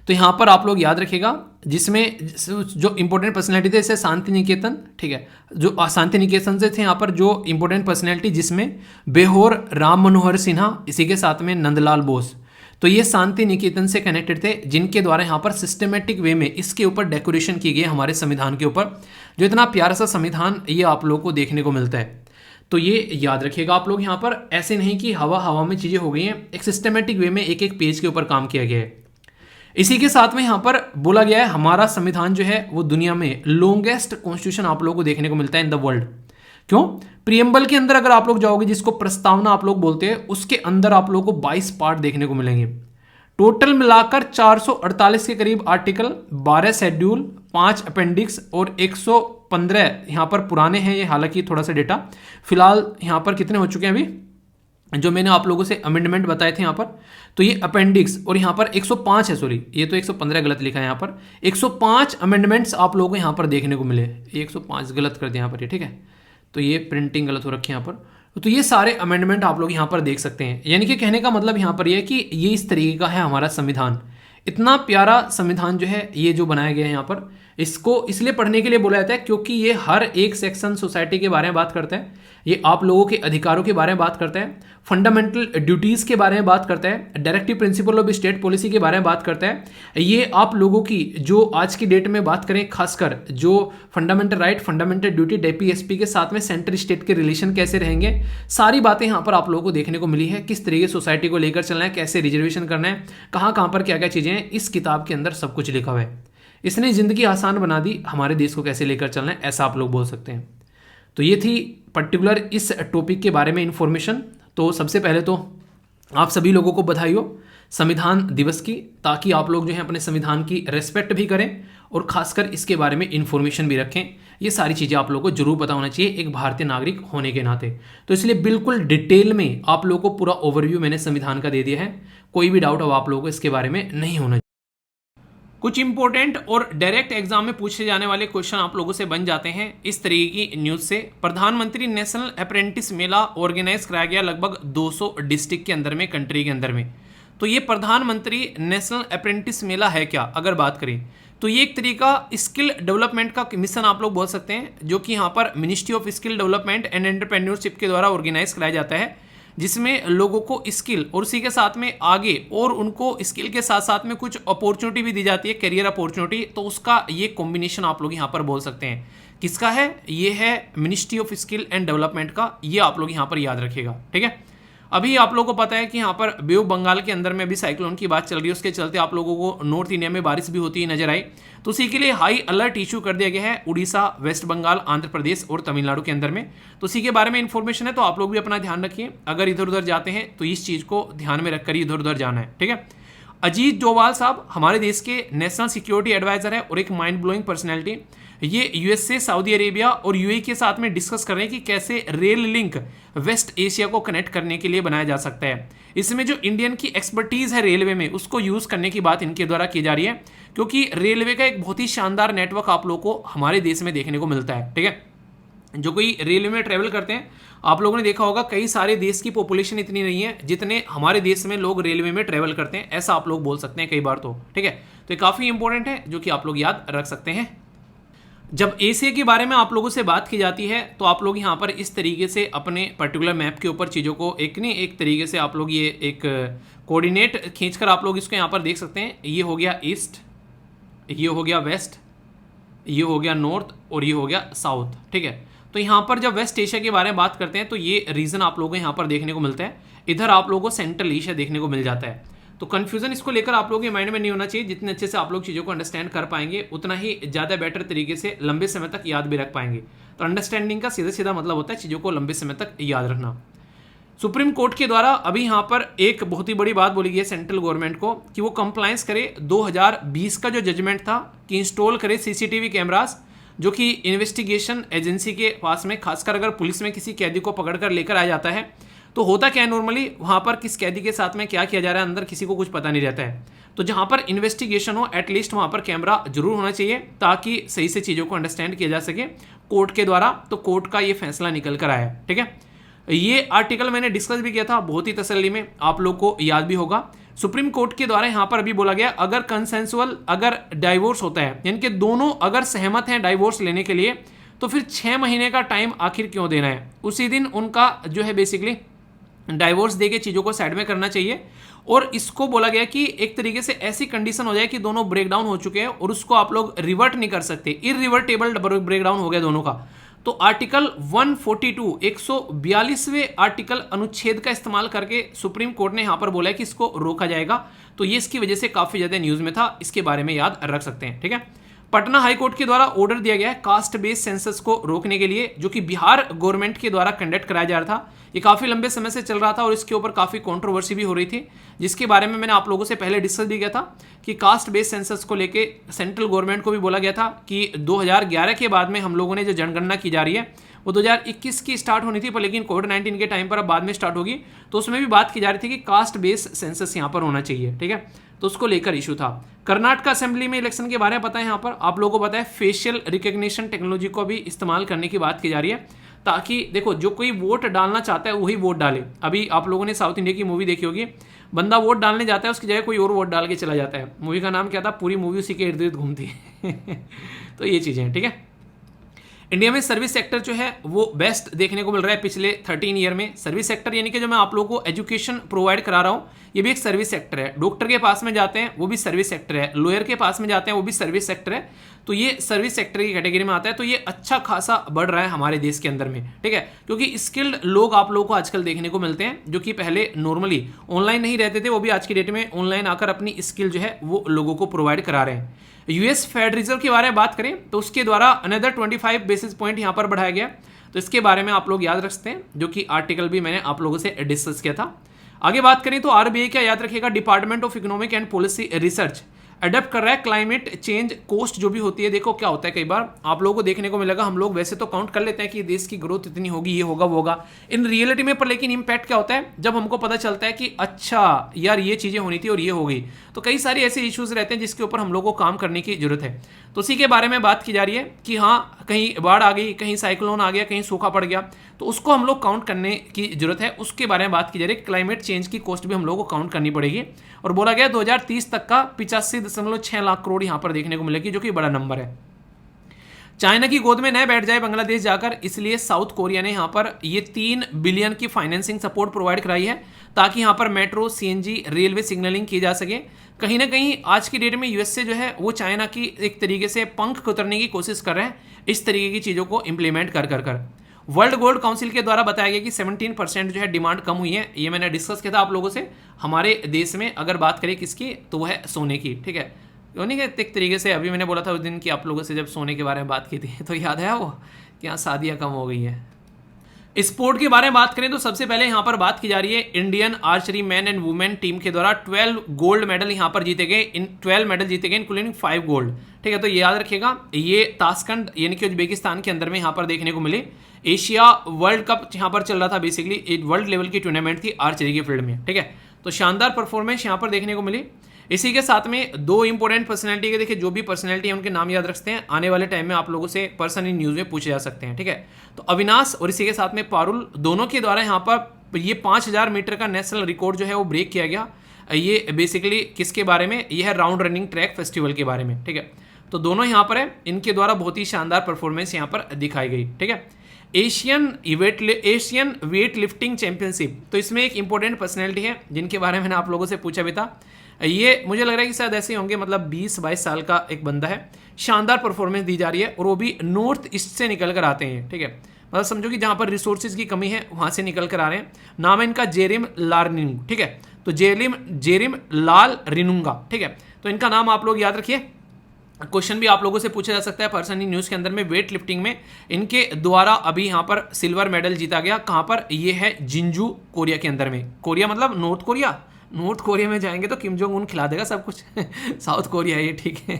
तो यहाँ पर आप लोग याद रखिएगा, जिसमें जो इंपॉर्टेंट पर्सनैलिटी थे, जैसे शांति निकेतन, ठीक है, जो शांति निकेतन से थे यहाँ पर जो इंपॉर्टेंट पर्सनैलिटी, जिसमें बेहोर राम मनोहर सिन्हा, इसी के साथ में नंदलाल बोस। तो ये शांति निकेतन से कनेक्टेड थे, जिनके द्वारा यहाँ पर सिस्टमेटिक वे में इसके ऊपर डेकोरेशन की गई हमारे संविधान के ऊपर। जो इतना प्यारा सा संविधान ये आप लोग को देखने को मिलता है, तो ये याद रखिएगा आप लोग। यहाँ पर ऐसे नहीं कि हवा हवा में चीज़ें हो गई हैं, एक सिस्टमेटिक वे में एक एक पेज के ऊपर काम किया गया है। इसी के साथ में यहाँ पर बोला गया है हमारा संविधान जो है वो दुनिया में लॉन्गेस्ट कॉन्स्टिट्यूशन आप लोगों को देखने को मिलता है इन द वर्ल्ड। क्यों? प्रियम्बल के अंदर अगर आप लोग जाओगे, जिसको प्रस्तावना आप लोग बोलते हैं, उसके अंदर आप लोगों को 22 पार्ट देखने को मिलेंगे। टोटल मिलाकर 448 के करीब आर्टिकल, 12 शेड्यूल, 5 अपेंडिक्स और 115 यहाँ पर पुराने हैं ये, हालांकि थोड़ा सा डेटा फिलहाल यहाँ पर कितने हो चुके हैं अभी, जो मैंने आप लोगों से अमेंडमेंट बताए थे यहाँ पर, तो ये अपेंडिक्स, और यहाँ पर 105 है, सॉरी ये तो 115 गलत लिखा है यहाँ पर, 105 अमेंडमेंट्स आप लोगों को यहाँ पर देखने को मिले। 105 गलत कर दिया यहाँ पर ये, ठीक है, तो ये प्रिंटिंग गलत हो रखी है यहाँ पर। तो ये सारे अमेंडमेंट आप लोग यहाँ पर देख सकते हैं। यानी कि कहने का मतलब यहाँ पर ये है कि ये इस तरीके का है हमारा संविधान। इतना प्यारा संविधान जो है ये जो बनाया गया है यहाँ पर, इसको इसलिए पढ़ने के लिए बोला जाता है क्योंकि ये हर एक सेक्शन सोसाइटी के बारे में बात करता है, ये आप लोगों के अधिकारों के बारे में बात करता है, फंडामेंटल ड्यूटीज़ के बारे में बात करता है, directive principle of state policy के बारे में बात करता है। ये आप लोगों की जो आज की डेट में बात करें, खासकर जो fundamental right, fundamental duty, DPSP के साथ में सेंट्रल स्टेट के रिलेशन कैसे रहेंगे, सारी बातें यहाँ पर आप लोगों को देखने को मिली है। किस तरीके सोसाइटी को लेकर चलना है, कैसे रिजर्वेशन करना है, कहाँ पर क्या क्या चीज़ें हैं, इस किताब के अंदर सब कुछ लिखा हुआ है। इसने ज़िंदगी आसान बना दी, हमारे देश को कैसे लेकर चलना है, ऐसा आप लोग बोल सकते हैं। तो ये थी पर्टिकुलर इस टॉपिक के बारे में इन्फॉर्मेशन। तो सबसे पहले तो आप सभी लोगों को बधाई हो संविधान दिवस की, ताकि आप लोग जो है अपने संविधान की रेस्पेक्ट भी करें और खासकर इसके बारे में इन्फॉर्मेशन भी रखें। ये सारी चीज़ें आप लोगों को जरूर पता होना चाहिए एक भारतीय नागरिक होने के नाते। तो इसलिए बिल्कुल डिटेल में आप लोगों को पूरा ओवरव्यू मैंने संविधान का दे दिया है, कोई भी डाउट अब आप लोगों को इसके बारे में नहीं होना। कुछ इंपॉर्टेंट और डायरेक्ट एग्जाम में पूछे जाने वाले क्वेश्चन आप लोगों से बन जाते हैं इस तरीके की न्यूज़ से। प्रधानमंत्री नेशनल अप्रेंटिस मेला ऑर्गेनाइज कराया गया लगभग 200 डिस्ट्रिक्ट के अंदर में, कंट्री के अंदर में। तो ये प्रधानमंत्री नेशनल अप्रेंटिस मेला है क्या, अगर बात करें तो ये एक तरीका स्किल डेवलपमेंट का मिशन आप लोग बोल सकते हैं, जो कि यहाँ पर ministry of skill development and entrepreneurship के द्वारा ऑर्गेनाइज कराया जाता है। जिसमें लोगों को स्किल और उसी के साथ में आगे और उनको स्किल के साथ साथ में कुछ अपॉर्चुनिटी भी दी जाती है, करियर अपॉर्चुनिटी। तो उसका ये कॉम्बिनेशन आप लोग यहाँ पर बोल सकते हैं। किसका है? ये है ministry of skill and development का। ये आप लोग यहाँ पर याद रखिएगा, ठीक है। अभी आप लोगों को पता है कि यहाँ पर बे ऑफ बंगाल के अंदर में भी साइक्लोन की बात चल रही है, उसके चलते आप लोगों को नॉर्थ इंडिया में बारिश भी होती नजर आई। तो उसी के लिए हाई अलर्ट इशू कर दिया गया है उड़ीसा, वेस्ट बंगाल, आंध्र प्रदेश और तमिलनाडु के अंदर में। तो उसी के बारे में इंफॉर्मेशन है, तो आप लोग भी अपना ध्यान रखिए। अगर इधर उधर जाते हैं तो इस चीज़ को ध्यान में रखकर इधर उधर जाना है, ठीक है। अजीत डोभाल साहब हमारे देश के नेशनल सिक्योरिटी एडवाइजर है और एक माइंड ब्लोइंग पर्सनैलिटी। ये यूएसए, सऊदी अरेबिया और यूएई के साथ में डिस्कस कर रहे हैं कि कैसे रेल लिंक वेस्ट एशिया को कनेक्ट करने के लिए बनाया जा सकता है। इसमें जो इंडियन की एक्सपर्टीज़ है रेलवे में, उसको यूज़ करने की बात इनके द्वारा की जा रही है, क्योंकि रेलवे का एक बहुत ही शानदार नेटवर्क आप लोगों को हमारे देश में देखने को मिलता है, ठीक है। जो कोई रेलवे में ट्रैवल करते हैं, आप लोगों ने देखा होगा कई सारे देश की पॉपुलेशन इतनी नहीं है जितने हमारे देश में लोग रेलवे में ट्रैवल करते हैं, ऐसा आप लोग बोल सकते हैं कई बार, तो ठीक है। तो ये काफ़ी इंपॉर्टेंट है जो कि आप लोग याद रख सकते हैं। जब एशिया के बारे में आप लोगों से बात की जाती है तो आप लोग यहाँ पर इस तरीके से अपने पर्टिकुलर मैप के ऊपर चीज़ों को एक तरीके से आप लोग ये एक कोऑर्डिनेट खींचकर आप लोग इसको यहाँ पर देख सकते हैं। ये हो गया ईस्ट, ये हो गया वेस्ट, ये हो गया नॉर्थ और ये हो गया साउथ, ठीक है। तो यहाँ पर जब वेस्ट एशिया के बारे में बात करते हैं तो ये रीजन आप लोगों को यहाँ पर देखने को मिलता है। इधर आप लोगों को सेंट्रल एशिया देखने को मिल जाता है। तो कन्फ्यूजन इसको लेकर आप लोगों के माइंड में नहीं होना चाहिए। जितने अच्छे से आप लोग चीज़ों को अंडरस्टैंड कर पाएंगे उतना ही ज़्यादा बेटर तरीके से लंबे समय तक याद भी रख पाएंगे। तो अंडरस्टैंडिंग का सीधा सीधा मतलब होता है चीज़ों को लंबे समय तक याद रखना। सुप्रीम कोर्ट के द्वारा अभी यहाँ पर एक बहुत ही बड़ी बात बोली गई है सेंट्रल गवर्नमेंट को कि वो कंप्लायंस करे 2020 का जो जजमेंट था कि इंस्टॉल करे सीसीटीवी कैमरास, जो कि इन्वेस्टिगेशन एजेंसी के पास में, खासकर अगर पुलिस में किसी कैदी को पकड़कर लेकर आ जाता है तो होता क्या है नॉर्मली वहाँ पर किस कैदी के साथ में क्या किया जा रहा है अंदर किसी को कुछ पता नहीं रहता है। तो जहाँ पर इन्वेस्टिगेशन हो एटलीस्ट वहाँ पर कैमरा जरूर होना चाहिए ताकि सही से चीज़ों को अंडरस्टैंड किया जा सके कोर्ट के द्वारा। तो कोर्ट का ये फैसला निकल कर आया, ठीक है। ये आर्टिकल मैंने डिस्कस भी किया था बहुत ही तसल्ली में, आप लोग को याद भी होगा। सुप्रीम कोर्ट के द्वारा यहाँ पर अभी बोला गया अगर कंसेंसुअल अगर डाइवोर्स होता है, यानी कि दोनों अगर सहमत हैं डाइवोर्स लेने के लिए, तो फिर 6 महीने का टाइम आखिर क्यों देना है। उसी दिन उनका जो है बेसिकली डाइवोर्स देके चीज़ों को साइड में करना चाहिए। और इसको बोला गया कि एक तरीके से ऐसी कंडीशन हो जाए कि दोनों ब्रेकडाउन हो चुके हैं और उसको आप लोग रिवर्ट नहीं कर सकते, इरिवर्टेबल ब्रेकडाउन हो गया दोनों का। तो आर्टिकल 142 142वें आर्टिकल अनुच्छेद का इस्तेमाल करके सुप्रीम कोर्ट ने यहाँ पर बोला है कि इसको रोका जाएगा। तो ये इसकी वजह से काफ़ी ज़्यादा न्यूज़ में था, इसके बारे में याद रख सकते हैं, ठीक है। पटना हाई कोर्ट के द्वारा ऑर्डर दिया गया है कास्ट बेस्ड सेंसस को रोकने के लिए, जो कि बिहार गवर्नमेंट के द्वारा कंडक्ट कराया जा रहा था। ये काफ़ी लंबे समय से चल रहा था और इसके ऊपर काफ़ी कंट्रोवर्सी भी हो रही थी, जिसके बारे में मैंने आप लोगों से पहले डिस्कस भी किया था कि कास्ट बेस्ड सेंसस को लेके सेंट्रल गवर्नमेंट को भी बोला गया था कि 2011 के बाद में हम लोगों ने जो जनगणना की जा रही है वो 2021 की स्टार्ट होनी थी, पर लेकिन कोविड-19 के टाइम पर अब बाद में स्टार्ट होगी। तो उसमें भी बात की जा रही थी कि कास्ट बेस्ड सेंसस यहाँ पर होना चाहिए, ठीक है। तो उसको लेकर इशू था। कर्नाटक असेंबली में इलेक्शन के बारे में पता है, यहाँ पर आप लोगों को पता है फेशियल रिकग्निशन टेक्नोलॉजी को भी इस्तेमाल करने की बात की जा रही है, ताकि देखो जो कोई वोट डालना चाहता है वही वोट डाले। अभी आप लोगों ने साउथ इंडिया की मूवी देखी होगी, बंदा वोट डालने जाता है उसकी जगह कोई और वोट डाल के चला जाता है। मूवी का नाम क्या था? पूरी मूवी उसी के इर्द गिर्द घूमती है तो ये चीज़ें हैं, ठीक है। इंडिया में सर्विस सेक्टर जो है वो बेस्ट देखने को मिल रहा है पिछले 13 ईयर में। सर्विस सेक्टर यानी कि जो मैं आप लोगों को एजुकेशन प्रोवाइड करा रहा हूँ ये भी एक सर्विस सेक्टर है। डॉक्टर के पास में जाते हैं वो भी सर्विस सेक्टर है, लॉयर के पास में जाते हैं वो भी सर्विस सेक्टर है। तो ये सर्विस सेक्टर की कैटेगरी में आता है। तो ये अच्छा खासा बढ़ रहा है हमारे देश के अंदर में, ठीक है, क्योंकि स्किल्ड लोग आप लोगों को आजकल देखने को मिलते हैं जो कि पहले नॉर्मली ऑनलाइन नहीं रहते थे, वो भी आज की डेट में ऑनलाइन आकर अपनी स्किल जो है वो लोगों को प्रोवाइड करा रहे हैं। यूएस फेड रिजर्व के बारे में बात करें तो उसके द्वारा अनदर 25 बेसिस पॉइंट यहाँ पर बढ़ाया गया। तो इसके बारे में आप लोग याद रखते हैं, जो कि आर्टिकल भी मैंने आप लोगों से डिस्कस किया था। आगे बात करें तो आरबीआई क्या याद रखिएगा, department of economic and policy research adapt कर रहा है क्लाइमेट चेंज कोस्ट जो भी होती है। देखो क्या होता है, कई बार आप लोगों को देखने को मिलेगा, हम लोग वैसे तो काउंट कर लेते हैं कि देश की ग्रोथ इतनी होगी, ये होगा वो होगा, इन रियलिटी में, पर लेकिन इम्पैक्ट क्या होता है जब हमको पता चलता है कि अच्छा यार ये चीज़ें होनी थी और ये हो गई। तो कई सारे ऐसे इश्यूज रहते हैं जिसके ऊपर हम लोग को काम करने की जरूरत है। तो उसी के बारे में बात की जा रही है कि हाँ कहीं बाढ़ आ गई, कहीं साइक्लोन आ गया, कहीं सूखा पड़ गया, तो उसको हम लोग काउंट करने की जरूरत है। उसके बारे में बात की जा रही है। क्लाइमेट चेंज की कॉस्ट भी हम लोग को काउंट करनी पड़ेगी और बोला गया 2030 तक का 85.6 लाख करोड़ यहाँ पर देखने को मिलेगी, जो कि बड़ा नंबर है। चाइना की गोद में न बैठ जाए बांग्लादेश जाकर, इसलिए साउथ कोरिया ने यहाँ पर ये 3 बिलियन की फाइनेंसिंग सपोर्ट प्रोवाइड कराई है ताकि यहाँ पर मेट्रो, सीएनजी, रेलवे सिग्नलिंग की जा सके। कहीं ना कहीं आज की डेट में यूएसए जो है वो चाइना की एक तरीके से पंख कुतरने की कोशिश कर रहे हैं इस तरीके की चीज़ों को इंप्लीमेंट कर वर्ल्ड गोल्ड काउंसिल के द्वारा बताया गया कि 17% जो है डिमांड कम हुई है। ये मैंने डिस्कस किया था आप लोगों से। हमारे देश में अगर बात करें किसकी, तो वह है सोने की, ठीक है। तो नहीं कि एक तरीके से अभी मैंने बोला था उस दिन कि आप लोगों से जब सोने के बारे में बात की थी तो याद है वो कि यहाँ शादियाँ कम हो गई हैं। स्पोर्ट के बारे में बात करें तो सबसे पहले यहाँ पर बात की जा रही है Indian archery man and women team के द्वारा 12 गोल्ड मेडल यहाँ पर जीते गए। इन 12 मेडल जीते गए इंक्लूडिंग 5 गोल्ड, ठीक है। तो ये याद रखिएगा, ये ताशकंद यानी कि उज्बेकिस्तान के अंदर में यहाँ पर देखने को मिले। एशिया वर्ल्ड कप यहाँ पर चल रहा था, बेसिकली एक वर्ल्ड लेवल की टूर्नामेंट थी आर्चरी के फील्ड में, ठीक है। तो शानदार परफॉर्मेंस यहाँ पर देखने को मिली। इसी के साथ में 2 इंपॉर्टेंट पर्सनैलिटी के, देखिए जो भी पर्सनैलिटी है उनके नाम याद रखते हैं, आने वाले टाइम में आप लोगों से पर्सन इन न्यूज़ में पूछे जा सकते हैं, ठीक है। तो अविनाश और इसी के साथ में पारुल, दोनों के द्वारा यहाँ पर ये 5000 मीटर का नेशनल रिकॉर्ड जो है वो ब्रेक किया गया। ये बेसिकली किसके बारे में, ये है राउंड रनिंग ट्रैक फेस्टिवल के बारे में, ठीक है। तो दोनों यहाँ पर है, इनके द्वारा बहुत ही शानदार परफॉर्मेंस यहाँ पर दिखाई गई, ठीक है। एशियन वेट लिफ्टिंग चैंपियनशिप, तो इसमें एक इंपॉर्टेंट पर्सनैलिटी है जिनके बारे में मैंने आप लोगों से पूछा भी था। ये मुझे लग रहा है कि शायद ऐसे होंगे, मतलब 20-22 साल का एक बंदा है। शानदार परफॉर्मेंस दी जा रही है और वो भी नॉर्थ ईस्ट से निकल कर आते हैं, ठीक है। मतलब समझो कि जहाँ पर रिसोर्सेज की कमी है वहाँ से निकल कर आ रहे हैं। नाम है इनका जेरिम लार्निंग, ठीक है। तो जेरिम लाल रिनुंगा, ठीक है। तो इनका नाम आप लोग याद रखिए। क्वेश्चन भी आप लोगों से पूछा जा सकता है पर्सन इन न्यूज़ के अंदर में। वेट लिफ्टिंग में इनके द्वारा अभी यहाँ पर सिल्वर मेडल जीता गया। कहाँ पर, ये है जिंजू कोरिया के अंदर में। कोरिया मतलब नॉर्थ कोरिया, नॉर्थ कोरिया में जाएंगे तो किम जोंग उन खिला देगा सब कुछ साउथ कोरिया ये, ठीक है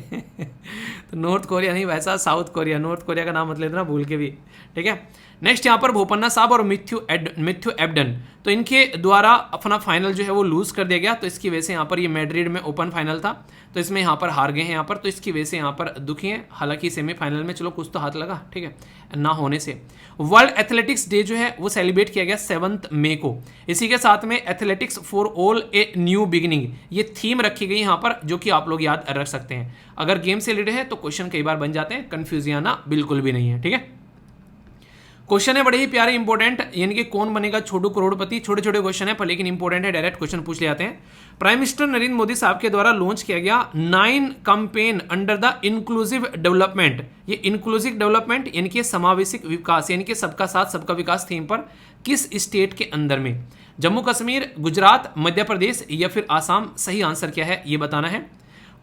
तो नॉर्थ कोरिया नहीं, वैसा साउथ कोरिया, नॉर्थ कोरिया का नाम मत लेना भूल के भी, ठीक है। नेक्स्ट यहाँ पर भोपन्ना साहब और मिथ्यू एबडन, तो इनके द्वारा अपना फाइनल जो है वो लूज कर दिया गया। तो इसकी वजह से यहाँ पर ये मैड्रिड में ओपन फाइनल था तो इसमें यहाँ पर हार गए हैं यहाँ पर, तो इसकी वजह से यहाँ पर दुखी हैं। हालांकि सेमीफाइनल में चलो कुछ तो हाथ लगा, ठीक है, ना होने से। वर्ल्ड एथलेटिक्स डे जो है वो सेलिब्रेट किया गया 7 मई को। इसी के साथ में athletics for all a new beginning, ये थीम रखी गई यहाँ पर, जो कि आप लोग याद रख सकते हैं। अगर गेम से रिलेटेड है तो क्वेश्चन कई बार बन जाते हैं, कंफ्यूज आना बिल्कुल भी नहीं है, ठीक है। क्वेश्चन है बड़े ही प्यारे इंपॉर्टेंट, यानी कि कौन बनेगा छोटू करोड़पति। छोटे छोटे क्वेश्चन है पर लेकिन इंपॉर्टेंट है, डायरेक्ट क्वेश्चन पूछ ले आते हैं। प्राइम मिनिस्टर नरेंद्र मोदी साहब के द्वारा लॉन्च किया गया 9 campaign under the inclusive development. ये इंक्लूसिव डेवलपमेंट यानी कि समावेशिक विकास, यानी कि सबका साथ सबका विकास थीम पर किस स्टेट के अंदर में, जम्मू कश्मीर, गुजरात, मध्य प्रदेश या फिर आसाम। सही आंसर क्या है ये बताना है।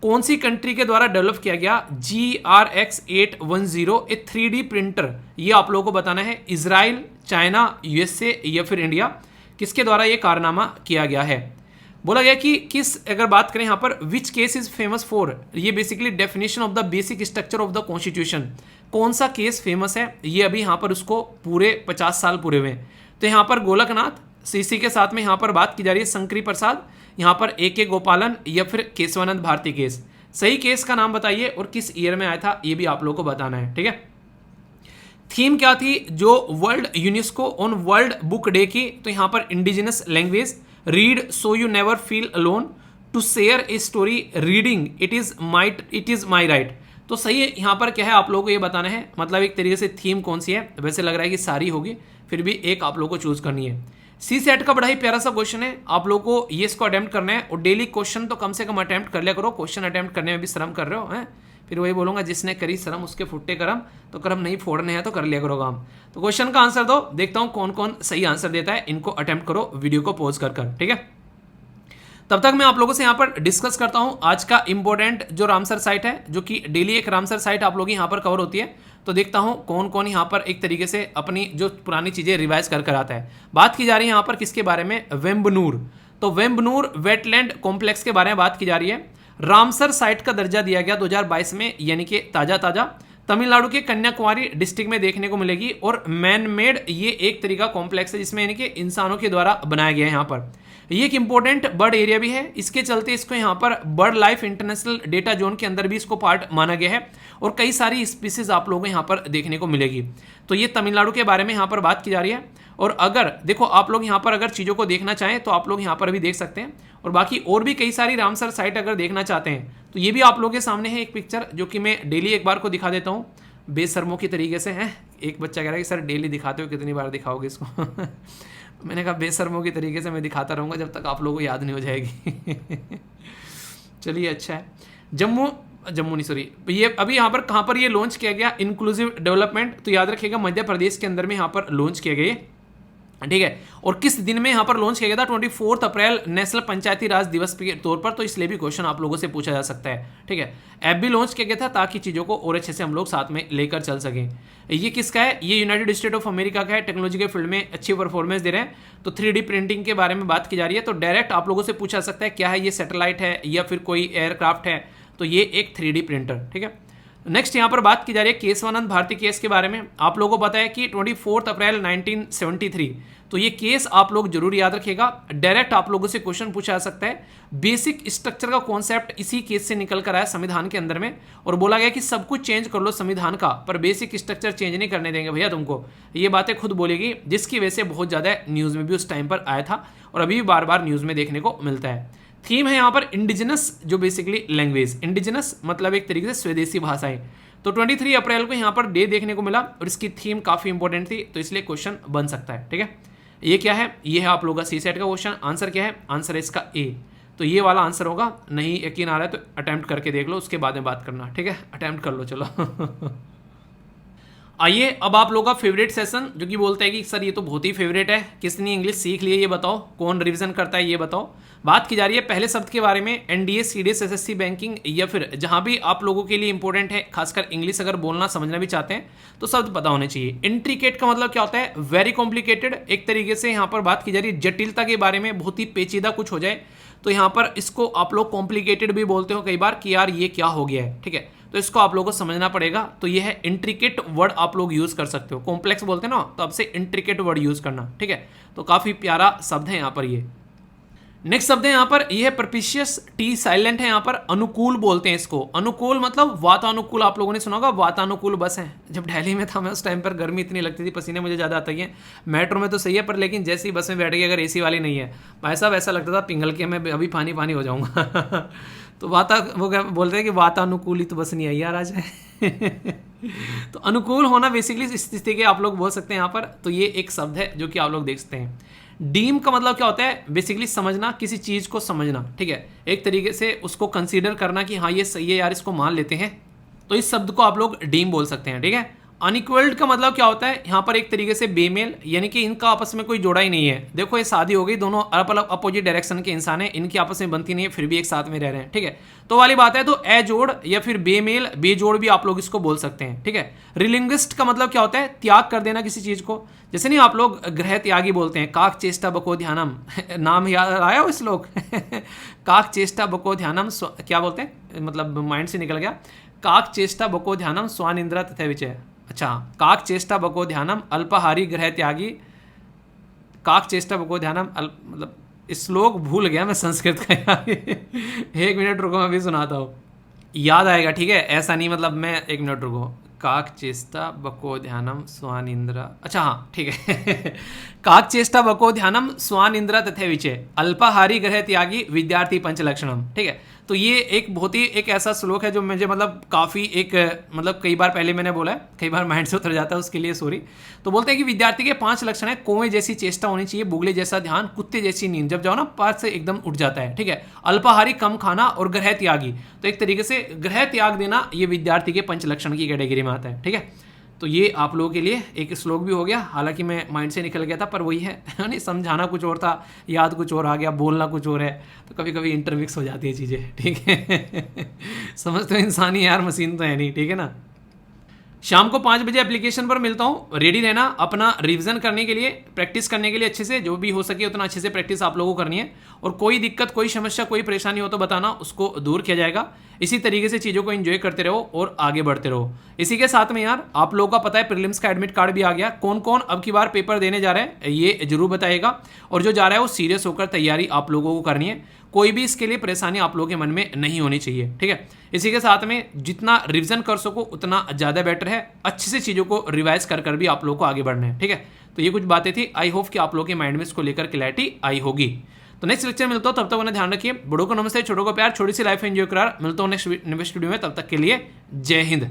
कौन सी कंट्री के द्वारा डेवलप किया गया GRX810 ए 3D प्रिंटर, ये आप लोगों को बताना है। इजराइल, चाइना, यूएसए या फिर इंडिया, किसके द्वारा ये कारनामा किया गया है। बोला गया कि किस, अगर बात करें यहाँ पर which case is famous for, ये basically definition of the basic structure of the constitution, कौन सा केस फेमस है, ये अभी यहाँ पर उसको पूरे 50 साल पूरे हुए। तो यहाँ पर गोलकनाथ, सीसी के साथ में यहाँ पर बात की जा रही है शंकरी प्रसाद, यहाँ पर AK गोपालन या फिर केशवानंद भारती केस। सही केस का नाम बताइए और किस ईयर में आया था ये भी आप लोगों को बताना है, ठीक है। थीम क्या थी जो world UNESCO on world book day की, तो यहाँ पर indigenous language, read so you never feel alone, to share a story, reading it is my right. तो सही है यहाँ पर क्या है आप लोगों को ये बताना है, मतलब एक तरीके से थीम कौन सी है। वैसे लग रहा है कि सारी होगी, फिर भी एक आप लोगों को चूज करनी है। CSET का बड़ा ही प्यारा सा क्वेश्चन है, आप लोगों को ये इसको अटेम्प्ट करना है और डेली क्वेश्चन तो कम से कम अटेम्प्ट कर लिया करो। क्वेश्चन अटेम्प्ट करने में भी शर्म कर रहे हो हैं, फिर वही बोलूंगा जिसने करी शर्म उसके फुट्टे करम, तो करम नहीं फोड़ने हैं तो कर लिया करो काम। तो क्वेश्चन का आंसर दो, देखता हूं कौन कौन सही आंसर देता है, इनको अटेम्प्ट करो वीडियो को पॉज कर, ठीक है। तब तक मैं आप लोगों से यहाँ पर डिस्कस करता हूँ आज का इंपॉर्टेंट जो रामसर साइट है, जो कि डेली एक रामसर साइट आप लोग यहाँ पर कवर होती है। तो देखता हूँ कौन कौन यहाँ पर एक तरीके से अपनी जो पुरानी चीज़ें रिवाइज कर आता है। बात की जा रही है यहाँ पर किसके बारे में, वेम्बनूर। तो वेम्बनूर वेटलैंड कॉम्प्लेक्स के बारे में बात की जा रही है। रामसर साइट का दर्जा दिया गया 2022 में, यानी कि ताज़ा तमिलनाडु के कन्याकुमारी डिस्ट्रिक्ट में देखने को मिलेगी। और मैन मेड ये एक तरीका कॉम्प्लेक्स है जिसमें यानी कि इंसानों के द्वारा बनाया गया है। यहाँ पर ये एक इंपॉर्टेंट बर्ड एरिया भी है, इसके चलते इसको यहाँ पर bird life international data zone के अंदर भी इसको पार्ट माना गया है और कई सारी स्पीसीज आप लोगों को यहाँ पर देखने को मिलेगी। तो ये तमिलनाडु के बारे में यहाँ पर बात की जा रही है। और अगर देखो आप लोग यहाँ पर अगर चीज़ों को देखना चाहें तो आप लोग यहाँ पर भी देख सकते हैं, और बाकी और भी कई सारी रामसर साइट अगर देखना चाहते हैं तो ये भी आप लोगों के सामने है एक पिक्चर, जो कि मैं डेली एक बार को दिखा देता हूँ। बेशर्मों की तरीके से हैं। एक बच्चा कह रहा है कि सर डेली दिखाते हो, कितनी बार दिखाओगे इसको? मैंने कहा बेशर्मों की तरीके से मैं दिखाता रहूँगा जब तक आप लोगों को याद नहीं हो जाएगी। चलिए अच्छा है। जम्मू नहीं सॉरी, ये अभी यहाँ पर कहाँ पर ये लॉन्च किया गया इंक्लूसिव डेवलपमेंट, तो याद रखिएगा मध्य प्रदेश के अंदर में यहाँ पर लॉन्च किया गया, ठीक है। और किस दिन में यहाँ पर लॉन्च किया गया था? 24 अप्रैल नेशनल पंचायती राज दिवस के तौर पर, तो इसलिए भी क्वेश्चन आप लोगों से पूछा जा सकता है, ठीक है। ऐप भी लॉन्च किया गया था ताकि चीज़ों को और अच्छे से हम लोग साथ में लेकर चल सकें। ये किसका है? ये यूनाइटेड स्टेट ऑफ अमेरिका का है, टेक्नोलॉजी के फील्ड में अच्छी परफॉर्मेंस दे रहे हैं। तो 3D प्रिंटिंग के बारे में बात की जा रही है, तो डायरेक्ट आप लोगों से पूछा सकता है क्या है ये, सैटेलाइट है या फिर कोई एयरक्राफ्ट है? तो ये एक 3D प्रिंटर, ठीक है। नेक्स्ट यहाँ पर बात की जा रही है केशवानंद भारती केस के बारे में। आप लोगों को पता है कि 24 अप्रैल 1973, तो ये केस आप लोग जरूर याद रखिएगा। डायरेक्ट आप लोगों से क्वेश्चन पूछा जा सकता है। बेसिक स्ट्रक्चर का कॉन्सेप्ट इसी केस से निकल कर आया संविधान के अंदर में, और बोला गया कि सब कुछ चेंज कर लो संविधान का, पर बेसिक स्ट्रक्चर चेंज नहीं करने देंगे भैया तुमको। ये बातें खुद बोलेगी, जिसकी वजह से बहुत ज़्यादा न्यूज़ में भी उस टाइम पर आया था और अभी भी बार बार न्यूज़ में देखने को मिलता है। थीम है यहाँ पर इंडिजिनस, जो बेसिकली लैंग्वेज, इंडिजिनस मतलब एक तरीके से स्वदेशी भाषाएं। तो 23 अप्रैल को यहाँ पर डे देखने को मिला और इसकी थीम काफ़ी इंपॉर्टेंट थी, तो इसलिए क्वेश्चन बन सकता है, ठीक है। ये क्या है? ये है आप लोगों का सी सेट का क्वेश्चन। आंसर क्या है? आंसर है इसका ए, तो ये वाला आंसर होगा। नहीं यकीन आ रहा है तो अटेम्प्ट करके देख लो, उसके बाद में बात करना, ठीक है। अटेम्प्ट कर लो, चलो। आइए अब आप लोगों का फेवरेट सेशन, जो कि बोलता है कि सर ये तो बहुत ही फेवरेट है, किसने इंग्लिश सीख ली है ये बताओ, कौन रिवीजन करता है ये बताओ। बात की जा रही है पहले शब्द के बारे में, एनडीए, सीडीएस, एसएससी, बैंकिंग, या फिर जहां भी आप लोगों के लिए इंपॉर्टेंट है, खासकर इंग्लिश अगर बोलना समझना भी चाहते हैं तो शब्द पता होने चाहिए। इंट्रिकेट का मतलब क्या होता है? वेरी कॉम्प्लिकेटेड, एक तरीके से यहाँ पर बात की जा रही है जटिलता के बारे में, बहुत ही पेचीदा कुछ हो जाए तो यहाँ पर इसको आप लोग कॉम्प्लिकेटेड भी बोलते हो कई बार कि यार ये क्या हो गया है, ठीक है। तो इसको आप लोगों को समझना पड़ेगा। तो ये है इंट्रिकेट वर्ड, आप लोग यूज कर सकते हो। कॉम्प्लेक्स बोलते हैं ना, तो अब से इंट्रिकेट वर्ड यूज करना, ठीक है। तो काफी प्यारा शब्द है यहाँ पर ये। नेक्स्ट शब्द है यहाँ पर, ये है प्रपिशियस, टी साइलेंट है यहाँ पर, अनुकूल बोलते हैं इसको। अनुकूल मतलब वातानुकूल, आप लोगों ने सुना होगा वातानुकूल बस है। जब दिल्ली में था मैं उस टाइम पर गर्मी इतनी लगती थी, पसीने मुझे ज़्यादा आते हैं। मेट्रो में तो सही है, पर लेकिन जैसी बस में बैठ गई अगर एसी वाली नहीं है, भाई साहब ऐसा लगता था पिघल के मैं अभी पानी पानी हो जाऊँगा। तो वो क्या बोलते हैं कि वातानुकूल ही तो बस नहीं आई यार आज। तो अनुकूल होना बेसिकली इस स्थिति के आप लोग बोल सकते हैं यहाँ पर। तो ये एक शब्द है जो कि आप लोग देख सकते हैं। डीम का मतलब क्या होता है? बेसिकली समझना, किसी चीज को समझना, ठीक है। एक तरीके से उसको कंसीडर करना कि हाँ ये सही है यार, इसको मान लेते हैं, तो इस शब्द को आप लोग डीम बोल सकते हैं, ठीक है। अनइक्वल्ड का मतलब क्या होता है? यहाँ पर एक तरीके से बेमेल, यानी कि इनका आपस में कोई जोड़ा ही नहीं है। देखो ये शादी हो गई, दोनों अलग अलग अपोजिट डायरेक्शन के इंसान हैं, इनकी आपस में बनती नहीं है, फिर भी एक साथ में रह रहे हैं, ठीक है। तो वाली बात है। तो ए जोड़ या फिर बेमेल, बेजोड़ भी आप लोग इसको बोल सकते हैं, ठीक है। रिलिंग्विस्ट का मतलब क्या होता है? त्याग कर देना किसी चीज को। जैसे नहीं आप लोग गृह त्यागी बोलते हैं, काक चेष्टा बको ध्यानम। नाम याद आया हो इस लोग? काक चेष्टा बको ध्यानम, क्या बोलते हैं, मतलब माइंड से निकल गया। काक चेष्टा बको ध्यानम स्वान इंद्रा तथा विचय। अच्छा, काक चेष्टा बको ध्यानम अल्पाहारी गृह त्यागी। काक चेष्टा बको ध्यानम मतलब श्लोक भूल गया मैं संस्कृत का यार। एक मिनट रुको, मैं भी सुनाता हूँ, याद आएगा, ठीक है। ऐसा नहीं मतलब मैं, एक मिनट रुको। काक चेष्टा बको ध्यानम स्वान इंद्रा, अच्छा हाँ ठीक है। काक चेष्टा बको ध्यानम स्वान इंद्रा तथे विचय अल्पाहारी गृह त्यागी विद्यार्थी पंचलक्षणम, ठीक है। तो ये एक बहुत ही एक ऐसा श्लोक है जो मुझे मतलब काफ़ी एक मतलब कई बार पहले मैंने बोला है, कई बार माइंड से उतर जाता है, उसके लिए सॉरी। तो बोलते हैं कि विद्यार्थी के 5 लक्षण है। कौवे जैसी चेष्टा होनी चाहिए, बुगले जैसा ध्यान, कुत्ते जैसी नींद, जब जाओ ना पास से एकदम उठ जाता है, ठीक है। अल्पाहारी कम खाना और गृह त्यागी, तो एक तरीके से गृह त्याग देना ये विद्यार्थी के 5 लक्षण की कैटेगरी में आता है, ठीक है। तो ये आप लोगों के लिए एक श्लोक भी हो गया, हालांकि मैं माइंड से निकल गया था, पर वही है नहीं, समझाना कुछ और था, याद कुछ और आ गया, बोलना कुछ और है, तो कभी कभी इंटरमिक्स हो जाती है चीज़ें, ठीक है। समझते हो इंसान ही यार, मशीन तो है नहीं, ठीक है ना। शाम को 5 बजे एप्लीकेशन पर मिलता हूँ, रेडी रहना अपना रिवीजन करने के लिए, प्रैक्टिस करने के लिए अच्छे से, जो भी हो सके उतना अच्छे से प्रैक्टिस आप लोगों को करनी है। और कोई दिक्कत, कोई समस्या, कोई परेशानी हो तो बताना, उसको दूर किया जाएगा। इसी तरीके से चीज़ों को एंजॉय करते रहो और आगे बढ़ते रहो। इसी के साथ में यार आप लोगों का पता है प्रीलिम्स का एडमिट कार्ड भी आ गया। कौन कौन अब की बार पेपर देने जा रहे हैं ये जरूर बताइएगा, और जो जा रहा है वो सीरियस होकर तैयारी आप लोगों को करनी है। कोई भी इसके लिए परेशानी आप लोगों के मन में नहीं होनी चाहिए, ठीक है। इसी के साथ में जितना रिवीजन कर सको उतना ज़्यादा बेटर है। अच्छे से चीज़ों को रिवाइज कर भी आप लोगों को आगे बढ़ना है, ठीक है। तो ये कुछ बातें थी, आई होप कि आप लोगों के माइंड में इसको लेकर क्लैरिटी आई होगी। तो नेक्स्ट लेक्चर मिलता हूँ, तब तक उन्हें ध्यान रखिए। बड़ों को नमस्ते, छोटों को प्यार, छोटी सी लाइफ एंजॉय करार। मिलता हूँ नेक्स्ट वीडियो में, तब तक के लिए जय हिंद।